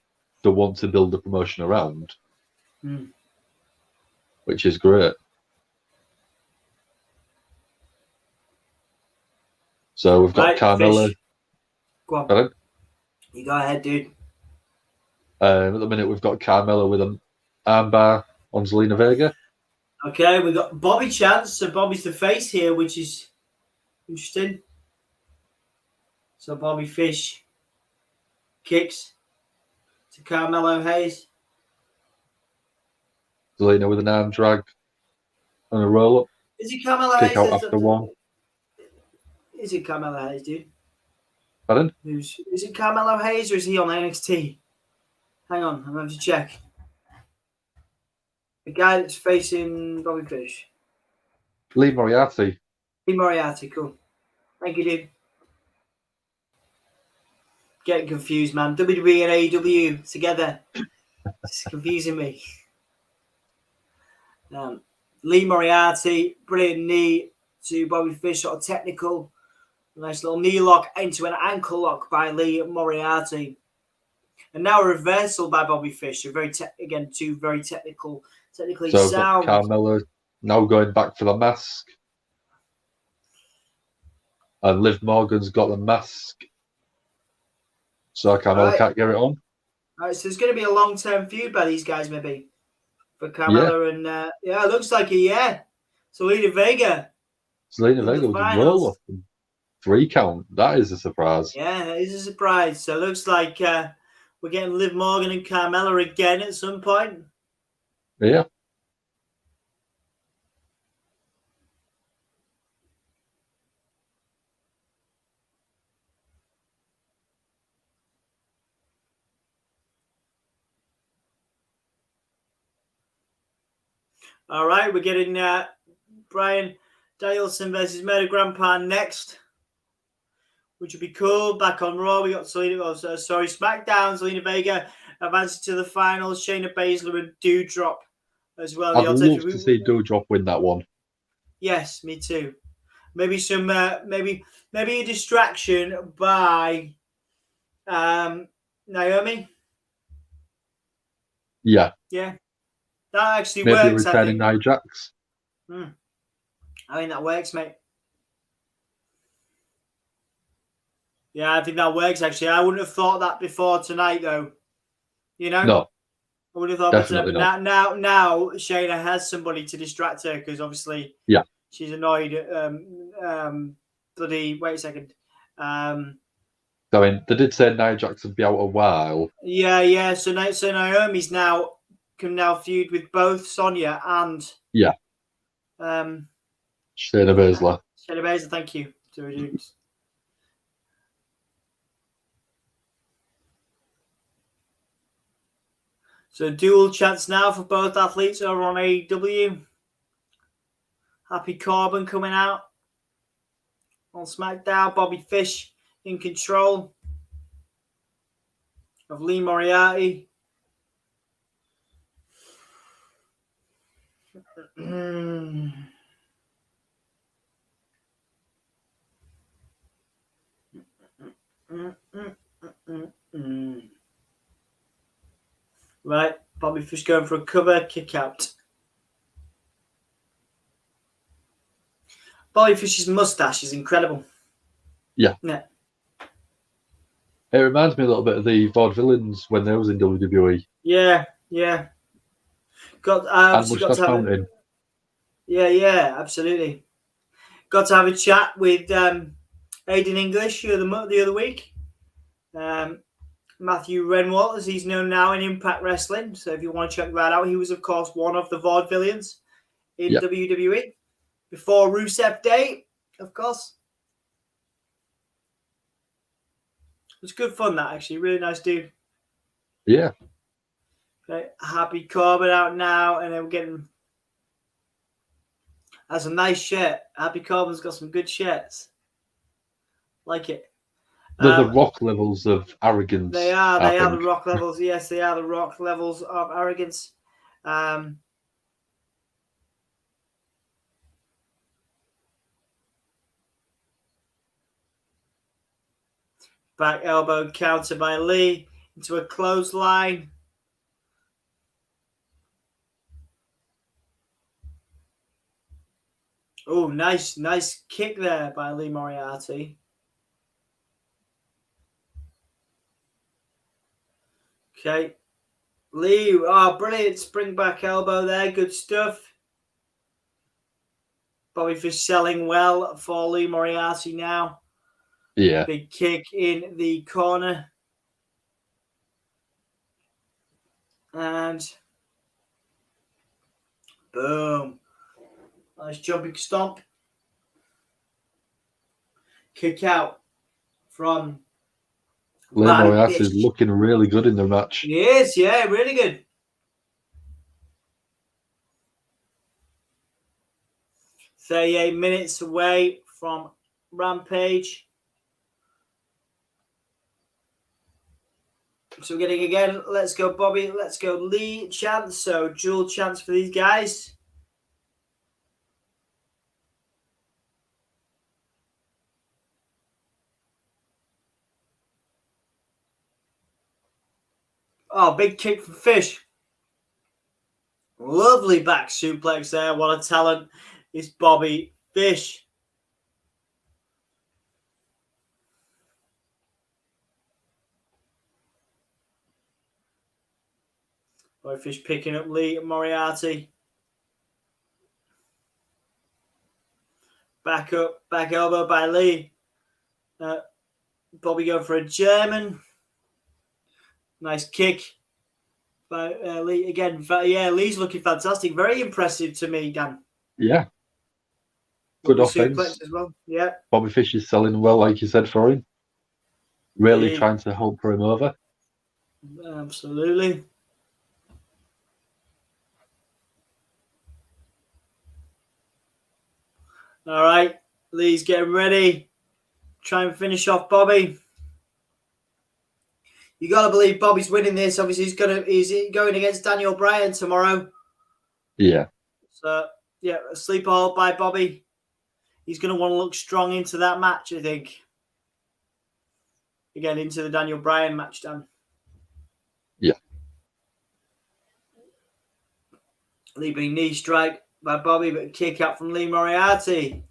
that want to build the promotion around, which is great. So we've got Carmella. Fish. Go on. Pardon? You go ahead, dude. At the minute, we've got Carmella with an armbar on Zelina Vega. Okay, we've got Bobby Chance. So Bobby's the face here, which is interesting. So Bobby Fish kicks to Carmelo Hayes. Zelina with an arm drag and a roll-up. Is it Carmelo Hayes? Kick out after one. Is it Carmelo Hayes, dude? Pardon? Is it Carmelo Hayes or is he on NXT? Hang on, I'm going to check. The guy that's facing Bobby Fish. Lee Moriarty. Lee Moriarty, cool. Thank you, dude. Getting confused, man. WWE and AEW together. It's confusing me. Lee Moriarty, brilliant knee to Bobby Fish, sort of technical. Nice little knee lock into an ankle lock by Lee Moriarty. And now a reversal by Bobby Fish. Two very technically so sound. Carmella now going back for the mask. And Liv Morgan's got the mask. So Carmella can't get it on. All right, so there's going to be a long-term feud by these guys, maybe. For Carmella and... it looks like Zelina Vega. Zelina Vega with a roll-up. 3 count. That is a surprise. Yeah, it is a surprise. So it looks like we're getting Liv Morgan and Carmella again at some point. Yeah. All right, we're getting Bryan Danielson versus Murder Grandpa next, which would be cool. Back on Raw, we got SmackDown. Zelina Vega advances to the finals. Shayna Baszler and Doudrop as well. I'd love to see Doudrop win that one. Yes, me too. Maybe some, maybe a distraction by Naomi. Yeah. Yeah. That actually maybe works. Returning Nia Jax. I think that works, mate. Yeah, I think that works, actually. I wouldn't have thought that before tonight, though. You know? No. I would have thought definitely that. Now Shayna has somebody to distract her because obviously she's annoyed. Wait a second. I mean, they did say Nia Jax would be out a while. Yeah. So Naomi's can now feud with both Sonya and Shayna Baszler. Shayna Baszler, thank you. So dual chance now for both athletes over on AEW. Happy Corbin coming out on SmackDown. Bobby Fish in control of Lee Moriarty. Right, Bobby Fish going for a cover kick out. Bobby Fish's mustache is incredible. Yeah. It reminds me a little bit of the Vaudevillains when they was in WWE. Yeah. And Mustache Mountain. Yeah, absolutely. Got to have a chat with Aiden English the other week. Matthew Renwalt, as he's known now in Impact Wrestling. So if you want to check that out, he was, of course, one of the Vaudevillains in WWE before Rusev Day, of course. It was good fun, that, actually. Really nice dude. Yeah. Okay, Happy Corbin out now, and then we're getting... That's a nice shirt. Happy Corbin's got some good shirts. Like it. They're the rock levels of arrogance. They are the rock levels. Yes, they are the rock levels of arrogance. Back elbow counter by Lee into a clothesline. Oh, nice kick there by Lee Moriarty. Okay. Lee, brilliant spring back elbow there. Good stuff. Bobby Fish selling well for Lee Moriarty now. Yeah. Big kick in the corner. And boom. Nice jumping stomp. Kick out from Lee Moriarty is looking really good in the match. He is, yeah, really good. "38 minutes away from Rampage." So we're getting again, let's go Bobby, let's go Lee chance. So dual chance for these guys. Oh, big kick from Fish. Lovely back suplex there. What a talent is Bobby Fish. Bobby Fish picking up Lee Moriarty. Back elbow by Lee. Bobby going for a German. Nice kick by Lee again. Yeah, Lee's looking fantastic. Very impressive to me, Dan. Yeah. Good offense as well. Yeah. Bobby Fish is selling well, like you said, for him. Really trying to help him over. Absolutely. All right. Lee's getting ready. Try and finish off Bobby. You got to believe Bobby's winning this. Obviously, he's going against Daniel Bryan tomorrow. Yeah. So, yeah, a sleeper hold by Bobby. He's going to want to look strong into that match, I think. Again, into the Daniel Bryan match, Dan. Yeah. Leaping knee strike by Bobby, but a kick out from Lee Moriarty.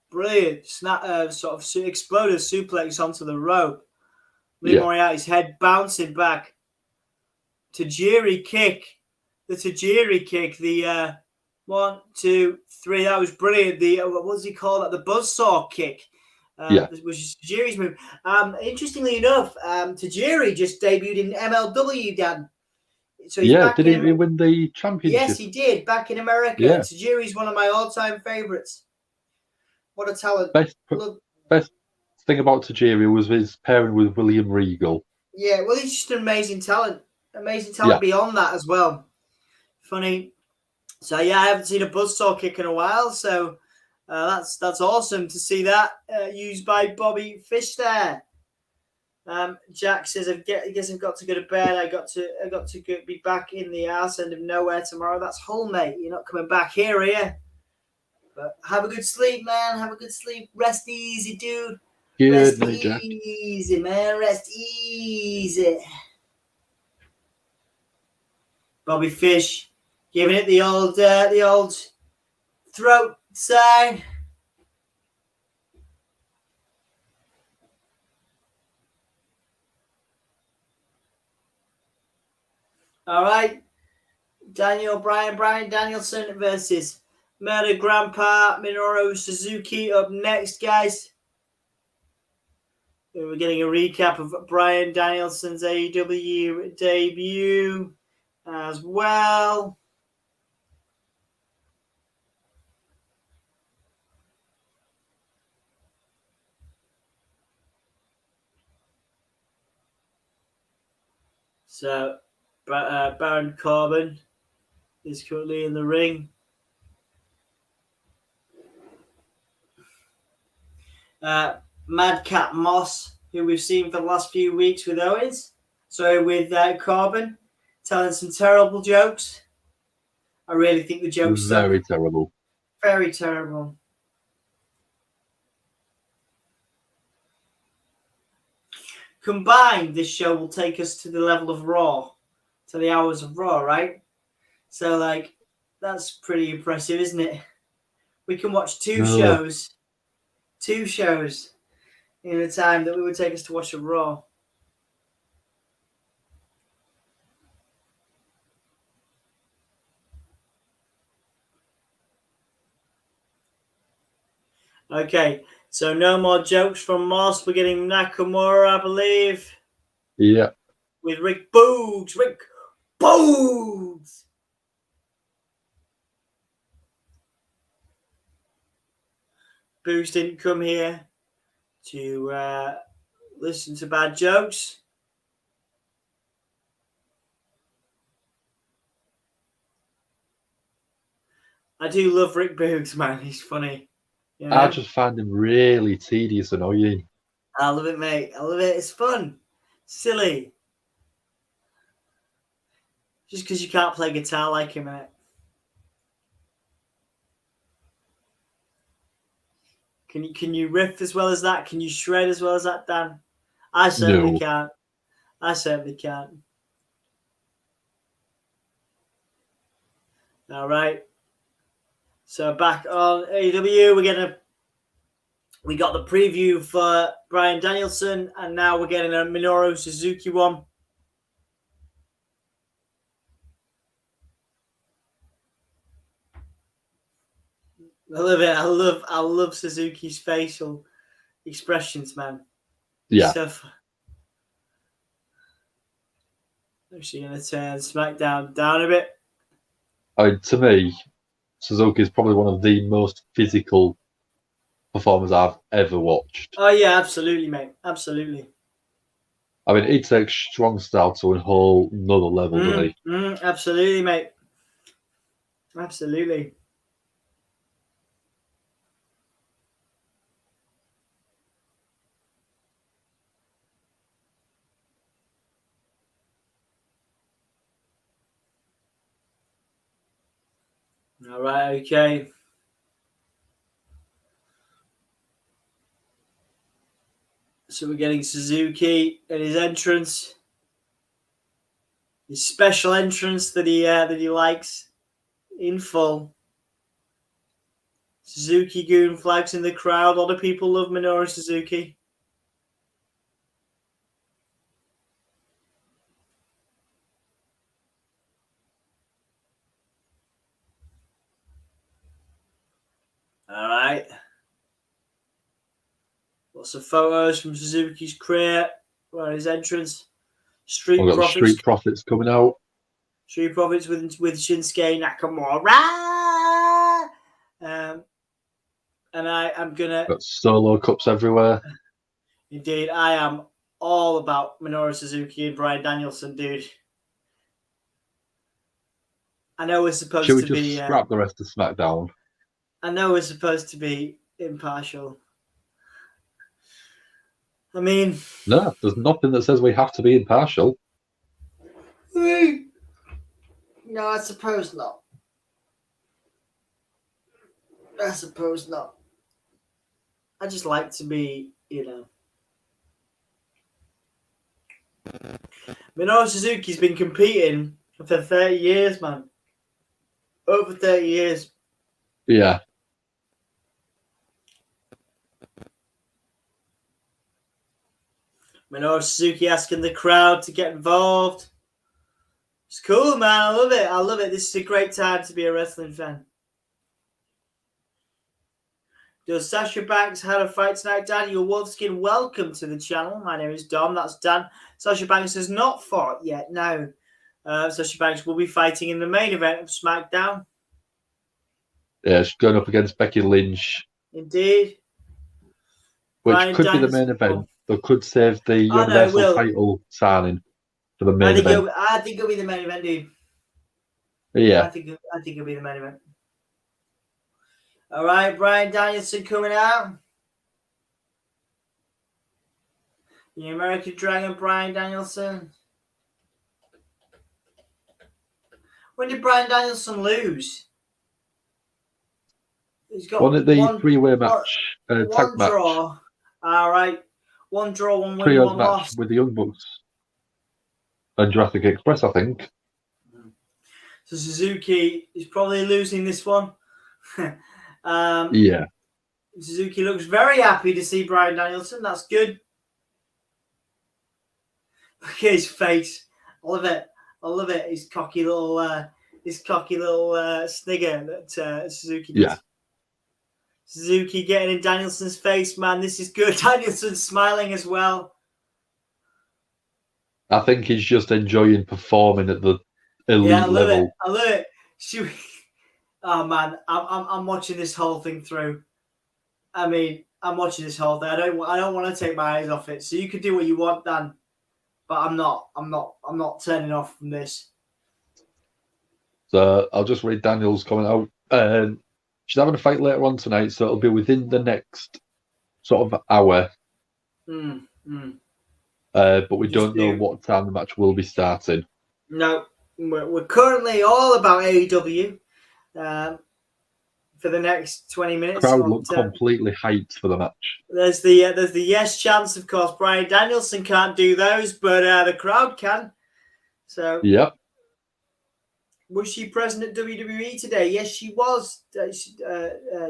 Brilliant. Snap, sort of exploded suplex onto the rope. Lee Moriarty's head bouncing back. Tajiri kick the Tajiri kick, the 1, 2, 3. That was brilliant. The what was he called? That the buzzsaw kick. Which is Tajiri's move. Interestingly enough, Tajiri just debuted in MLW, Dan. So he's back did he win the championship? Yes, he did, back in America. Yeah. Tajiri's one of my all-time favorites. What a talent. Best thing about Tajiri was his pairing with William Regal. Yeah, well, he's just an amazing talent. Amazing talent beyond that as well. Funny. So, yeah, I haven't seen a buzzsaw kick in a while, so that's awesome to see that used by Bobby Fish there. Jack says, I guess I've got to go to bed. I got to be back in the arse end of nowhere tomorrow. That's Hull, mate. You're not coming back here, are you? But have a good sleep, man. Have a good sleep. Rest easy, dude. Good night, Jack. Rest easy, man. Rest easy. Bobby Fish giving it the old throat sign. All right. Bryan Danielson versus Murder Grandpa Minoru Suzuki up next, guys. We're getting a recap of Bryan Danielson's AEW debut as well. So, Baron Corbin is currently in the ring. Madcap Moss, who we've seen for the last few weeks with Corbin, telling some terrible jokes. I really think the jokes very terrible. Very terrible. Combined, this show will take us to the level of Raw, to the hours of Raw, right? So, that's pretty impressive, isn't it? We can watch two shows in a time that we would take us to watch a Raw. Okay, so no more jokes from Moss. We're getting Nakamura, I believe. Yeah. With Rick Boogs. Rick Boogs! Boogs didn't come here to listen to bad jokes. I do love Rick Boogs, man. He's funny. You know? I just find him really tedious and annoying. I love it, mate. I love it. It's fun. Silly. Just because you can't play guitar like him, mate. Can you riff as well as that? Can you shred as well as that, Dan? I certainly can't. I certainly can't. All right. So back on AEW, we got the preview for Bryan Danielson, and now we're getting a Minoru Suzuki one. I love it. I love Suzuki's facial expressions, man. Yeah. Actually going to turn SmackDown down a bit. To me, Suzuki is probably one of the most physical performers I've ever watched. Oh, yeah, absolutely, mate. Absolutely. I mean, he takes strong style to a whole nother level, doesn't he? Absolutely, mate. Absolutely. All right, okay. So we're getting Suzuki and his entrance, his special entrance that he likes in full. Suzuki goon flags in the crowd. A lot of people love Minoru Suzuki. right. Lots of photos from Suzuki's career. Where his entrance. Street We've got the Profits. Street Profits coming out. Street Profits with Shinsuke Nakamura. And I'm gonna. Got solo cups everywhere. Indeed, I am all about Minoru Suzuki and Bryan Danielson, dude. I know we're supposed Should we to just be. scrap the rest of SmackDown? I know we're supposed to be impartial. I mean, No, there's nothing that says we have to be impartial. no, I suppose not. I suppose not. I just like to be, Minoru Suzuki's been competing for 30 years, man. Over 30 years. Yeah. Minoru Suzuki asking the crowd to get involved. It's cool, man. I love it. I love it. This is a great time to be a wrestling fan. Does Sasha Banks had a fight tonight? Daniel Wolfskin, welcome to the channel. My name is Dom. That's Dan. Sasha Banks has not fought yet. No. Sasha Banks will be fighting in the main event of SmackDown. Yeah, she's going up against Becky Lynch. Indeed. Which Bryan could be the main event. They could save the Universal title signing for the main event. I think it'll be the main event, dude. Yeah. I think it'll be the main event. All right, Bryan Danielson coming out. The American Dragon, Bryan Danielson. When did Bryan Danielson lose? He's got one three-way match, tag match. Draw. All right. One draw, one win, Trios one match loss. with the Young Bucks and Jurassic Express, I think. So Suzuki is probably losing this one. Yeah. Suzuki looks very happy to see Bryan Danielson. That's good. Look at his face. I love it. I love it. His cocky little snigger that Suzuki does. Yeah. Suzuki getting in Danielson's face, man. This is good. Danielson's smiling as well. I think he's just enjoying performing at the elite level. I love it. Oh man, I'm watching this whole thing through. I mean, I'm watching this whole thing. I don't want to take my eyes off it. So you can do what you want, Dan, but I'm not turning off from this. So I'll just read Daniel's comment out. She's having a fight later on tonight, so it'll be within the next sort of hour. But we don't know what time the match will be starting. No, we're currently all about AEW for the next 20 minutes. Crowd look completely hyped for the match. There's the yes chants, of course. Bryan Danielson can't do those, but the crowd can. So yep. Was she present at WWE today? Yes, she was.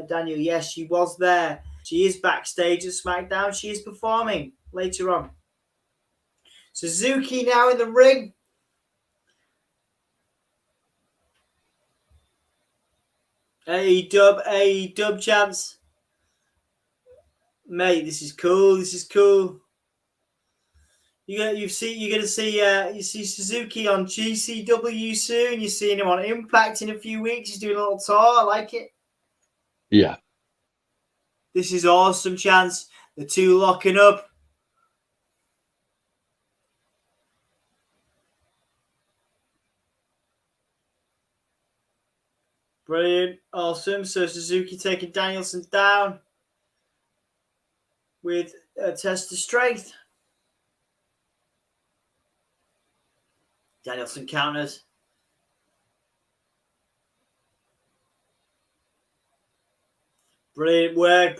Daniel, yes, she was there. She is backstage at SmackDown. She is performing later on. Suzuki now in the ring. AEW chance. Mate, this is cool. This is cool. You're gonna see Suzuki on GCW soon. You're seeing him on Impact in a few weeks. He's doing a little tour. I like it. Yeah. This is awesome chance. The two locking up. Brilliant. Awesome. So Suzuki taking Danielson down with a test of strength. Danielson counters. Brilliant work.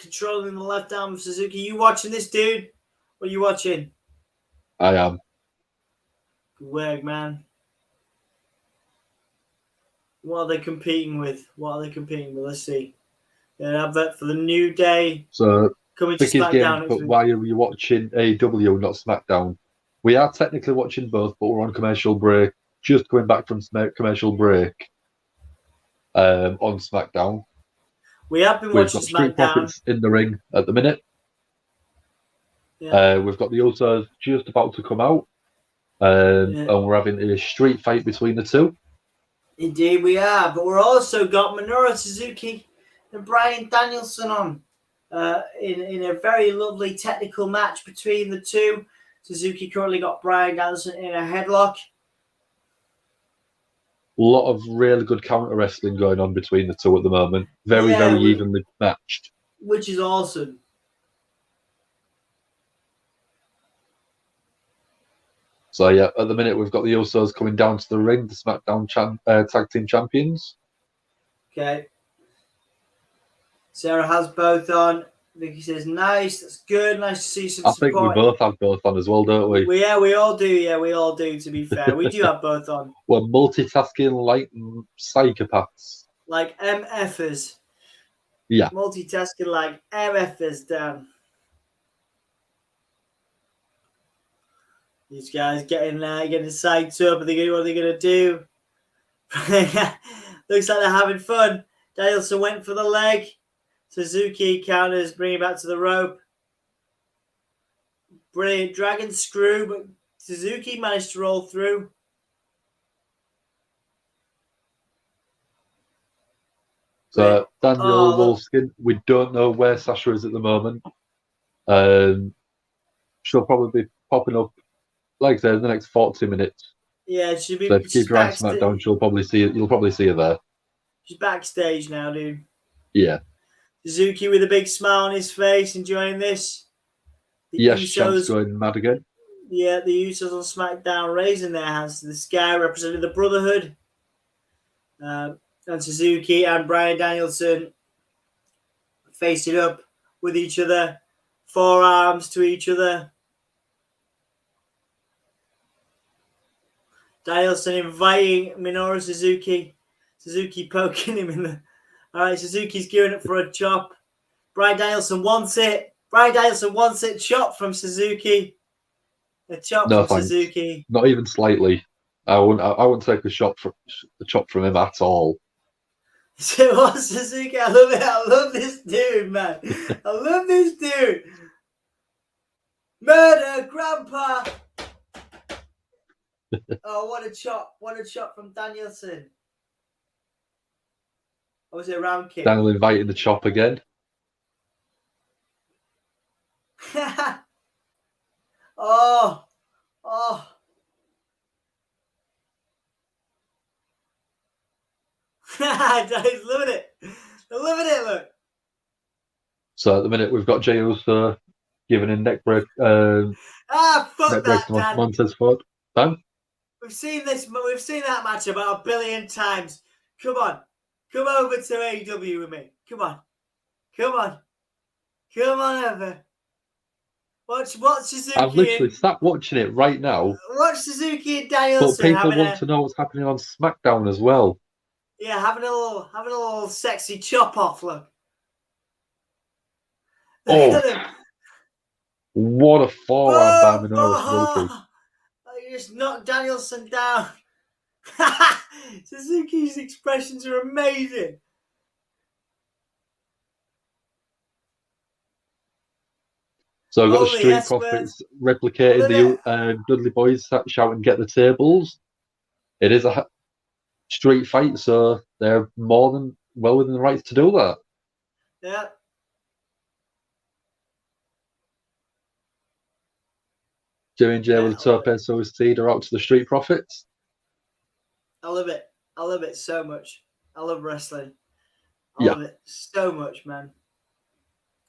Controlling the left arm of Suzuki. You watching this, dude? What are you watching? I am. Good work, man. What are they competing with? Let's see. An advert for the New Day. So, coming to SmackDown. But why are you watching AEW, not SmackDown? We are technically watching both, but we're on commercial break. Just coming back from commercial break on SmackDown. We have been We've watching got Street SmackDown. Profits in the ring at the minute. Yeah. We've got the Usos just about to come out. And we're having a street fight between the two. Indeed we are. But we're also got Minoru Suzuki and Bryan Danielson on in a very lovely technical match between the two. Suzuki currently got Bryan Danielson in a headlock. A lot of really good counter wrestling going on between the two at the moment. Very evenly matched. Which is awesome. So, yeah, at the minute, we've got the Usos coming down to the ring, the SmackDown Tag Team Champions. Okay. Sarah has both on. Vicky says, nice, that's good. Nice to see some support. I think we both have both on as well, don't we? We all do. Yeah, we all do, to be fair. We do have both on. We're multitasking like psychopaths. Like MFers. Yeah. Multitasking like MFers, Dan. These guys getting psyched up. What are they going to do? Looks like they're having fun. Danielson went for the leg. Suzuki counters, bring it back to the rope. Brilliant dragon screw, but Suzuki managed to roll through. So Daniel Wolfskin, we don't know where Sasha is at the moment. She'll probably be popping up, like I said, in the next 40 minutes. Yeah, she'll be. So if you keep your eye on SmackDown, you'll probably see her there. She's backstage now, dude. Yeah. Suzuki with a big smile on his face, enjoying this. Champ's going mad again. Yeah, the Usos on SmackDown raising their hands to the sky, representing the Brotherhood. And Suzuki and Bryan Danielson facing up with each other, forearms to each other. Danielson inviting Minoru Suzuki. Suzuki poking him in the... All right, Suzuki's gearing up for a chop. Bryan Danielson wants it. Bryan Danielson wants it. Chop from Suzuki. A chop from thanks. Suzuki. Not even slightly. I wouldn't take a chop from him at all. So what, Suzuki? I love it. I love this dude, man. I love this dude. Murder, Grandpa. Oh, what a chop. What a chop from Danielson. Or was it a round kick? Daniel inviting the chop again. Oh. He's loving it. They're loving it, look. So at the minute, we've got Jey Uso giving a neck break. Fuck neck break that, Dan. Montez Ford. Dan? We've seen that match about 1 billion times. Come on. Come over to AEW with me. Come on over. Watch Suzuki. I've literally sat watching it right now. Watch Suzuki and Danielson. But people want to know what's happening on SmackDown as well. Yeah, having a little sexy chop off. Look. Oh, what a forearm by Minoru Suzuki. You just knocked Danielson down. Suzuki's expressions are amazing. So I've got the Street Profits replicating the Dudley Boys shouting, "Get the tables." It is a street fight, so they're more than well within the rights to do that. Yeah. J&J with the Tope Suicide are out to the Street Profits. I love it. I love it so much. I love wrestling. I love it so much, man.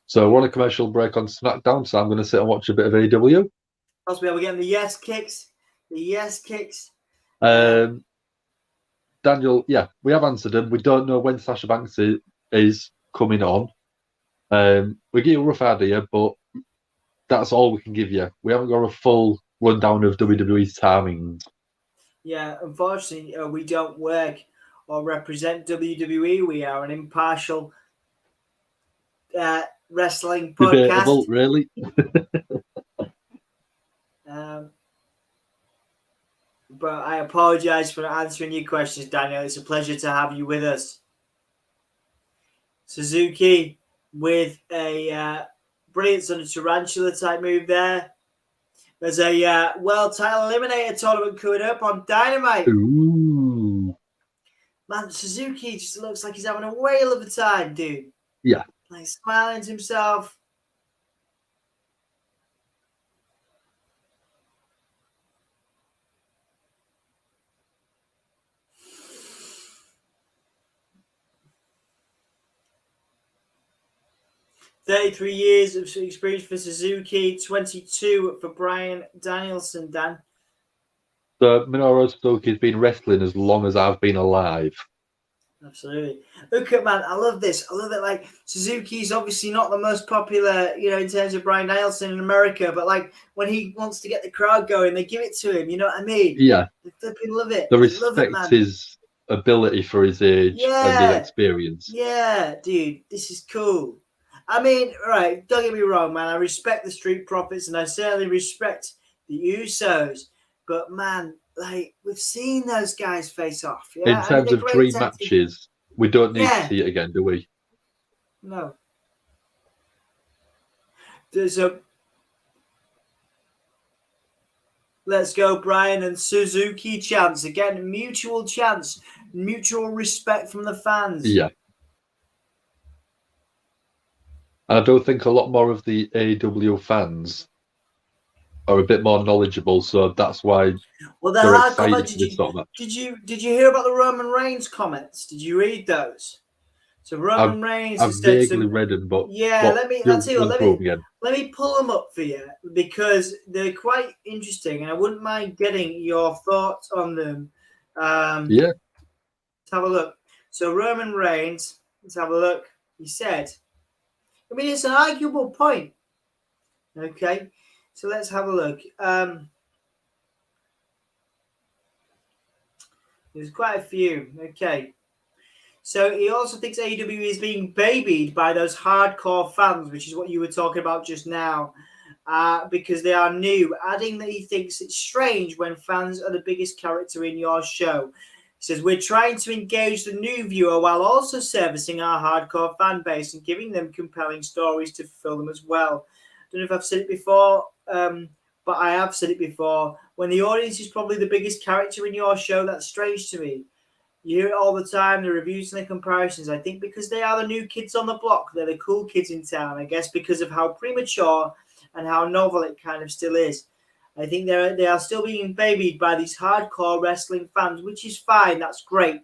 So we're on a commercial break on SmackDown, so I'm going to sit and watch a bit of AEW. Possibly we're getting the yes kicks. The yes kicks. Daniel, we have answered him. We don't know when Sasha Banks is coming on. We give you a rough idea, but that's all we can give you. We haven't got a full rundown of WWE's timings. Yeah, unfortunately, we don't work or represent WWE. We are an impartial wrestling podcast. Debatable, really. But I apologise for not answering your questions, Daniel. It's a pleasure to have you with us. Suzuki with a brilliant sort of tarantula type move there. There's a world title eliminator tournament coming up on Dynamite. Ooh. Man, Suzuki just looks like he's having a whale of a time, dude. Yeah. Like smiling to himself. "33 years of experience for Suzuki, 22 for Bryan Danielson, Dan." So Minoru Suzuki's been wrestling as long as I've been alive. Absolutely. Look at, man, I love this. I love it. Like, Suzuki's obviously not the most popular, in terms of Bryan Danielson in America, but like when he wants to get the crowd going, they give it to him. You know what I mean? Yeah. They flipping love it. They They love it, respect man. his ability for his age and his experience. Yeah, dude, this is cool. I mean, right, don't get me wrong, man. I respect the Street Profits and I certainly respect the Usos. But, man, like, we've seen those guys face off. Yeah? In terms of dream matches, we don't need to see it again, do we? No. There's a "Let's go, Bryan" and Suzuki chants. Again, mutual chants, mutual respect from the fans. Yeah. And I don't think a lot more of the AEW fans are a bit more knowledgeable, so that's why they're excited for this sort of match. Did you hear about the Roman Reigns comments? Did you read those? So Roman Reigns I've vaguely read them, but yeah, let me pull them up for you because they're quite interesting, and I wouldn't mind getting your thoughts on them. Yeah. Let's have a look. So Roman Reigns, let's have a look. He said, I mean, it's an arguable point. Okay, so let's have a look. There's quite a few. Okay. So he also thinks AEW is being babied by those hardcore fans, which is what you were talking about just now, because they are new, adding that he thinks it's strange when fans are the biggest character in your show. He says, "We're trying to engage the new viewer while also servicing our hardcore fan base and giving them compelling stories to fulfill them as well." I don't know if I've said it before, but I have said it before. When the audience is probably the biggest character in your show, that's strange to me. You hear it all the time, the reviews and the comparisons. I think because they are the new kids on the block, they're the cool kids in town. I guess because of how premature and how novel it kind of still is. I think they are still being babied by these hardcore wrestling fans, which is fine. That's great.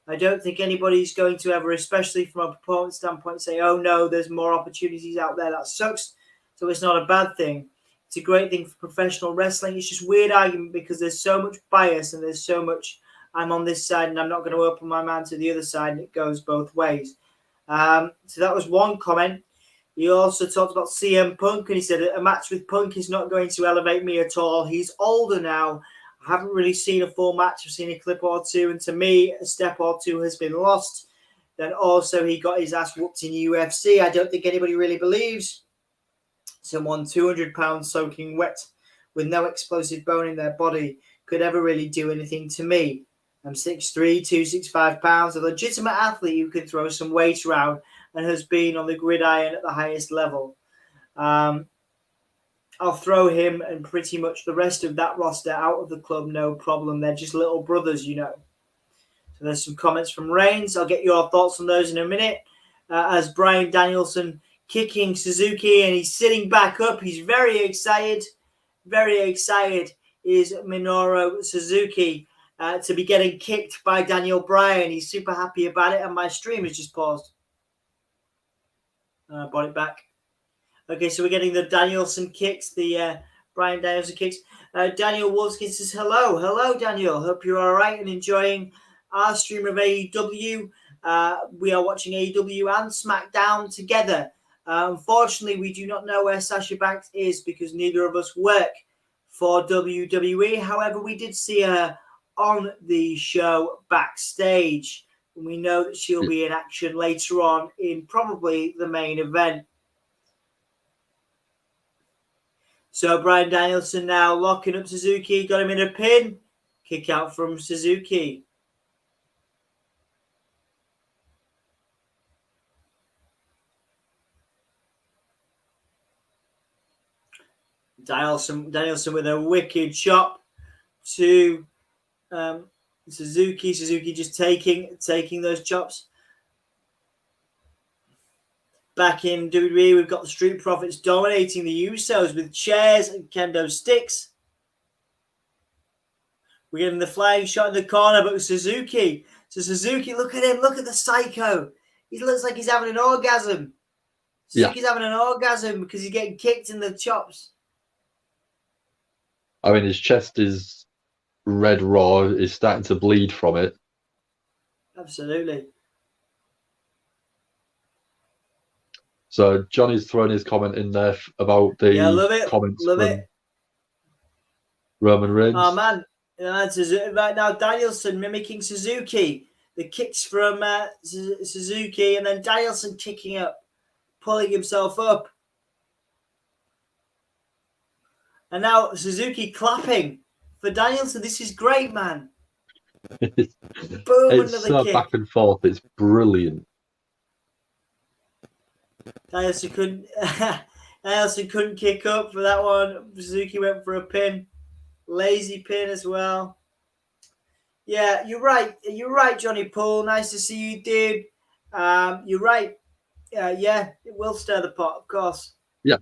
I don't think anybody's going to ever, especially from a proponent standpoint, say, "Oh no, there's more opportunities out there." That sucks. So it's not a bad thing. It's a great thing for professional wrestling. It's just weird argument because there's so much bias and there's so much I'm on this side and I'm not going to open my mind to the other side, and it goes both ways. So that was one comment. He also talked about CM Punk, and he said a match with Punk is not going to elevate me at all. He's older now. I haven't really seen a full match. I've seen a clip or two, and to me, a step or two has been lost. Then also he got his ass whooped in UFC. I don't think anybody really believes someone 200 pounds soaking wet with no explosive bone in their body could ever really do anything to me. I'm 6'3", 265 pounds, a legitimate athlete who can throw some weight around and has been on the gridiron at the highest level. I'll throw him and pretty much the rest of that roster out of the club, no problem. They're just little brothers, you know. So there's some comments from Reigns. I'll get your thoughts on those in a minute. As Bryan Danielson kicking Suzuki and he's sitting back up. He's very excited. Very excited is Minoru Suzuki to be getting kicked by Daniel Bryan. He's super happy about it, and my stream has just paused. Brought it back. Okay, so we're getting the Danielson kicks, the Bryan Danielson kicks. Daniel Wolfskin says, hello. Hello, Daniel. Hope you're all right and enjoying our stream of AEW. We are watching AEW and SmackDown together. Unfortunately, we do not know where Sasha Banks is because neither of us work for WWE. However, we did see her on the show backstage. And we know that she'll be in action later on in probably the main event. So Bryan Danielson now locking up Suzuki, got him in a pin. Kick out from Suzuki. Danielson with a wicked chop to Suzuki. Suzuki just taking those chops. Back in WWE, we've got the Street Profits dominating the Usos with chairs and kendo sticks. We're getting the flying shot in the corner, but Suzuki. So Suzuki, look at him. Look at the psycho. He looks like he's having an orgasm. Suzuki's having an orgasm because he's getting kicked in the chops. I mean, his chest is red raw. He's starting to bleed from it. Absolutely. So Johnny's thrown his comment in there about the comments from Roman Reigns. Oh, man. Right now, Danielson mimicking Suzuki. The kicks from Suzuki, and then Danielson kicking up, pulling himself up. And now Suzuki clapping for Danielson. This is great, man. Boom, it's so kick. Back and forth. It's brilliant. Danielson couldn't kick up for that one. Suzuki went for a pin. Lazy pin as well. Yeah, you're right. You're right, Johnny Poole. Nice to see you, dude. You're right. Yeah, it will stir the pot, of course. Yeah.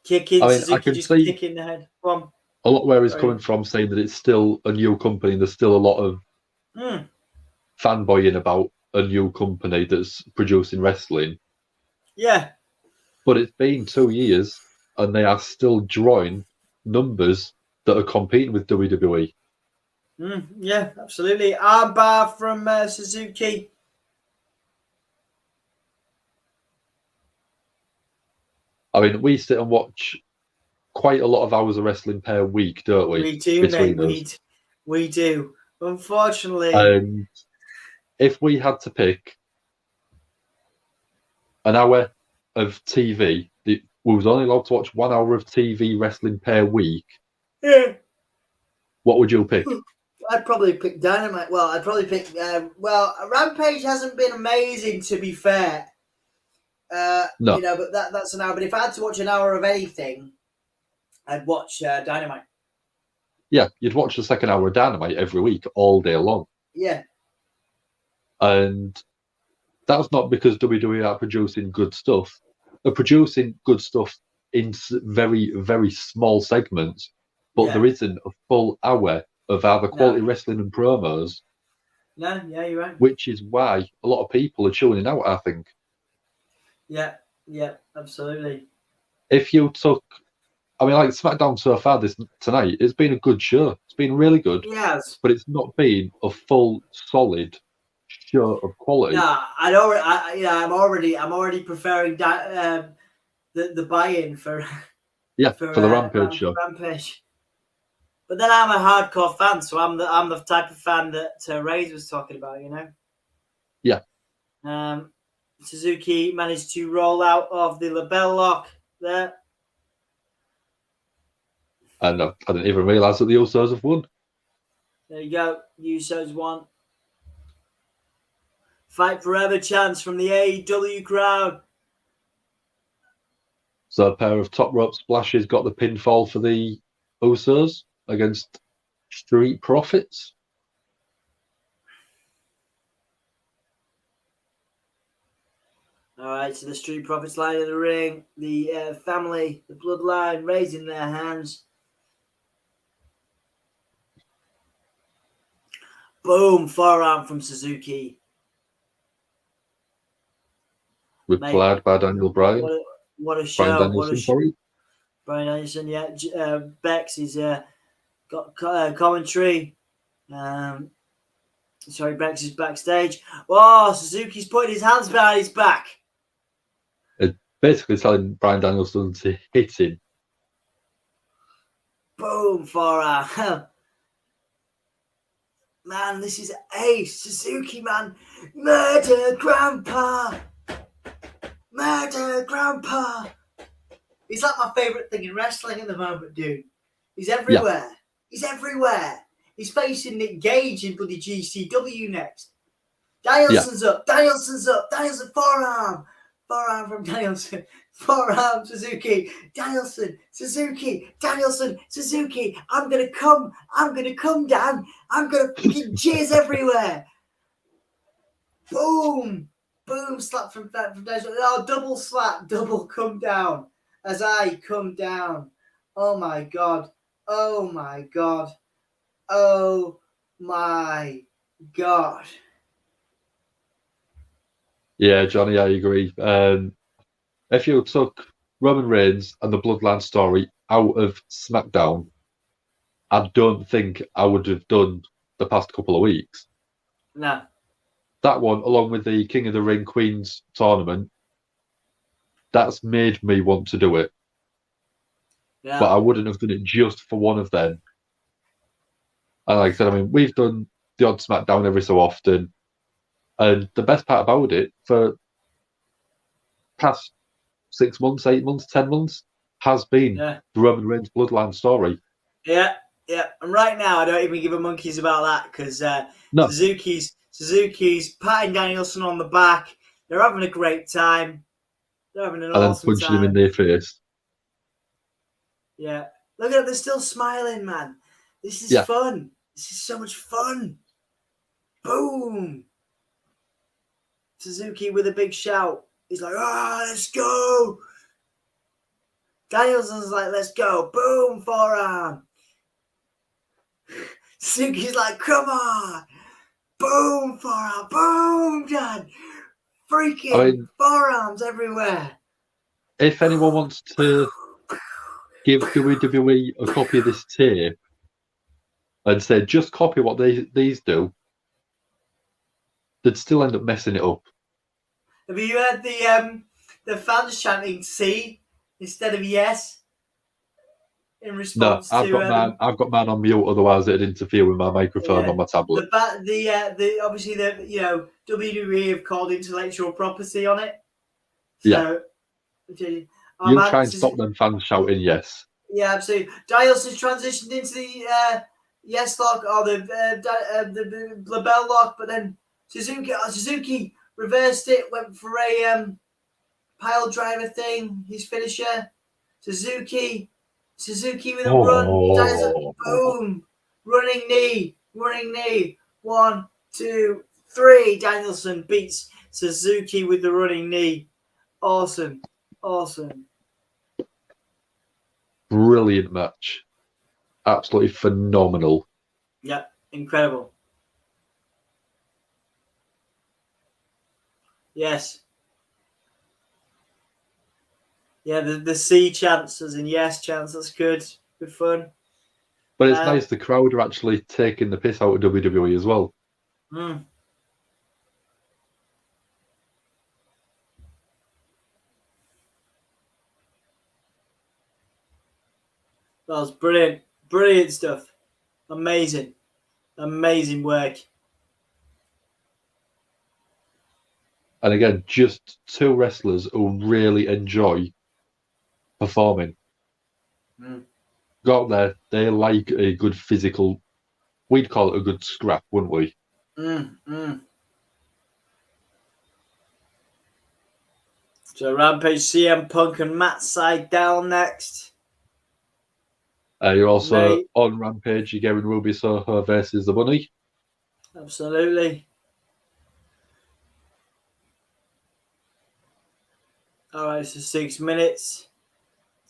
Kicking, I mean, Suzuki just kicking the head. Go on. A lot where he's coming from, saying that it's still a new company. There's still a lot of fanboying about a new company that's producing wrestling. Yeah. But it's been 2 years, and they are still drawing numbers that are competing with WWE. Yeah, absolutely. Armbar from Suzuki. I mean, we sit and watch quite a lot of hours of wrestling per week, don't we? We do, mate. We do. Unfortunately. And if we had to pick an hour of TV, we was only allowed to watch 1 hour of TV wrestling per week. Yeah. What would you pick? I'd probably pick Dynamite. Well, I'd probably pick... Rampage hasn't been amazing, to be fair. No. You know, but that's an hour. But if I had to watch an hour of anything, I'd watch Dynamite. Yeah, you'd watch the second hour of Dynamite every week, all day long. Yeah. And that's not because WWE are producing good stuff. They're producing good stuff in very, very small segments, but there isn't a full hour of either quality wrestling and promos. No, yeah, you're right. Which is why a lot of people are tuning out, I think. Yeah, absolutely. If you took, I mean, like SmackDown so far tonight, it's been a good show. It's been really good. Yes. But it's not been a full, solid show of quality. No, I'm already preferring the buy-in for the Rampage show. Rampage. But then I'm a hardcore fan, so I'm the type of fan that Ray's was talking about, you know. Yeah. Suzuki managed to roll out of the label lock there. And I didn't even realise that the Usos have won. There you go. Usos won. Fight forever chance from the AEW crowd. So a pair of top rope splashes got the pinfall for the Usos against Street Profits. All right, so the Street Profits line in the ring. The family, the bloodline, raising their hands. Boom, forearm from Suzuki. Replied by Daniel Bryan. What a show. Bryan Danielson, sorry. Bryan Danielson, yeah. Bex is got commentary. Bex is backstage. Oh, Suzuki's putting his hands behind his back. Basically telling Bryan Danielson to hit him. Boom, forearm. Man, this is ace. Suzuki, man. Murder Grandpa. Murder Grandpa. He's like my favourite thing in wrestling at the moment, dude. He's everywhere. Yeah. He's everywhere. He's facing Nick Gage in bloody GCW next. Danielson's up. Danielson's up. Danielson forearm. Forearm from Danielson. Forearm, Suzuki, Danielson, Suzuki, Danielson, Suzuki. I'm gonna come, Dan. I'm gonna fucking jizz everywhere. Boom, boom, slap from Danielson. Oh, double slap, double come down as I come down. Oh my god. Oh my god. Oh my god. Yeah, Johnny, I agree. If you took Roman Reigns and the Bloodline story out of SmackDown, I don't think I would have done the past couple of weeks. No. That one, along with the King of the Ring Queens tournament, that's made me want to do it. Yeah. But I wouldn't have done it just for one of them. And like I said, I mean, we've done the odd SmackDown every so often. And the best part about it, for past 6 months, 8 months, 10 months, has been the Roman Reigns Bloodline story. Yeah. And right now, I don't even give a monkeys about that because No. Suzuki's patting Danielson on the back. They're having a great time. They're having an awesome punching time. him in their face. Yeah. Look at it. They're still smiling, man. This is fun. This is so much fun. Boom. Suzuki with a big shout. He's like, let's go. Danielson's like, let's go. Boom, forearm. Suzuki's like, come on. Boom, forearm. Boom, Dad. Freaking forearms everywhere. If anyone wants to give WWE a copy of this tape and say, just copy what these do, they'd still end up messing it up. Have you heard the fans chanting "C" instead of "yes" in response to? No, I've got mine on mute. Otherwise, it'd interfere with my microphone on my tablet. The obviously WWE have called intellectual property on it. So, you try and stop them fans shouting "yes." Yeah, absolutely. Danielson's transitioned into the yes lock or the label lock, but then Suzuki reversed it, went for a pile driver thing, his finisher. Suzuki with a run. Danielson, boom. Running knee. 1, 2, 3. Danielson beats Suzuki with the running knee. Awesome. Brilliant match. Absolutely phenomenal. Yeah, incredible. Yes. Yeah, the C chants as in yes chants, that's good. Good fun. But it's nice the crowd are actually taking the piss out of WWE as well. That was brilliant. Brilliant stuff. Amazing work. And again, just two wrestlers who really enjoy performing. Go out there, they like a good physical, we'd call it a good scrap, wouldn't we? So Rampage, CM Punk and Matt Sydal next. You're also on Rampage, you're getting Ruby Soho versus the Bunny. Absolutely. All right, so 6 minutes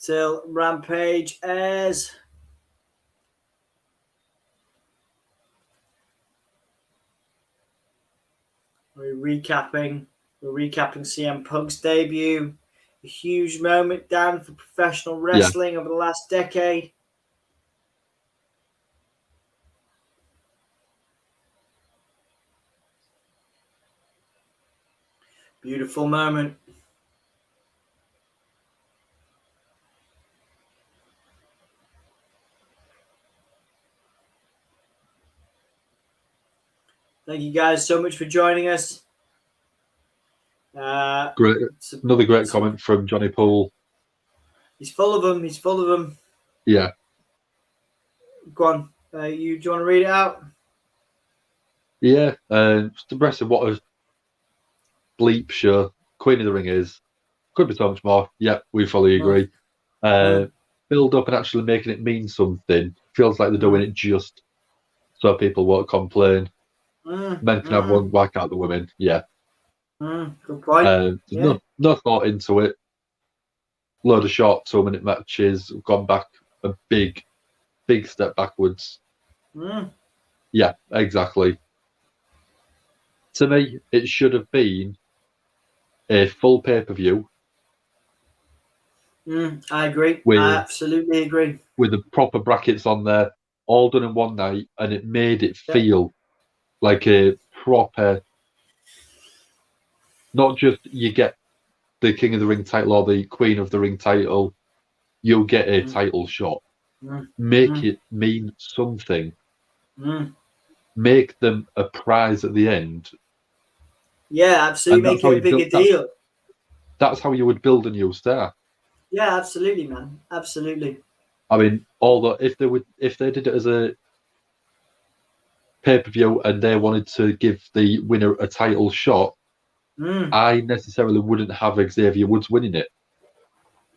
till Rampage airs. We're recapping CM Punk's debut. A huge moment, Dan, for professional wrestling over the last decade. Beautiful moment. Thank you guys so much for joining us. Great. Another great comment from Johnny Poole. He's full of them. Yeah. Go on. Do you want to read it out? Yeah. Just impressive what a bleep show Queen of the Ring is. Could be so much more. Yeah, we fully agree. Build up and actually making it mean something. Feels like they're doing it just so people won't complain. Men can have one, why can't the women? Yeah. Good point. There's no thought into it. Load of short 2-minute matches. Gone back a big step backwards. Yeah, exactly. To me, it should have been a full pay-per-view. I agree. I absolutely agree. With the proper brackets on there, all done in one night, and it made it feel like a proper. Not just you get the King of the Ring title or the Queen of the Ring title, you'll get a title shot. Make it mean something. Make them a prize at the end. Yeah, absolutely. Make it a bigger deal. That's how you would build a new star. Yeah, absolutely, man. Absolutely. I mean, although if they did it as a pay-per-view and they wanted to give the winner a title shot, I necessarily wouldn't have Xavier Woods winning it.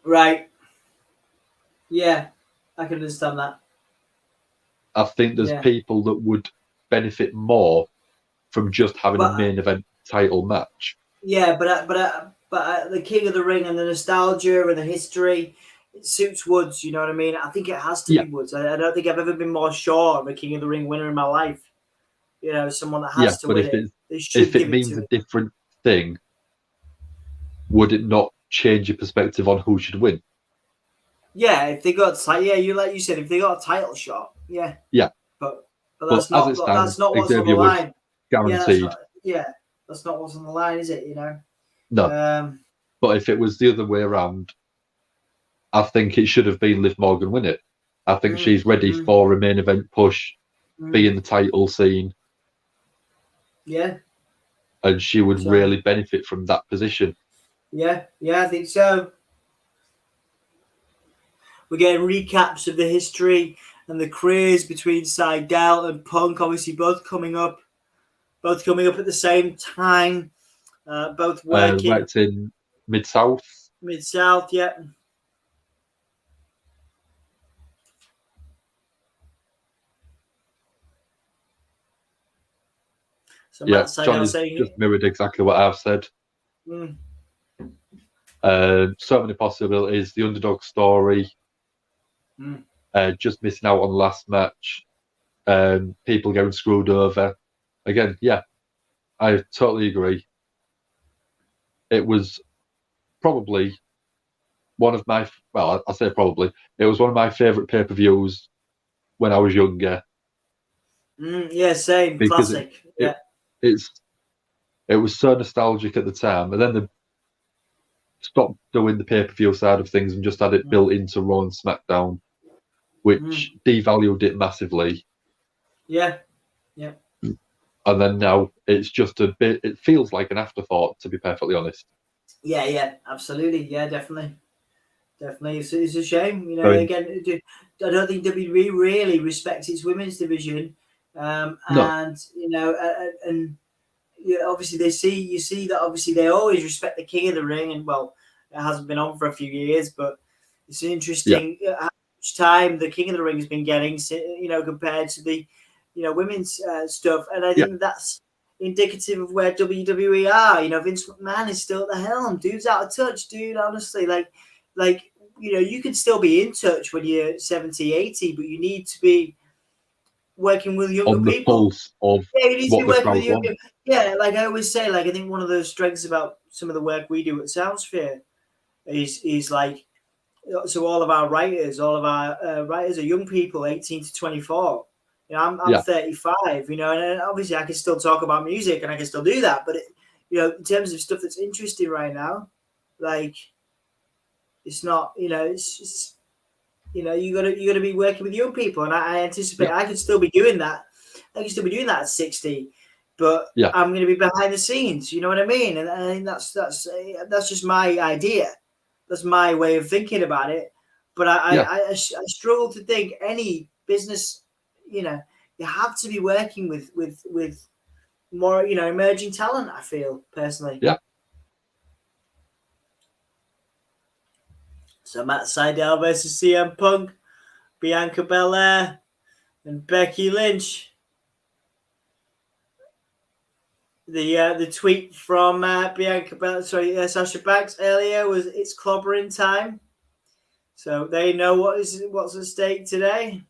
Right. Yeah, I can understand that. I think there's people that would benefit more from just having a main event title match. Yeah, but the King of the Ring and the nostalgia and the history, it suits Woods. You know what I mean? I think it has to be Woods. I don't think I've ever been more sure of a King of the Ring winner in my life. You know, someone that has to win it. If it means a different thing, would it not change your perspective on who should win? Yeah, if they got like you said, if they got a title shot, yeah. But that's not what's on the line. Guaranteed. That's not what's on the line, is it? You know. No. But if it was the other way around, I think it should have been Liv Morgan win it. I think she's ready for a main event push, be in the title scene. Yeah. And she would really benefit from that position. Yeah, I think so. We're getting recaps of the history and the craze between Seidel and Punk, obviously both coming up at the same time. Both working. Worked in Mid-South. Mid-South, yeah. So John has just mirrored exactly what I've said. So many possibilities. The underdog story. Just missing out on the last match. People getting screwed over. Again, I totally agree. It was probably one of my, I say probably, it was one of my favourite pay-per-views when I was younger. Same. Because classic. It was so nostalgic at the time, and then they stopped doing the pay-per-view side of things and just had it built into Raw and SmackDown, which devalued it massively. Yeah. And then now it's just a bit, it feels like an afterthought, to be perfectly honest. Yeah, absolutely. Yeah, definitely. It's a shame. You know, again, I don't think WWE really respects its women's division. And, you know, obviously you see that obviously they always respect the King of the Ring. And, well, it hasn't been on for a few years, but it's interesting how much time the King of the Ring has been getting, you know, compared to the, you know, women's stuff. And I think that's indicative of where WWE are. You know, Vince McMahon is still at the helm. Dude's out of touch, dude, honestly. Like, you know, you can still be in touch when you're 70, 80, but you need to be working with younger people. Of you need to be working with younger. Yeah, like I always say, like I think one of the strengths about some of the work we do at Soundsphere is like, so all of our writers are young people, 18 to 24. You know, I'm 35, you know, and obviously I can still talk about music and I can still do that. But, you know, in terms of stuff that's interesting right now, like, it's not, you know, it's just, you know, you gotta be working with young people. And I anticipate I could still be doing that. I can still be doing that at 60, but I'm going to be behind the scenes. You know what I mean? And I think that's just my idea. That's my way of thinking about it. But I struggle to think any business, you know, you have to be working with more, you know, emerging talent. I feel personally. Yeah. So Matt Sydal versus CM Punk, Bianca Belair, and Becky Lynch. The tweet from Sasha Banks earlier was, "It's clobbering time." So they know what's at stake today.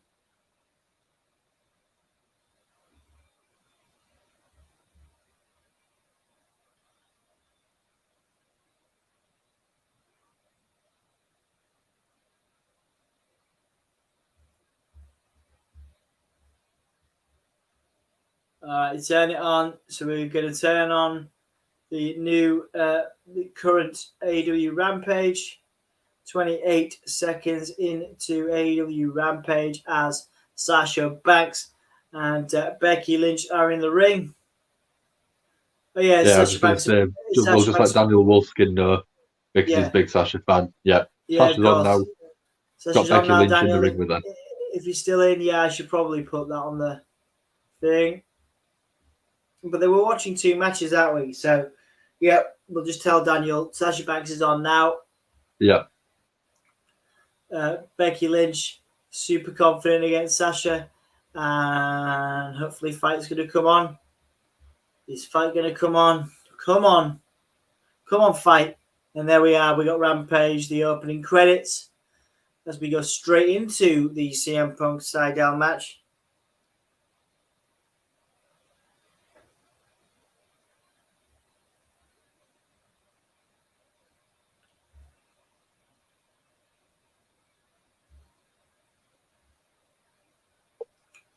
Turn it on. So we're going to turn on the new, the current AEW Rampage. 28 seconds into AEW Rampage as Sasha Banks and Becky Lynch are in the ring. Oh yeah, I was just going to say, just let Daniel Wolfskin know because he's a big Sasha fan. Yeah, Sasha's on now. Sasha's got Becky Lynch Daniel, in the ring with her. If you're still in, I should probably put that on the thing. But they were watching 2 matches, aren't we? So, we'll just tell Daniel Sasha Banks is on now. Yeah. Becky Lynch, super confident against Sasha. And hopefully fight's going to come on. Is fight going to come on? Come on, fight. And there we are. We got Rampage, the opening credits, as we go straight into the CM Punk Sydal match.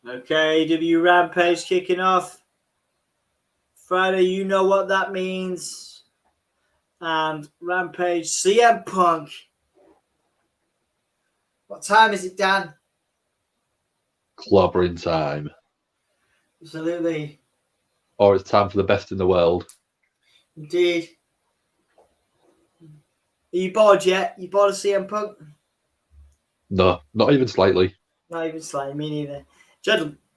Okay, AEW Rampage kicking off. Friday, you know what that means. And Rampage, CM Punk. What time is it, Dan? Clobbering time. Absolutely. Or it's time for the best in the world. Indeed. Are you bored yet? You bored of CM Punk? No, not even slightly. Not even slightly. Me neither.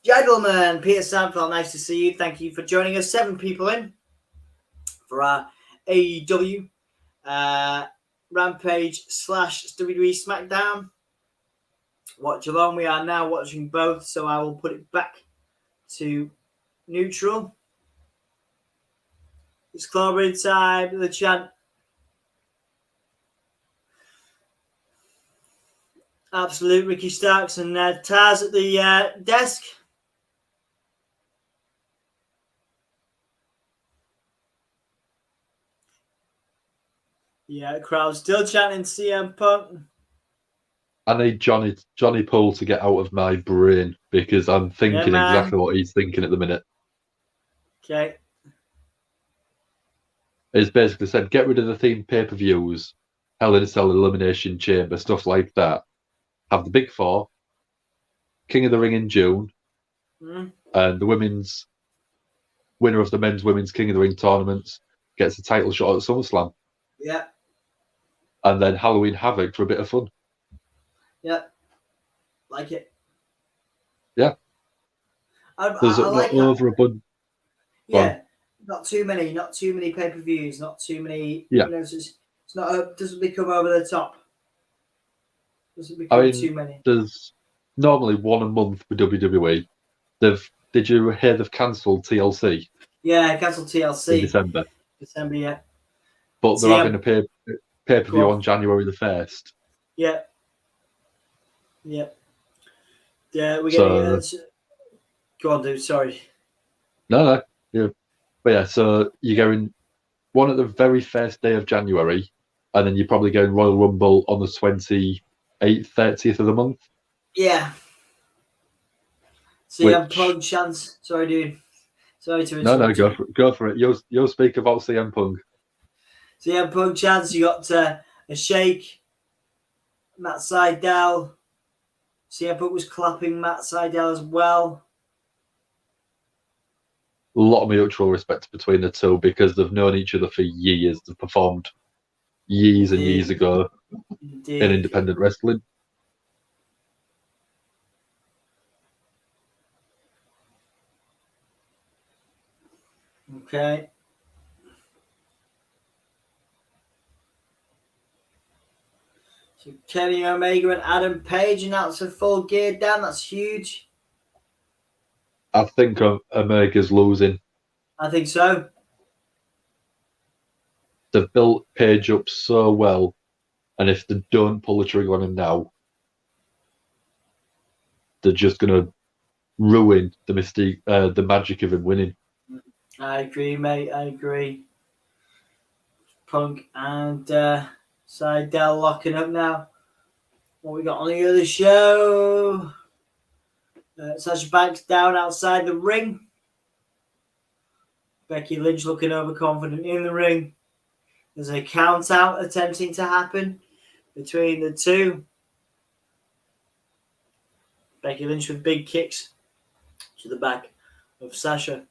Gentlemen, Peter Samfeld, nice to see you. Thank you for joining us. 7 people in for our AEW Rampage / WWE Smackdown watch along. We are now watching both, so I will put it back to neutral. It's clobbering time. The chant. Absolute Ricky Starks and Taz at the desk. Yeah, crowd still chanting CM Punk. I need Johnny Poole to get out of my brain because I'm thinking exactly what he's thinking at the minute. Okay. It's basically said, get rid of the themed pay-per-views, Hell in a Cell, Elimination Chamber, stuff like that. Have the Big 4, King of the Ring in June, and the winner of the men's women's King of the Ring tournaments gets a title shot at SummerSlam. Yeah. And then Halloween Havoc for a bit of fun. Yeah. Like it. Yeah. There's like over a bunch. Yeah. Not too many pay-per-views, not too many. Yeah. It's not. Doesn't become over the top. Doesn't become too many. There's normally one a month with WWE. Did you hear they've cancelled TLC? Yeah, cancelled TLC in December. Yeah. But they're having a pay-per-view on January the 1st. Yeah. Yeah. Yeah, we're getting. Go on, dude. Sorry. No. Yeah. But yeah, so you're going one at the very first day of January, and then you're probably going Royal Rumble on the 28th, 30th of the month. Yeah. CM Punk chance. Sorry, dude. Sorry to interrupt. No, go for it. You'll speak about CM Punk. CM Punk chance. You got a shake. Matt Sydal. CM Punk was clapping Matt Sydal as well. A lot of mutual respect between the two because they've known each other for years. They've performed years and years ago in independent wrestling. Okay. So Kenny Omega and Adam Page announced a Full Gear, Dan. That's huge. I think Omega's losing. I think so. They've built Page up so well, and if they don't pull the trigger on him now, they're just going to ruin the mystique, the magic of him winning. I agree, mate. I agree. Punk and Seidel locking up now. What we got on the other show? Sasha Banks down outside the ring. Becky Lynch looking overconfident in the ring. There's a count out attempting to happen between the two. Becky Lynch with big kicks to the back of Sasha.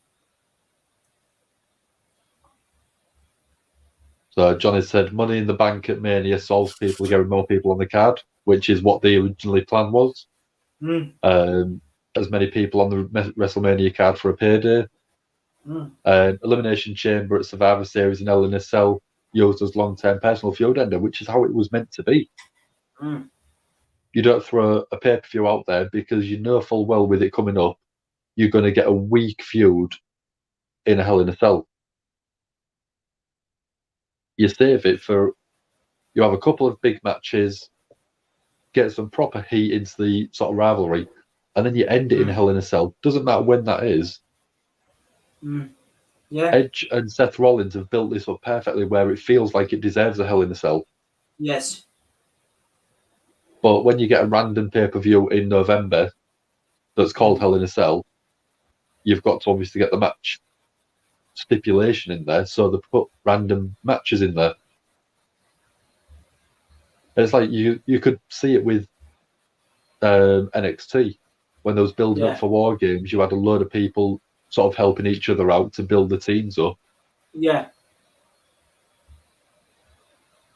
So Johnny said, Money in the Bank at Mania solves people getting more people on the card, which is what the originally plan was. As many people on the WrestleMania card for a payday. Elimination Chamber at Survivor Series and Hell in a Cell used as long-term personal feud ender, which is how it was meant to be. You don't throw a pay-per-view out there because you know full well with it coming up, you're going to get a weak feud in a Hell in a Cell. You save it for, you have a couple of big matches, get some proper heat into the sort of rivalry, and then you end it in a Hell in a Cell. Doesn't matter when that is. Yeah. Edge and Seth Rollins have built this up perfectly where it feels like it deserves a Hell in a Cell. Yes. But when you get a random pay-per-view in November that's called Hell in a Cell, you've got to obviously get the match stipulation in there, so they put random matches in there. And it's like you could see it with NXT when they was building up for War Games. You had a load of people sort of helping each other out to build the teams up. Yeah.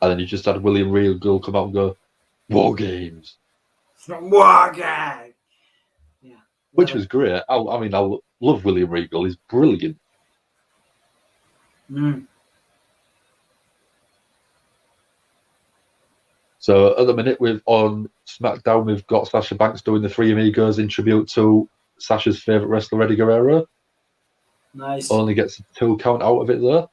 And then you just had William Regal come out and go, War Games. War Games. Yeah. Which was great. I love William Regal. He's brilliant. So at the minute, on SmackDown, we've got Sasha Banks doing the Three Amigos in tribute to Sasha's favourite wrestler, Eddie Guerrero. Nice. Only gets a 2 count out of it, though.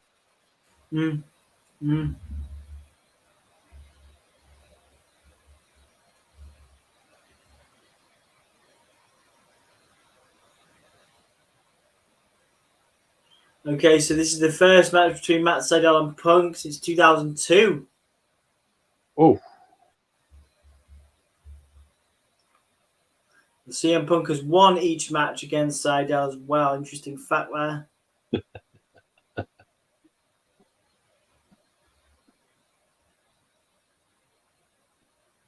Okay, so this is the first match between Matt Sydal and Punk since 2002. Oh. CM Punk has won each match against Sydal as well. Interesting fact there.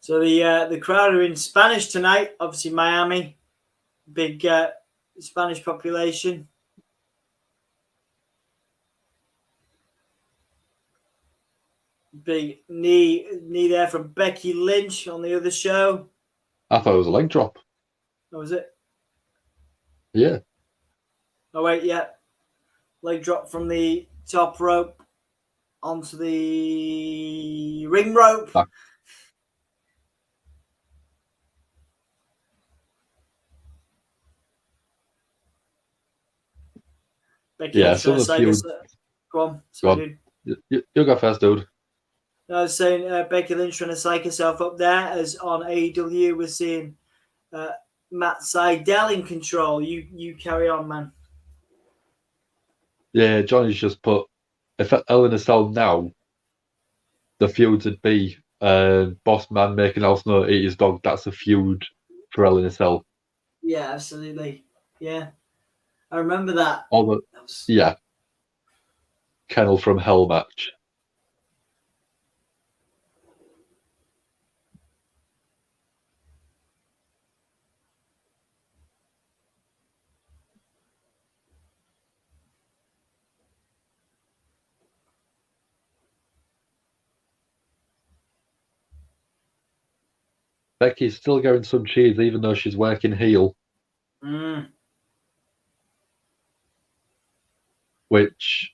So the crowd are in Spanish tonight. Obviously, Miami, big Spanish population. Big knee there from Becky Lynch on the other show. I thought it was a leg drop. Oh, was it? Yeah. Oh, wait, yeah. Leg drop from the top rope onto the ring rope. Becky Lynch some of the feuds. Go on. Sorry, you go first, dude. I was saying Becky Lynch trying to psych herself up there, as on AEW we're seeing Matt Sydal in control. You carry on, man. Yeah, Johnny's just put, if Hell in a Cell now, the feuds would be Boss Man making Al Snow eat his dog. That's a feud for Hell in a Cell. Yeah, absolutely. Yeah. I remember that. Yeah. Kennel from Hell match. Becky's still getting some cheese, even though she's working heel. Which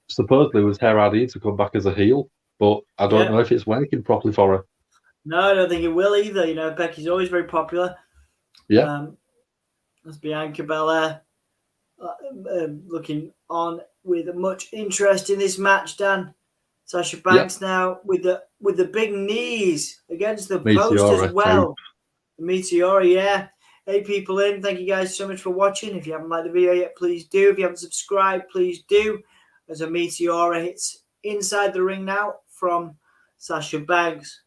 supposedly was her idea to come back as a heel. but I don't know if it's working properly for her. No, I don't think it will either. You know, Becky's always very popular. Yeah. That's Bianca Belair looking on with much interest in this match, Dan. Sasha Banks now with the big knees against the post as well. The Meteora, yeah. 8 people in. Thank you guys so much for watching. If you haven't liked the video yet, please do. If you haven't subscribed, please do. As a Meteora hits inside the ring now from Sasha Banks.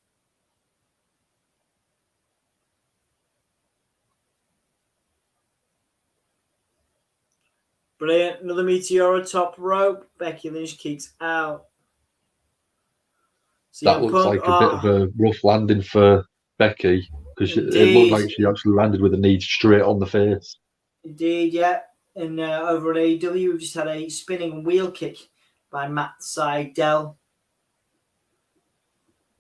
Brilliant. Another Meteora top rope. Becky Lynch kicks out. That looks like a bit of a rough landing for Becky, because it looked like she actually landed with a knee straight on the face. Indeed, yeah. And over at AEW, we've just had a spinning wheel kick by Matt Sydal.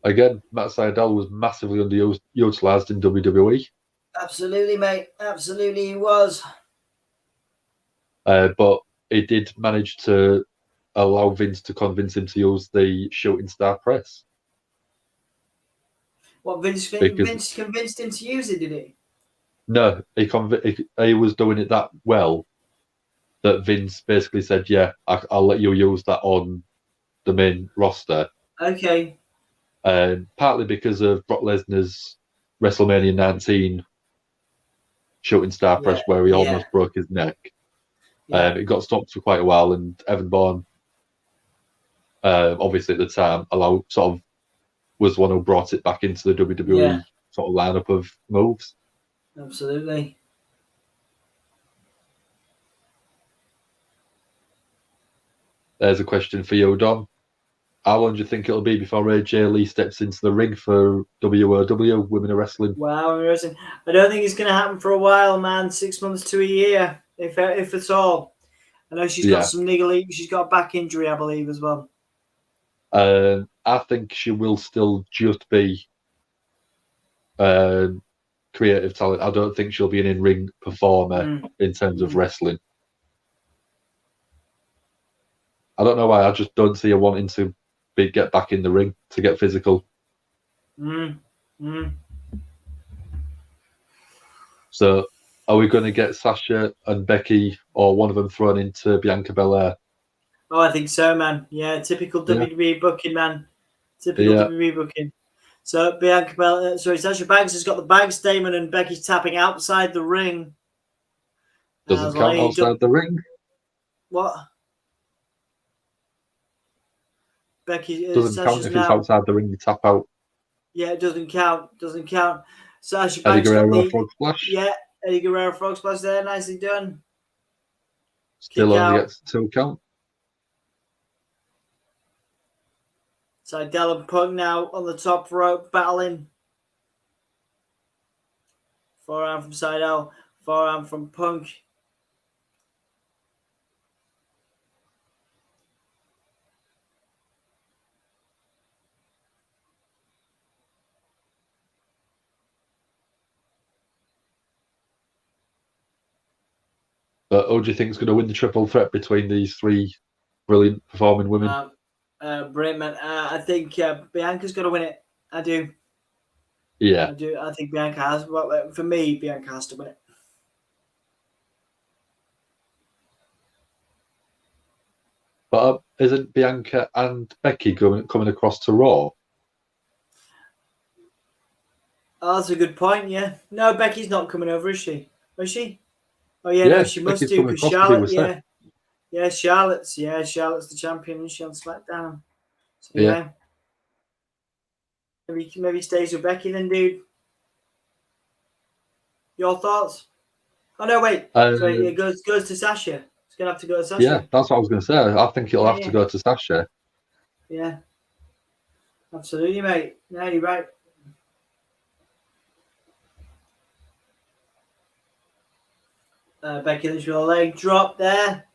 Again, Matt Sydal was massively underutilized in WWE. Absolutely, mate. Absolutely, he was. But he did manage to allow Vince to convince him to use the shooting star press. What, Vince convinced him to use it, did he? No, he was doing it that well that Vince basically said, yeah, I'll let you use that on the main roster. Okay. Partly because of Brock Lesnar's WrestleMania 19 shooting star press where he almost broke his neck. Yeah. It got stopped for quite a while, and Evan Bourne, obviously at the time, was one who brought it back into the WWE sort of lineup of moves. Absolutely. There's a question for you, Dom. How long do you think it'll be before AJ Lee steps into the ring for WOW, Women of Wrestling? Wow, wrestling. I don't think it's going to happen for a while, man. 6 months to a year, if at all. I know she's got some niggly. She's got a back injury, I believe, as well. I think she will still just be creative talent. I don't think she'll be an in-ring performer in terms of wrestling. I don't know why. I just don't see her wanting to get back in the ring to get physical. So, are we going to get Sasha and Becky, or one of them, thrown into Bianca Belair? Oh, I think so, man. Yeah, typical WWE booking, man. Typical WWE booking. So Sasha Banks has got the bag statement, and Becky's tapping outside the ring. Doesn't count outside the ring. What? Becky doesn't count if it's outside the ring. You tap out. Yeah, it doesn't count. Doesn't count. Sasha Eddie Banks Guerrero frog splash. Yeah, Eddie Guerrero frog splash there. Nicely done. Still only gets 2 count. Sydal and Punk now on the top rope battling. Forearm from Sydal, forearm from Punk. But who do you think is going to win the triple threat between these 3 brilliant performing women? Brilliant, man. I think Bianca's going to win it. I do. Yeah. I do. I think Bianca has. Well, for me, Bianca has to win it. But isn't Bianca and Becky coming across to Raw? Oh, that's a good point, yeah. No, Becky's not coming over, is she? Is she? Oh, yeah, no, she must do, because Charlotte, yeah, Charlotte's the champion, and she on SmackDown. So, yeah. Maybe stays with Becky then, dude. Your thoughts? Oh, no, wait. Sorry, it goes to Sasha. It's going to have to go to Sasha. Yeah, that's what I was going to say. I think it'll have to go to Sasha. Yeah. Absolutely, mate. No, you're right. Becky Lynch with a leg drop there.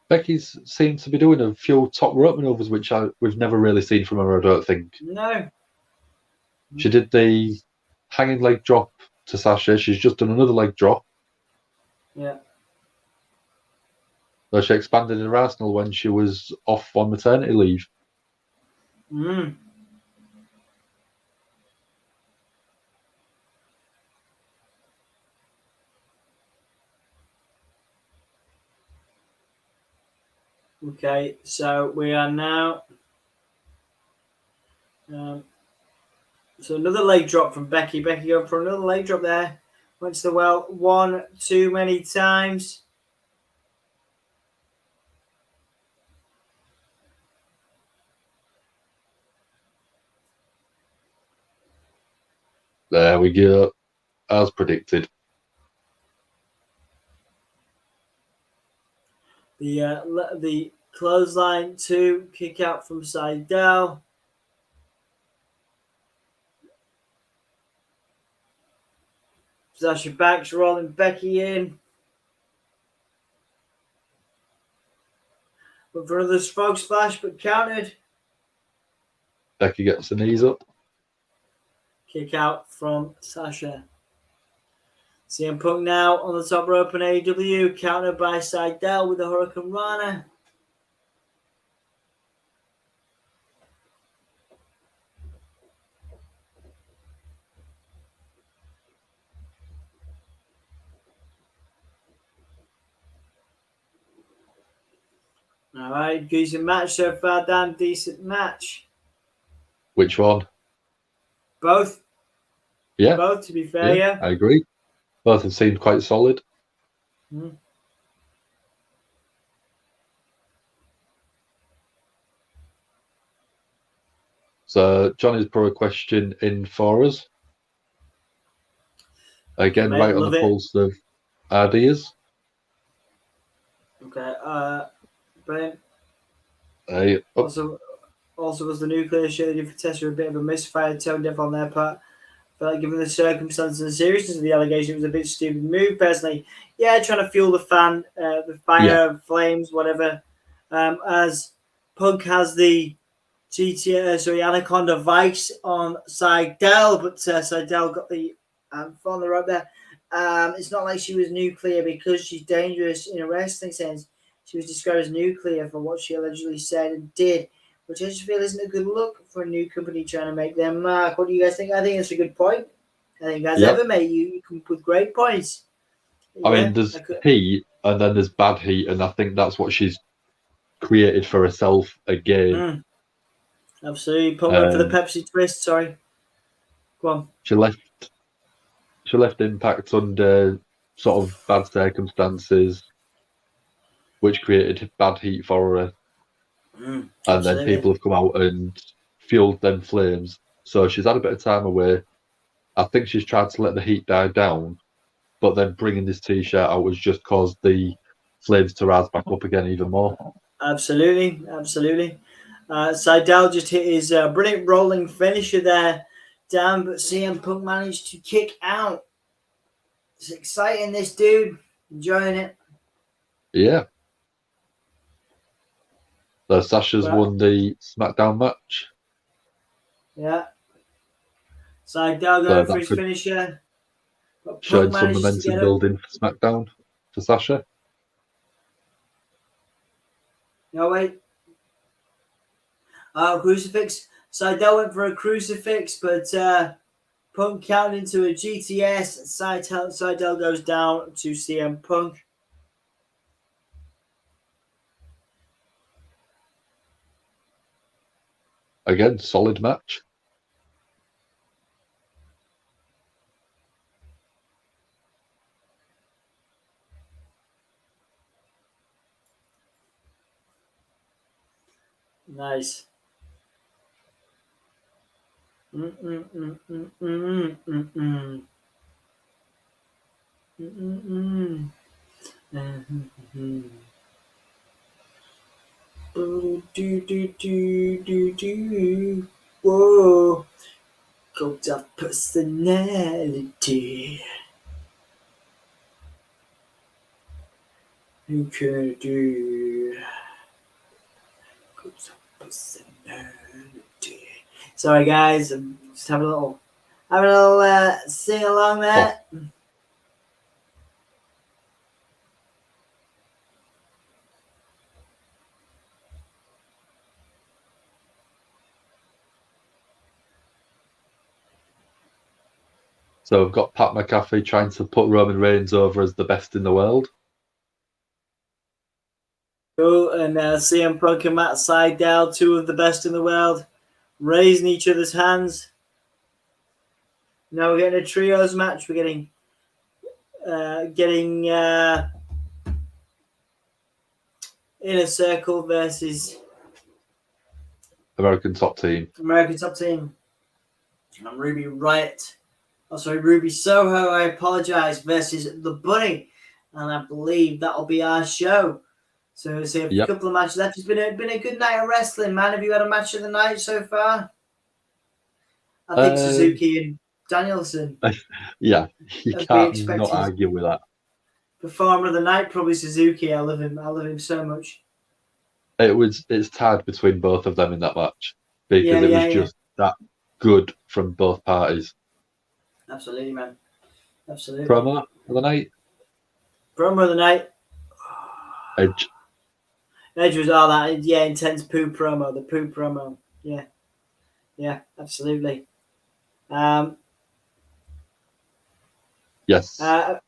Becky's seemed to be doing a few top rope maneuvers, which we've never really seen from her, I don't think. No. She did the hanging leg drop to Sasha. She's just done another leg drop. Yeah. So she expanded her arsenal when she was off on maternity leave. Mm. Okay, so we are now. So another leg drop from Becky. Becky going for another leg drop there. Went to the well one too many times. There we go, as predicted. The clothesline 2 kick out from Seidel. Sasha Banks rolling Becky in. Went for another frog splash, but countered. Becky gets the knees up. Kick out from Sasha. CM Punk now on the top rope in AEW, countered by Seidel with the Hurricane Rana. All right, decent match so far, Dan. Decent match. Which one? Both. Yeah. Both, to be fair, yeah. I agree. Both have seemed quite solid. Mm. So Johnny's put a question in for us. Again, Mate, right on the pulse of ideas. Okay. Brilliant. Hey, Also was the nuclear shade for Tessa a bit of a misfire, tone deaf on their part. But given the circumstances and the seriousness of the allegation, it was a bit stupid move, personally. Yeah, trying to fuel the fire, flames, whatever. As Punk has the Anaconda Vice on Seidel, but Seidel got the on the rope there. It's not like she was nuclear because she's dangerous in a wrestling sense. She was described as nuclear for what she allegedly said and did, which I just feel isn't a good look for a new company trying to make their mark. What do you guys think? I think it's a good point. I think as ever, mate, you come up with great points. I mean, there's heat and then there's bad heat, and I think that's what she's created for herself again. Absolutely. Put one for the Pepsi twist, sorry. Go on. She left Impact under sort of bad circumstances, which created bad heat for her. And then people have come out and fueled them flames. So she's had a bit of time away. I think she's tried to let the heat die down, but then bringing this T-shirt out has just caused the flames to rise back up again even more. Absolutely. Seidel just hit his brilliant rolling finisher there, down, but CM Punk managed to kick out. It's exciting, this dude. Enjoying it. Yeah. So Sasha's won the SmackDown match. Yeah. Seidel going for his finisher. Showing some momentum building for SmackDown for Sasha. No, wait. Crucifix. Seidel went for a crucifix, but Punk counted into a GTS. Seidel goes down to CM Punk. Again, solid match. Nice. Whoa. Cult of personality. You can do cult of personality. Sorry guys, I'm just having a little having a little sing along there. Oh. So we've got Pat McAfee trying to put Roman Reigns over as the best in the world. Cool, and CM Punk and Matt Sydal, two of the best in the world, raising each other's hands. Now we're getting a trios match. We're getting Inner Circle versus American Top Team. American Top Team. And Ruby Riott. Oh, sorry, Ruby Soho, I apologize, versus The Bunny. And I believe that'll be our show. So a couple of matches left. It's been a good night of wrestling, man. Have you had a match of the night so far? I think Suzuki and Danielson. Yeah, you can't not argue with that. Performer of the night, probably Suzuki. I love him so much. It's tied between both of them in that match because it was just that good from both parties. Absolutely, man. Absolutely. Promo of the night. Promo of the night. Edge. Edge was all that. Yeah, intense poo promo. The poo promo. Yeah. Yeah, absolutely. Yes. Have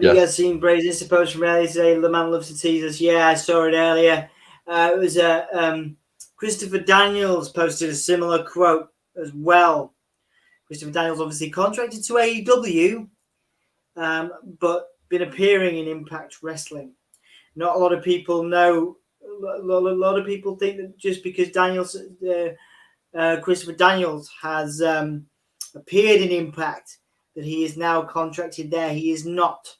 you guys seen Brazen Supposed from earlier today? The man loves to tease us. Yeah, I saw it earlier. It was Christopher Daniels posted a similar quote as well. Christopher Daniels obviously contracted to AEW, but been appearing in Impact Wrestling. Not a lot of people know. A lot of people think that just because Christopher Daniels has appeared in Impact, that he is now contracted there. He is not.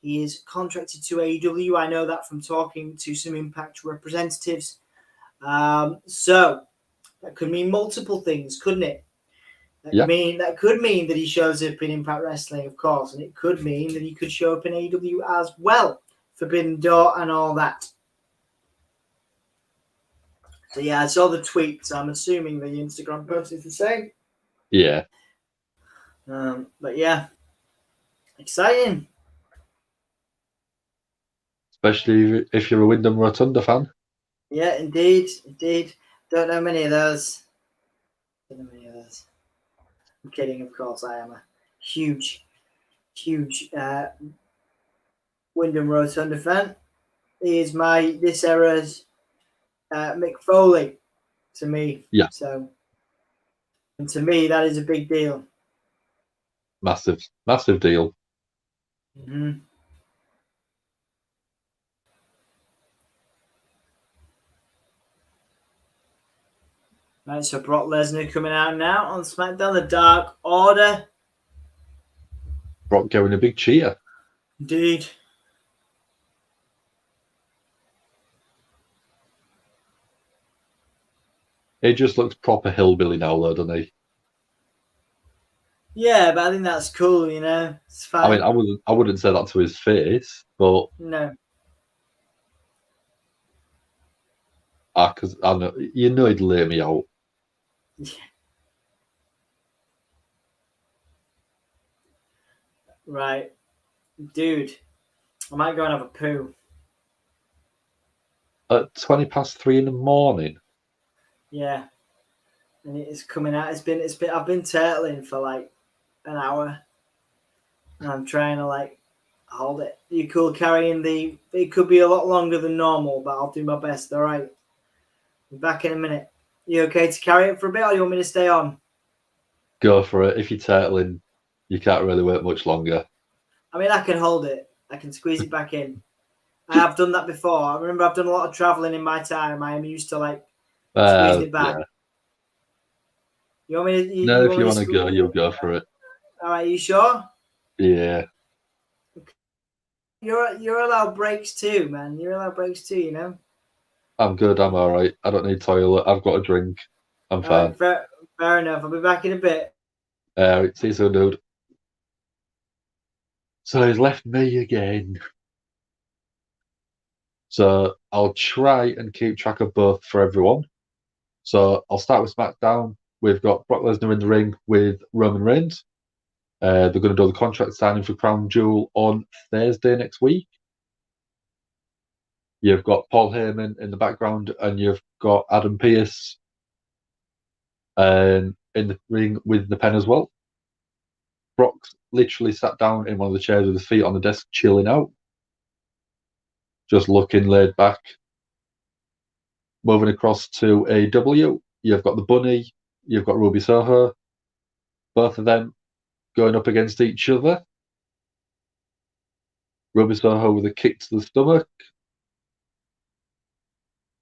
He is contracted to AEW. I know that from talking to some Impact representatives. So that could mean multiple things, couldn't it? That could mean that he shows up in Impact Wrestling, of course, and it could mean that he could show up in AEW as well. Forbidden Door and all that. So yeah, I saw the tweet, so I'm assuming the Instagram post is the same. Yeah. But yeah, exciting. Especially if you're a Wyndham Rotunda fan. Yeah, indeed. Don't know many of those. I'm kidding, of course. I am a huge Wyndham Rotunda fan. He is this era's Mick Foley to me. Yeah. So, and to me, that is a big deal. Massive deal. Mm-hmm. Right, so Brock Lesnar coming out now on SmackDown, the Dark Order. Brock going a big cheer. Indeed. He just looks proper hillbilly now, though, doesn't he? Yeah, but I think that's cool, you know. It's fine. I mean, I wouldn't say that to his face, but no. Because I know he'd lay me out. Yeah. Right, dude. I might go and have a poo. At 3:20 in the morning. Yeah, and it's coming out. It's been. I've been turtling for like an hour, and I'm trying to hold it. You cool carrying the? It could be a lot longer than normal, but I'll do my best. All right. Be back in a minute. You okay to carry it for a bit, or you want me to stay on? Go for it. If you're turtling, you can't really wait much longer. I mean, I can hold it. I can squeeze it back in. I have done that before. I remember I've done a lot of traveling in my time. I am used to squeezing it back. Yeah. You want me to? If you want to go, you'll go for it. All right, you sure? Yeah. You're allowed breaks too, man. You're allowed breaks too, you know. I'm good. I'm all right. I don't need toilet. I've got a drink. I'm fine. Right, fair enough. I'll be back in a bit. See you soon, dude. So he's left me again. So I'll try and keep track of both for everyone. So I'll start with SmackDown. we've got Brock Lesnar in the ring with Roman Reigns. They're going to do the contract signing for Crown Jewel on Thursday next week. You've got Paul Heyman in the background, and you've got Adam Pearce in the ring with the pen as well. Brock's literally sat down in one of the chairs with his feet on the desk, chilling out, just looking laid back. Moving across to AEW, you've got the Bunny, you've got Ruby Soho, both of them going up against each other. Ruby Soho with a kick to the stomach.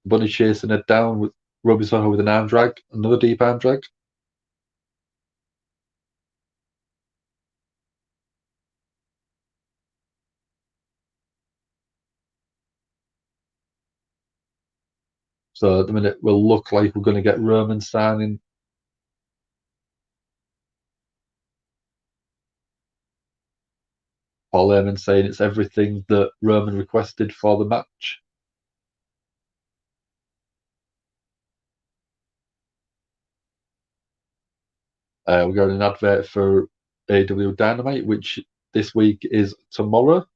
Bunny chasing her down with Ruby Soho with an arm drag, another deep arm drag. So at the minute, we'll look like we're going to get Roman signing. Paul Heyman saying it's everything that Roman requested for the match. We got an advert for AEW Dynamite, which this week is tomorrow.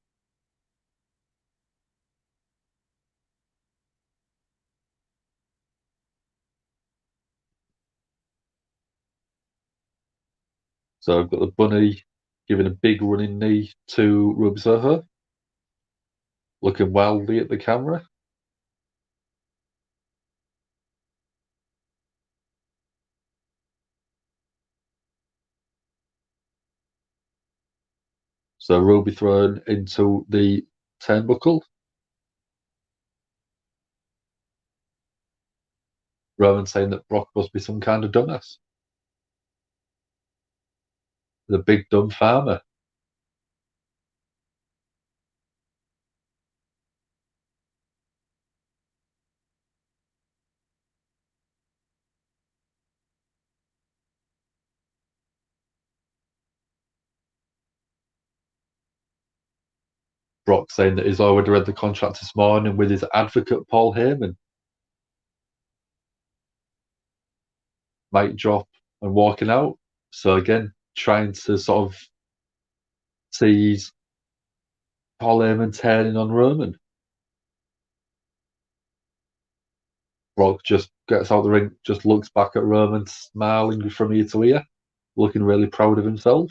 So I've got the Bunny giving a big running knee to Ruby Soho, looking wildly at the camera. So Ruby thrown into the turnbuckle. Roman saying that Brock must be some kind of dumbass. The big dumb farmer. Brock saying that he's already read the contract this morning with his advocate, Paul Heyman. Mic drop and walking out. So again, trying to sort of tease Paul Heyman turning on Roman. Brock just gets out the ring, just looks back at Roman, smiling from ear to ear, looking really proud of himself.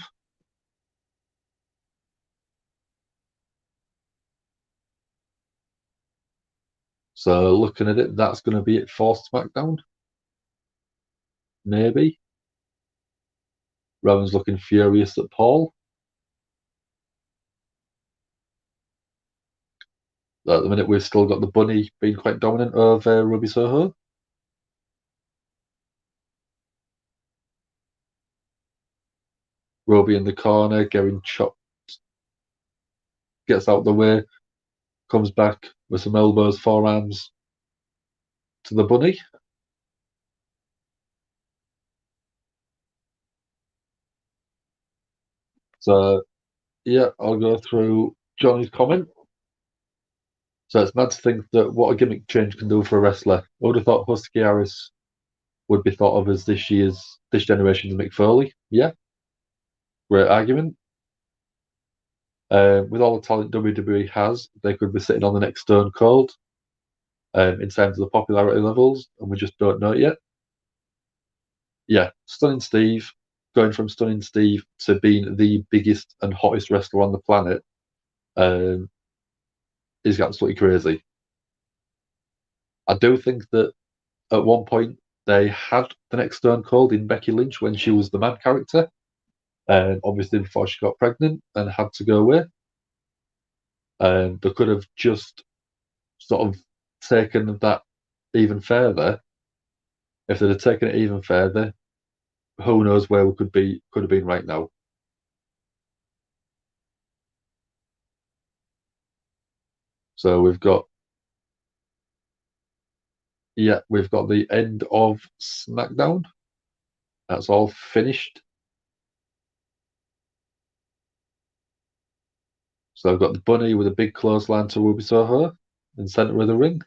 So looking at it, that's going to be it for SmackDown. Maybe. Roman's looking furious at Paul. At the minute, we've still got the Bunny being quite dominant over Ruby Soho. Ruby in the corner, getting chopped. Gets out the way, comes back with some elbows, forearms to the Bunny. So, yeah, I'll go through Johnny's comment. So it's mad to think that what a gimmick change can do for a wrestler. I would have thought Husky Harris would be thought of as this generation's Mick Foley. Yeah, great argument. With all the talent WWE has, they could be sitting on the next Stone Cold in terms of the popularity levels, and we just don't know it yet. Yeah, Stunning Steve, going from Stunning Steve to being the biggest and hottest wrestler on the planet is absolutely crazy. I do think that at one point they had the next Stone Cold in Becky Lynch when she was the man character, obviously before she got pregnant and had to go away. They could have just sort of taken that even further. If they'd have taken it even further, who knows where we could have been right now. So we've got the end of SmackDown. That's all finished. So I've got the Bunny with a big clothesline to Ruby Soho in the centre of the ring.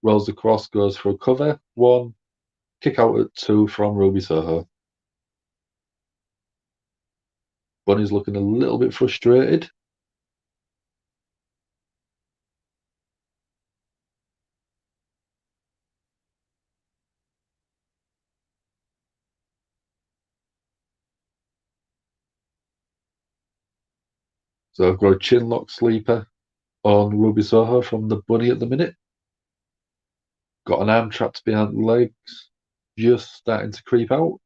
Rolls across, goes for a cover. 1, Kick out at 2 from Ruby Soho. Bunny's looking a little bit frustrated. So I've got a chin lock sleeper on Ruby Soho from the Bunny at the minute. Got an arm trapped behind the legs, just starting to creep out.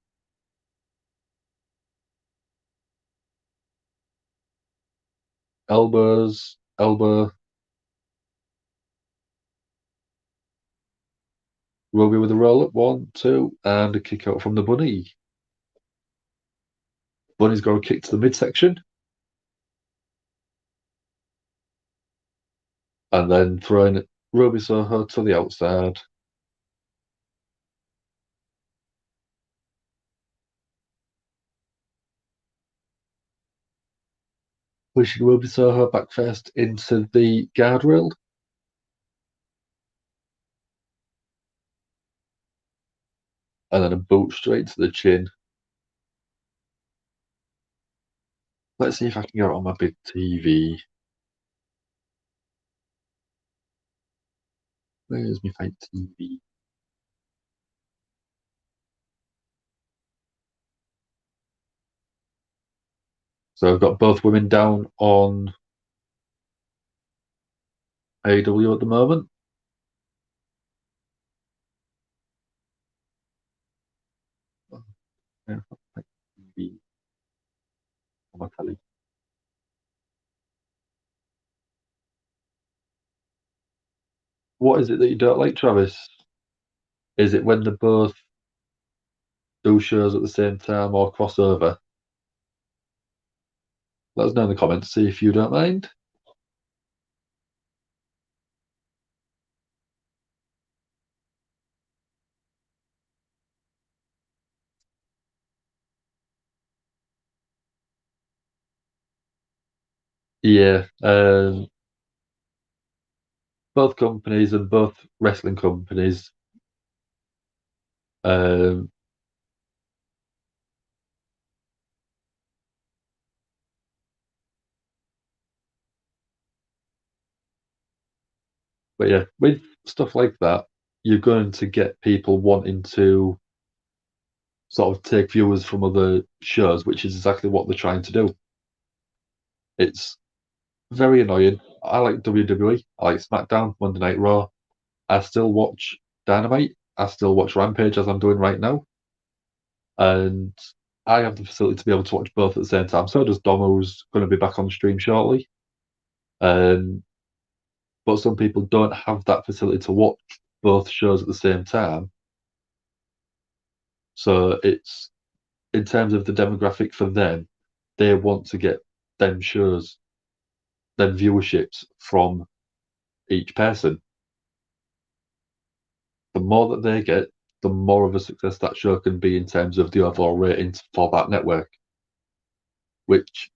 Elbows, elbow. Ruby with a roll up, 1, 2, and a kick out from the Bunny. Bunny's got a kick to the midsection. And then throwing Ruby Soho to the outside. Pushing Ruby Soho back first into the guardrail. And then a boot straight to the chin. Let's see if I can get it on my big TV. Where's my Fight TV? So I've got both women down on AEW at the moment. TV on my telly. What is it that you don't like, Travis? Is it when they both do shows at the same time or crossover? Let us know in the comments, see if you don't mind. Yeah, both companies and both wrestling companies but yeah, with stuff like that, you're going to get people wanting to sort of take viewers from other shows, which is exactly what they're trying to do. It's very annoying. I like WWE. I like SmackDown, Monday Night Raw. I still watch Dynamite. I still watch Rampage as I'm doing right now. And I have the facility to be able to watch both at the same time. So does Dom, who's going to be back on the stream shortly. But some people don't have that facility to watch both shows at the same time. So it's, in terms of the demographic for them, they want to get them shows, them viewerships from each person. The more that they get, the more of a success that show can be in terms of the overall ratings for that network. Which,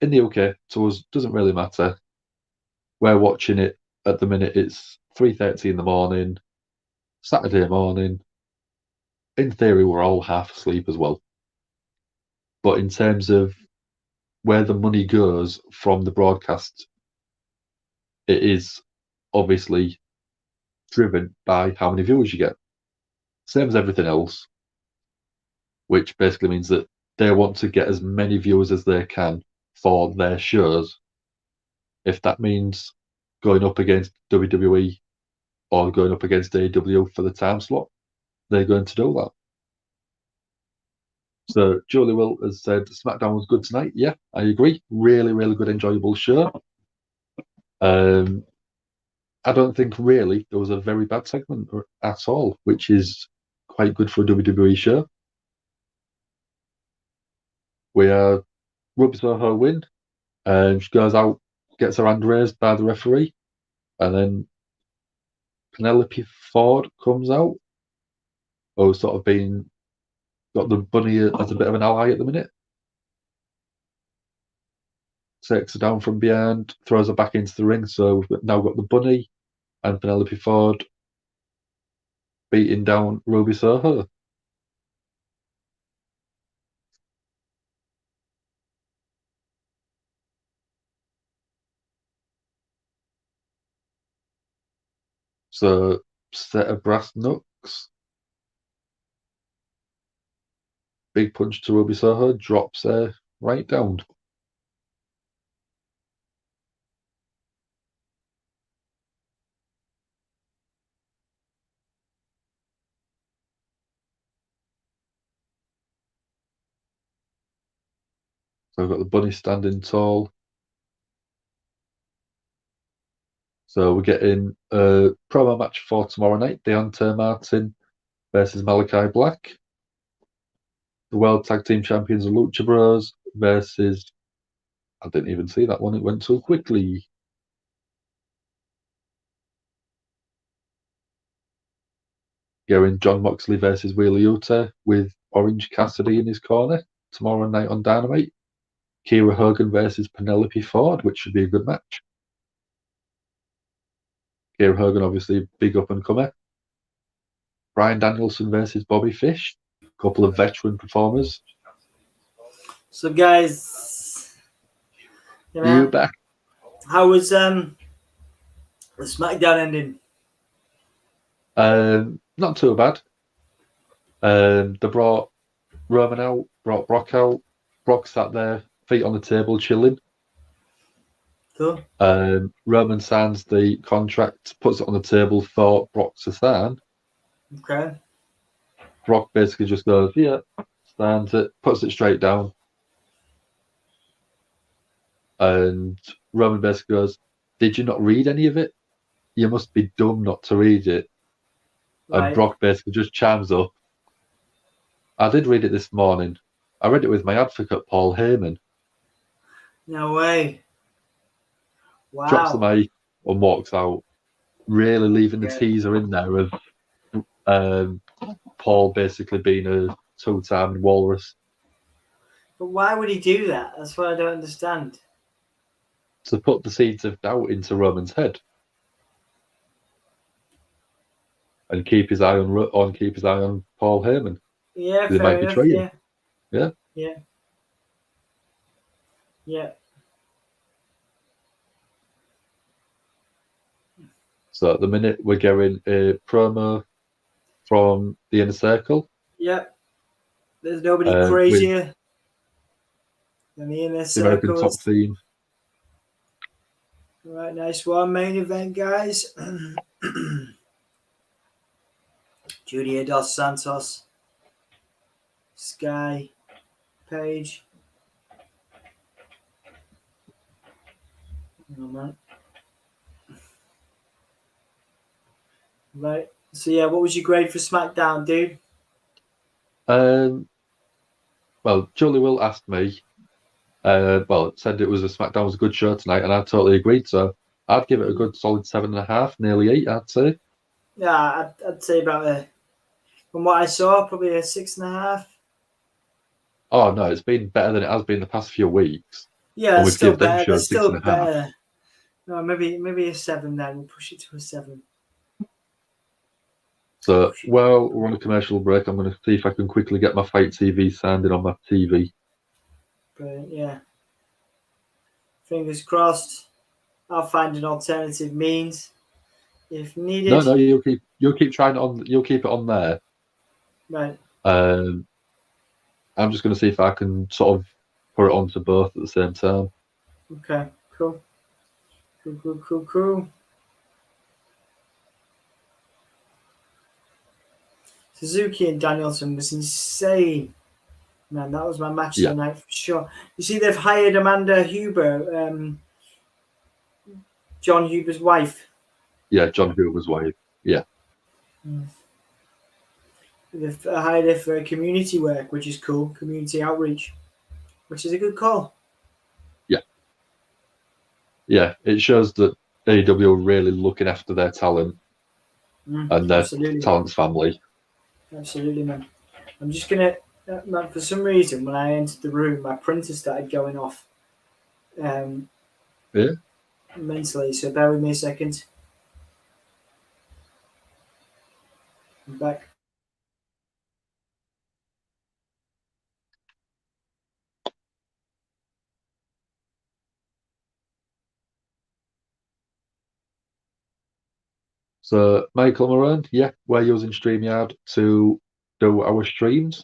in the UK, to us, doesn't really matter. We're watching it at the minute, it's 3:30 in the morning, Saturday morning. In theory, we're all half asleep as well. But in terms of where the money goes from the broadcast, it is obviously driven by how many viewers you get. Same as everything else, which basically means that they want to get as many viewers as they can for their shows. If that means going up against WWE or going up against AEW for the time slot, they're going to do that. So Julie Will has said SmackDown was good tonight. Yeah, I agree. Really, really good, enjoyable show. I don't think really there was a very bad segment at all, which is quite good for a WWE show. We Ruby Soho win, and she goes out, gets her hand raised by the referee, and then Penelope Ford comes out, who's sort of got the Bunny as a bit of an ally at the minute. Takes her down from behind, throws her back into the ring. So we've now got the Bunny and Penelope Ford beating down Ruby Soho. So, set of brass knucks. Big punch to Ruby Soho, drops her right down. So we've got the bunny standing tall. So we're getting a promo match for tomorrow night. Deontay Martin versus Malachi Black. The World Tag Team Champions of Lucha Bros versus... I didn't even see that one. It went so quickly. Going John Moxley versus Wheeler Yuta with Orange Cassidy in his corner tomorrow night on Dynamite. Kiera Hogan versus Penelope Ford, which should be a good match. Kiera Hogan, obviously, big up and comer. Bryan Danielson versus Bobby Fish. A couple of veteran performers. So, guys, You back? How was the SmackDown ending? Not too bad. They brought Roman out, brought Brock out. Brock sat there, feet on the table, chilling. Cool. Roman signs the contract, puts it on the table for Brock to sign. Okay. Brock basically just goes, yeah, signs it, puts it straight down. And Roman basically goes, did you not read any of it? You must be dumb not to read it. Right. And Brock basically just chimes up. I did read it this morning. I read it with my advocate, Paul Heyman. No way. Wow. Drops the mic and walks out, really leaving the teaser in there of Paul basically being a two-time walrus. But why would he do that? That's what I don't understand. To put the seeds of doubt into Roman's head. And keep his eye on Paul Heyman. Yeah, They might betray him. Yeah. So at the minute we're getting a promo from the Inner Circle. Yep. There's nobody crazier than the Inner Circle. The American Top Team. All right, nice one. Main event, guys. Julia Dos Santos, Sky, Page. Oh, man. Right. So yeah, what was your grade for SmackDown, dude? Well, Julie Will asked me. Said it was SmackDown was a good show tonight, and I totally agreed. So I'd give it a good solid 7.5, nearly 8. I'd say. Yeah, I'd say about from what I saw, probably a 6.5. Oh no, it's been better than it has been the past few weeks. Yeah, it's still better. It's still better. No, maybe a 7 then. We'll push it to a 7. So, well, we're on a commercial break. I'm going to see if I can quickly get my Fight TV signed in on my TV. Brilliant, yeah. Fingers crossed. I'll find an alternative means if needed. No, you'll keep trying it on. You'll keep it on there. Right. I'm just going to see if I can sort of put it onto both at the same time. Okay, cool. Cool. Suzuki and Danielson was insane. Man, that was my match of the night for sure. You see, they've hired Amanda Huber, John Huber's wife. Yeah, John Huber's wife. Yeah. They've hired her for community work, which is cool. Community outreach, which is a good call. Yeah, it shows that AEW are really looking after their talent and their talent's family. Absolutely, man. I'm just going to, man, for some reason, when I entered the room, my printer started going off. Mentally, so bear with me a second. I'm back. So, Michael Moran, yeah, we're using StreamYard to do our streams.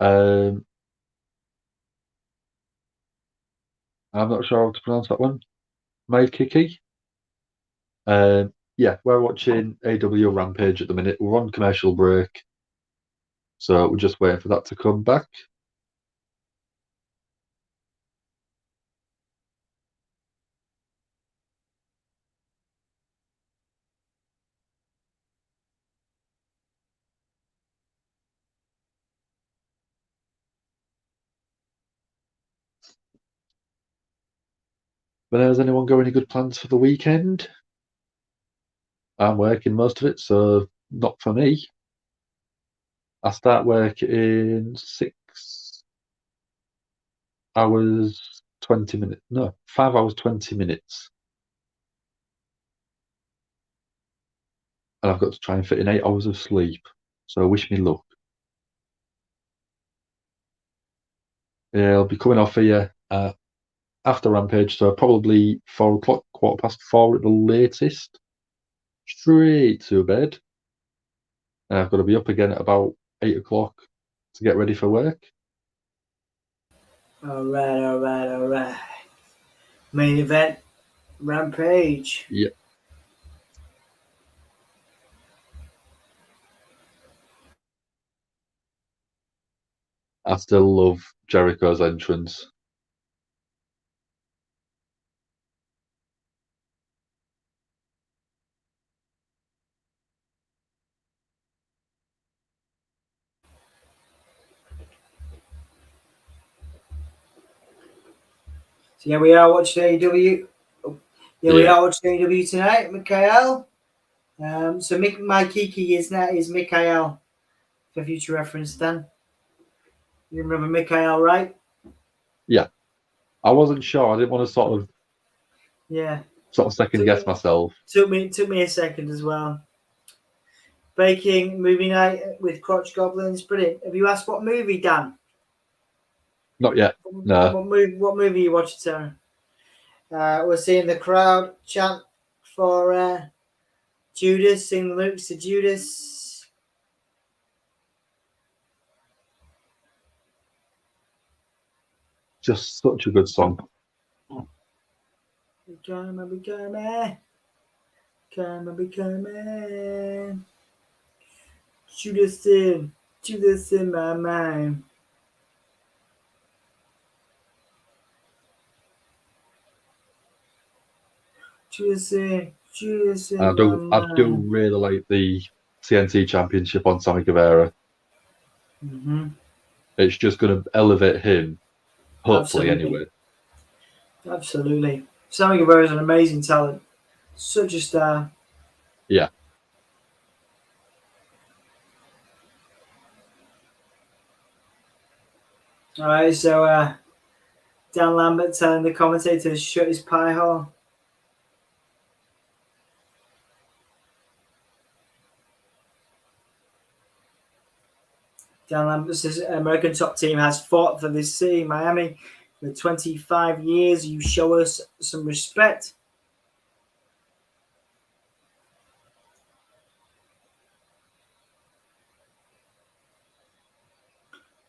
I'm not sure how to pronounce that one. Kiki. Yeah, we're watching AEW Rampage at the minute. We're on commercial break, so we're just waiting for that to come back. But has anyone got any good plans for the weekend? I'm working most of it, so not for me. I start work in 6 hours 20 minutes. No, 5 hours 20 minutes. And I've got to try and fit in 8 hours of sleep. So wish me luck. Yeah, I'll be coming off here after Rampage, so probably 4 o'clock, 4:15 at the latest. Straight to bed. And I've got to be up again at about 8 o'clock to get ready for work. All right. Main event, Rampage. Yep. I still love Jericho's entrance. So yeah, we are watching AEW. We are watching AEW tonight, Mikhail. So my Kiki is Mikhail for future reference. Dan, you remember Mikhail, right? Yeah, I wasn't sure. I didn't want to sort of second guess myself. Took me a second as well. Baking movie night with Crotch Goblins, brilliant. Have you asked what movie, Dan? Not yet. No. What movie you watching, Sarah? We're seeing the crowd chant for Judas, sing the lyrics to Judas. Just such a good song. Be coming. Judas in my mind. Judas in I do really like the TNT Championship on Sammy Guevara. Mm-hmm. It's just going to elevate him, hopefully. Anyway. Absolutely. Sammy Guevara is an amazing talent. Such a star. Yeah. All right, so Dan Lambert telling the commentator to shut his pie hole. Dan Lambert says American Top Team has fought for this city, Miami, for 25 years. You show us some respect.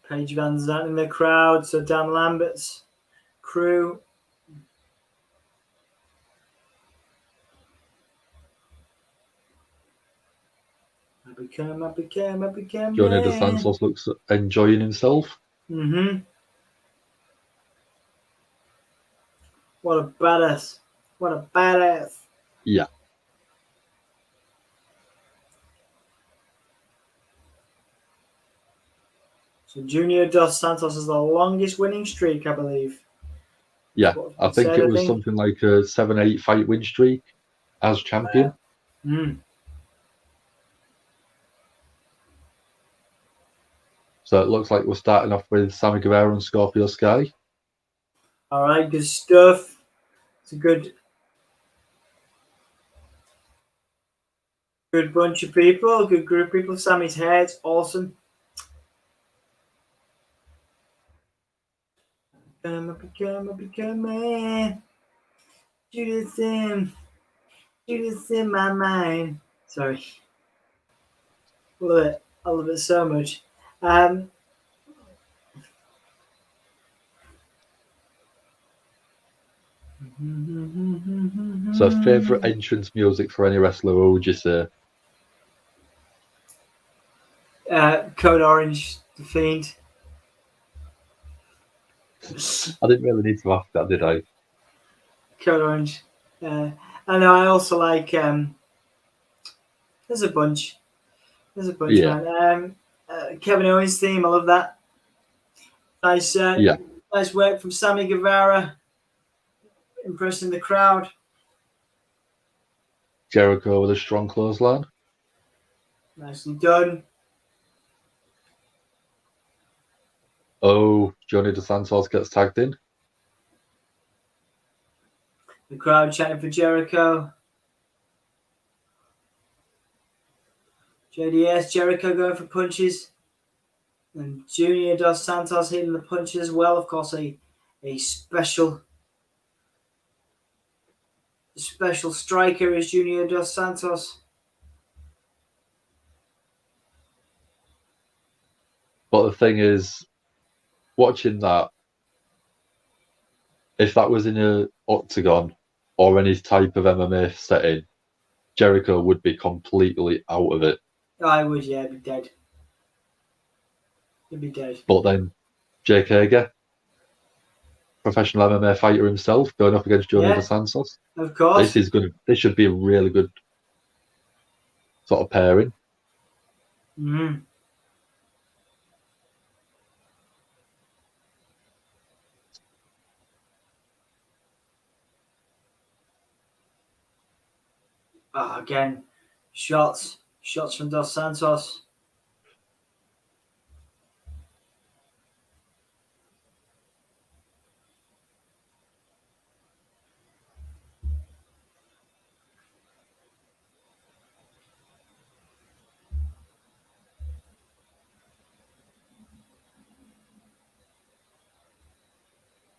Paige Van Zandt in the crowd, so Dan Lambert's crew. I became. Johnny Dos Santos looks enjoying himself. Mm-hmm. What a badass. Yeah. So Junior Dos Santos is the longest winning streak, I believe. Yeah, I think it was something like a 7-8 fight win streak as champion. So it looks like we're starting off with Sammy Guevara and Scorpio Sky. All right, good stuff. It's a good bunch of people, good group of people. Sammy's hair, it's awesome. Become man. Judas in my mind. Sorry. Love it. I love it so much. So, favourite entrance music for any wrestler, what would you say? Code Orange, The Fiend. I didn't really need to ask that, did I? Code Orange. I know. I also like. There's a bunch. Yeah. Man. Kevin Owens theme. I love that. Nice. Nice work from Sammy Guevara. Impressing the crowd. Jericho with a strong clothesline. Nicely done. Oh, Johnny DeSantos gets tagged in. The crowd chanting for Jericho. JDS, Jericho going for punches. And Junior Dos Santos hitting the punches as well. Of course, a special striker is Junior Dos Santos. But the thing is, watching that, if that was in a octagon or any type of MMA setting, Jericho would be completely out of it. I would, yeah, be dead. He'd be dead. But then Jake Hager, professional MMA fighter himself, going up against Johnny DeSantos. Of course. This should be a really good sort of pairing. Mm-hmm. Again, shots from Dos Santos.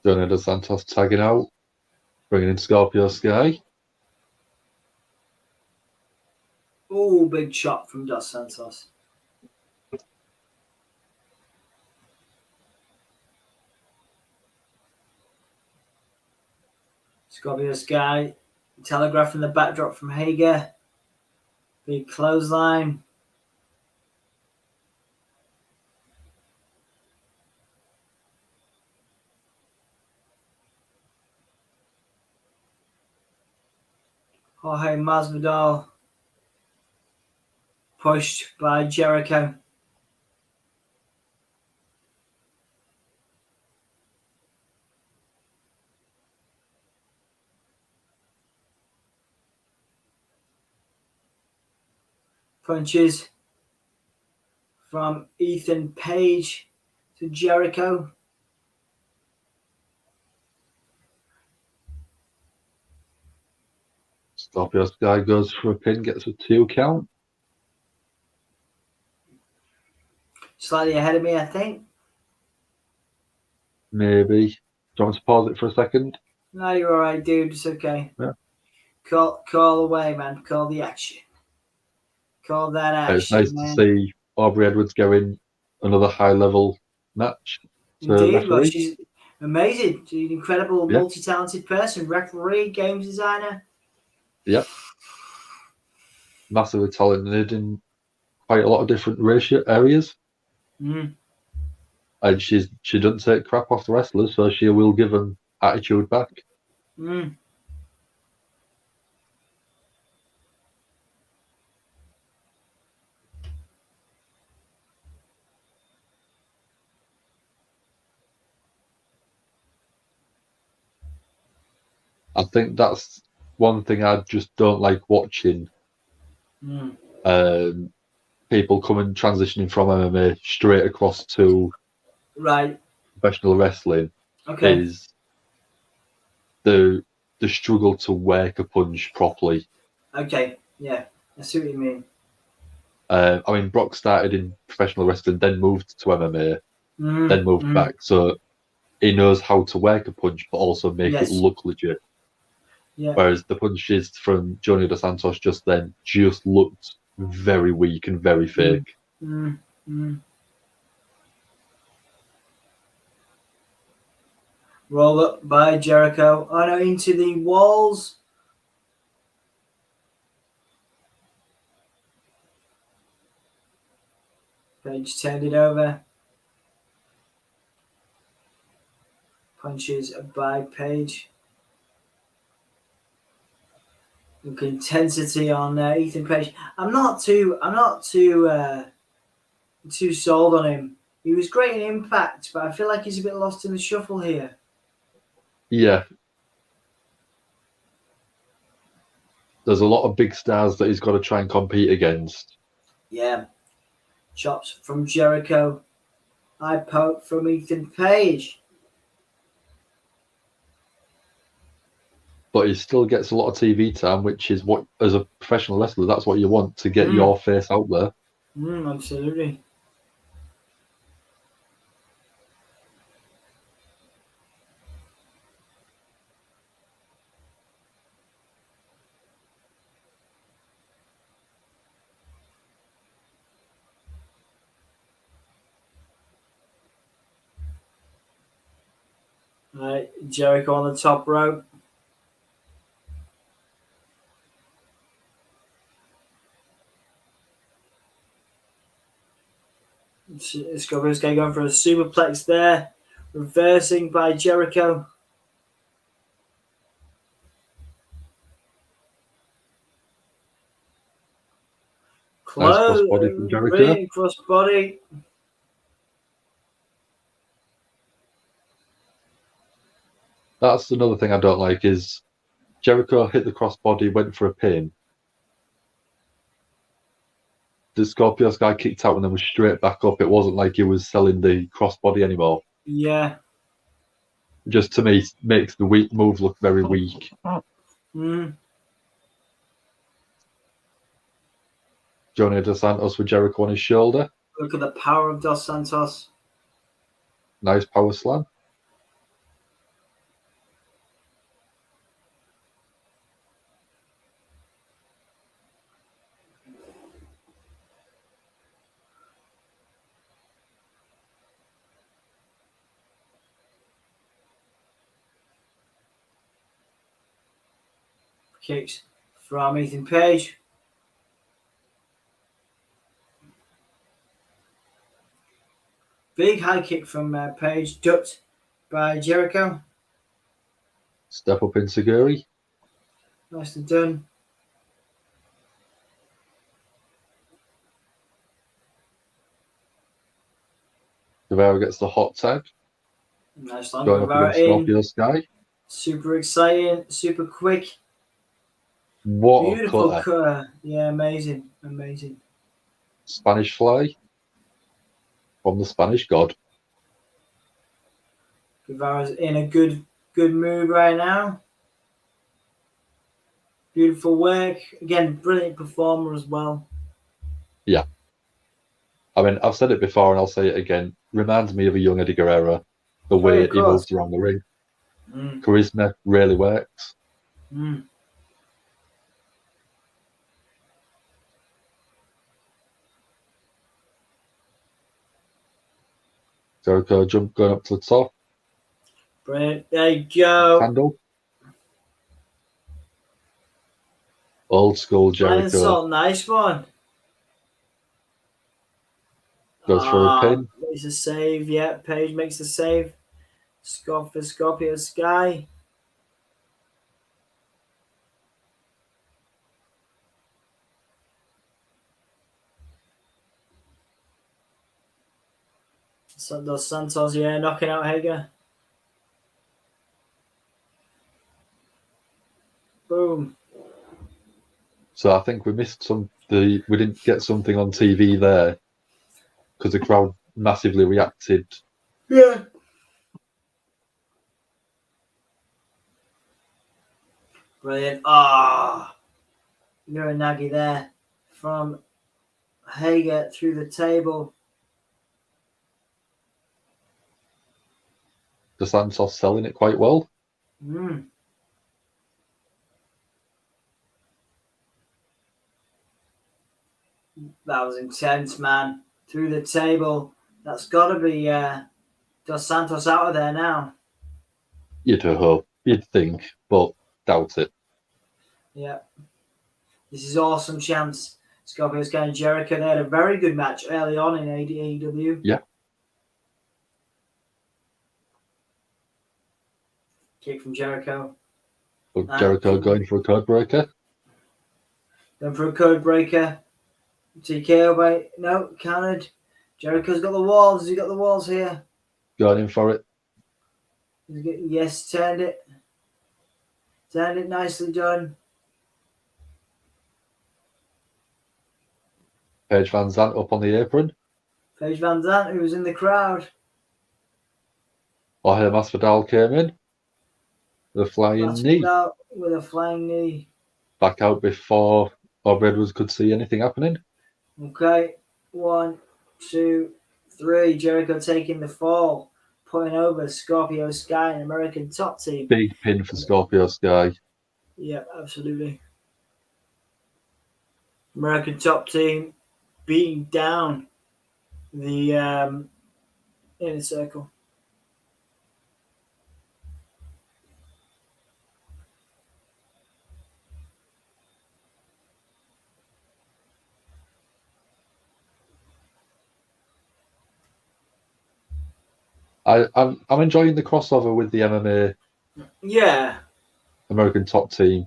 Johnny DeSantos tagging out, bringing in Scorpio Sky. Oh, big shot from Dos Santos. Scorpio Sky telegraphing the backdrop from Hager. Big clothesline. Jorge Masvidal pushed by Jericho. Punches from Ethan Page to Jericho. Scorpio Sky goes for a pin, gets a 2 count. Slightly ahead of me, I think. Maybe. Do you want to pause it for a second? No, you're all right, dude. It's okay. Yeah. Call away, man. Call the action. Call that action. It's nice man. to see Aubrey Edwards going another high-level match. Indeed, well, she's amazing. She's an incredible, multi-talented person. Referee, games designer. Yep. Massively talented in quite a lot of different areas. Mm. And she doesn't take crap off the wrestlers, so she will give them attitude back. Mm. I think that's one thing I just don't like watching. People coming transitioning from MMA straight across to professional wrestling. Okay. Is the struggle to work a punch properly. Okay, yeah, I see what you mean. I mean, Brock started in professional wrestling, then moved to MMA, then moved back. So he knows how to work a punch, but also make it look legit. Yeah. Whereas the punches from Johnny Dos Santos just then just looked very weak and very fake. Roll up by Jericho. Oh no, into the walls. Page turned it over. Punches by Page. Look, intensity on Ethan Page. I'm not too sold on him. He was great in Impact, but I feel like he's a bit lost in the shuffle here. Yeah. There's a lot of big stars that he's got to try and compete against. Yeah. Chops from Jericho. Eye poke from Ethan Page. But he still gets a lot of TV time, which is what, as a professional wrestler, that's what you want, to get your face out there. Absolutely. All right, Jericho on the top rope. Scorpio's guy going for a superplex there. Reversing by Jericho. Nice crossbody from Jericho. Brilliant crossbody. That's another thing I don't like is Jericho hit the crossbody, went for a pin. The Scorpio Sky kicked out and then was straight back up. It wasn't like he was selling the crossbody anymore. Yeah. Just to me, makes the weak move look very weak. Johnny Dos Santos with Jericho on his shoulder. Look at the power of Dos Santos. Nice power slam. Kicks from Ethan Page. Big high kick from Page, ducked by Jericho. Step up in Seguri. Nicely done. Guevara gets the hot tag. Nice line. Going up against Scorpio Sky. Super exciting, super quick. What beautiful a cutter. Yeah, amazing. Spanish fly from the Spanish God. Guevara's in a good mood right now. Beautiful work. Again, brilliant performer as well. Yeah. I mean, I've said it before and I'll say it again. Reminds me of a young Eddie Guerrero, the way he moves around the ring. Charisma really works. Jericho jump going up to the top. Brilliant. There you go. Handle. Old school Jericho. Nice one. Goes for a pin. Makes a save. Yeah, Page makes a save. Scott for Scorpio Sky. Dos Santos, yeah, knocking out Hager. Boom. So I think we missed we didn't get something on TV there because the crowd massively reacted. Yeah. Brilliant. Ah, Uranagi there from Hager through the table. Dos Santos selling it quite well. Mm. That was intense, man. Through the table. That's got to be Dos Santos out of there now. You'd hope, you'd think, but doubt it. Yeah. This is awesome chance. Scorpio Sky and Jericho, they had a very good match early on in AEW. Yeah. Kick from Jericho. Jericho going for a code breaker. Going for a code breaker. TKO by no, countered. Jericho's got the walls. Has he got the walls here? Going in for it. Yes, turned it. Turned it, nicely done. Paige Van Zandt up on the apron. Paige Van Zandt, who was in the crowd. Jorge Masvidal came in. The flying knee. With a flying knee. Back out before Bob Edwards could see anything happening. Okay. 1, 2, 3. Jericho taking the fall. Putting over Scorpio Sky and American Top Team. Big pin for Scorpio Sky. Yeah, absolutely. American Top Team beating down the Inner Circle. I'm enjoying the crossover with the MMA. Yeah. American Top Team.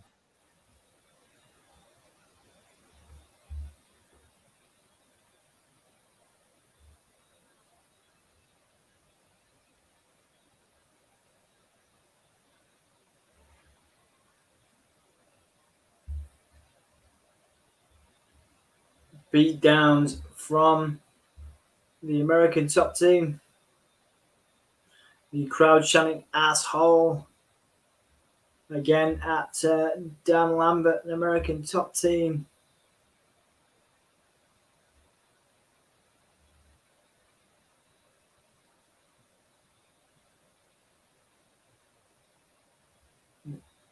Beat downs from the American Top Team. The crowd chanting asshole again at Dan Lambert, an American Top Team.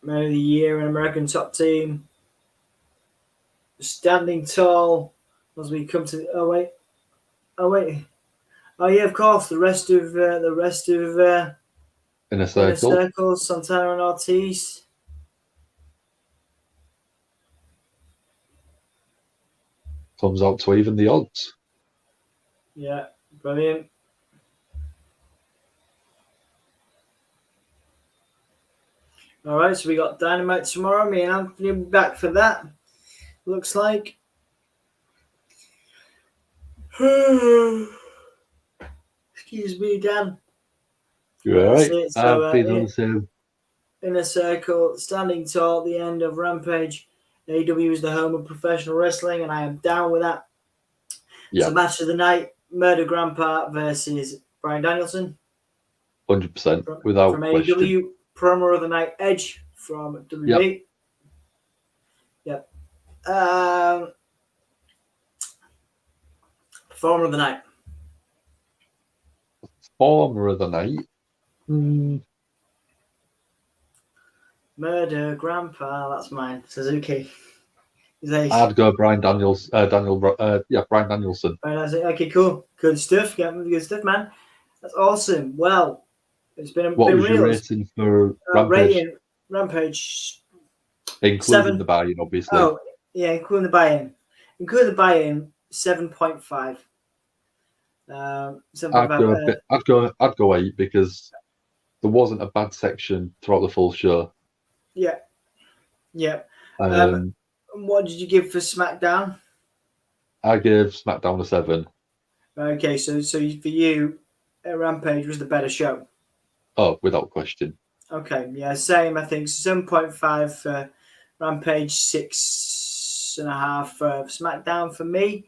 Man of the Year, an American Top Team. Standing tall as we come to. Oh wait. Oh yeah, of course. The rest of In a circle. Santana and Ortiz. Comes out to even the odds. Yeah, brilliant. All right, so we got Dynamite tomorrow. Me and Anthony will be back for that. Looks like. Excuse me, Dan. You're all right. So, in a circle, standing tall at the end of Rampage. AEW is the home of professional wrestling, and I am down with that. Yeah. So, match of the night: Murder Grandpa versus Bryan Danielson. 100%, without from question. AEW. Promo of the night: Edge from WWE. Yep. Former of the night. Former of the night. Murder Grandpa. That's mine. Suzuki. I'd go Bryan Danielson. Bryan Danielson. Okay, cool. Good stuff. Yeah, good stuff, man. That's awesome. Well, it's been What been was your rating for Rampage? Rampage. Including 7. the buy-in, obviously. Oh, yeah, including the buy-in. 7.5. I'd go 8 because there wasn't a bad section throughout the full show. Yeah. What did you give for SmackDown? I gave SmackDown a 7. Okay, so for you, Rampage was the better show. Oh, without question. Okay, yeah, same. I think 7.5 for Rampage, 6.5 for SmackDown for me.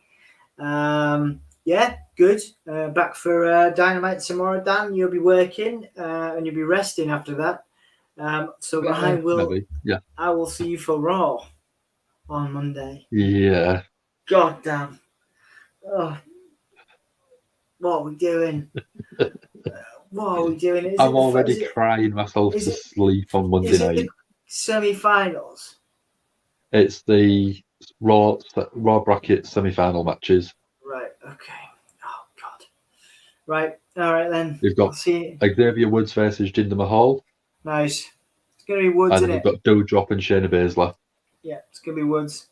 Yeah, good. Back for Dynamite tomorrow, Dan. You'll be working and you'll be resting after that. So Ryan, yeah. I will see you for Raw on Monday. Yeah. God damn. Oh, what are we doing? What are we doing? I'm already crying myself to sleep on Monday night. The semi-finals? It's the Raw bracket semi-final matches. Right. Okay. Oh God. Right. All right then. You've got Xavier Woods versus Jinder Mahal. Nice. It's gonna be Woods, and then you've got Doudrop and Shayna Baszler. Yeah, it's gonna be Woods.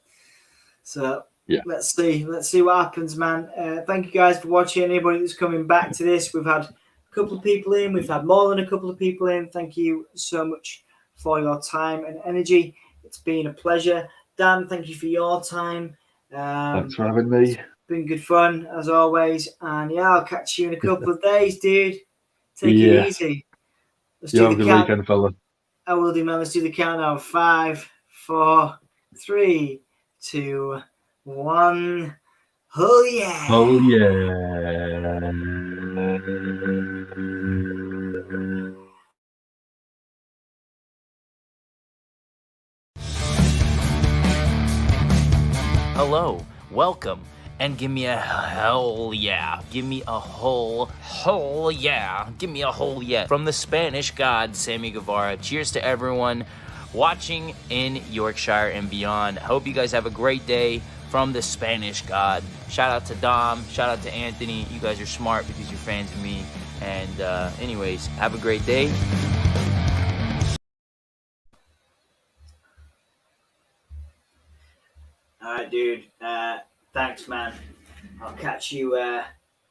So yeah, let's see what happens, man. Thank you guys for watching. Anybody that's coming back to this, we've had a couple of people in. We've had more than a couple of people in. Thank you so much for your time and energy. It's been a pleasure. Dan, thank you for your time. Thanks for having me. It's been good fun as always. And yeah, I'll catch you in a couple of days, dude. Take it easy. Let's do have a good weekend, fella. I will do, man. Let's do the countdown. 5, 4, 3, 2, 1. Oh yeah! Oh yeah! Hello, welcome, and give me a hell yeah. Give me a whole yeah. Give me a whole yeah. From the Spanish god, Sammy Guevara. Cheers to everyone watching in Yorkshire and beyond. Hope you guys have a great day from the Spanish god. Shout out to Dom. Shout out to Anthony. You guys are smart because you're fans of me. And anyways, have a great day. All right, dude. Thanks, man. I'll catch you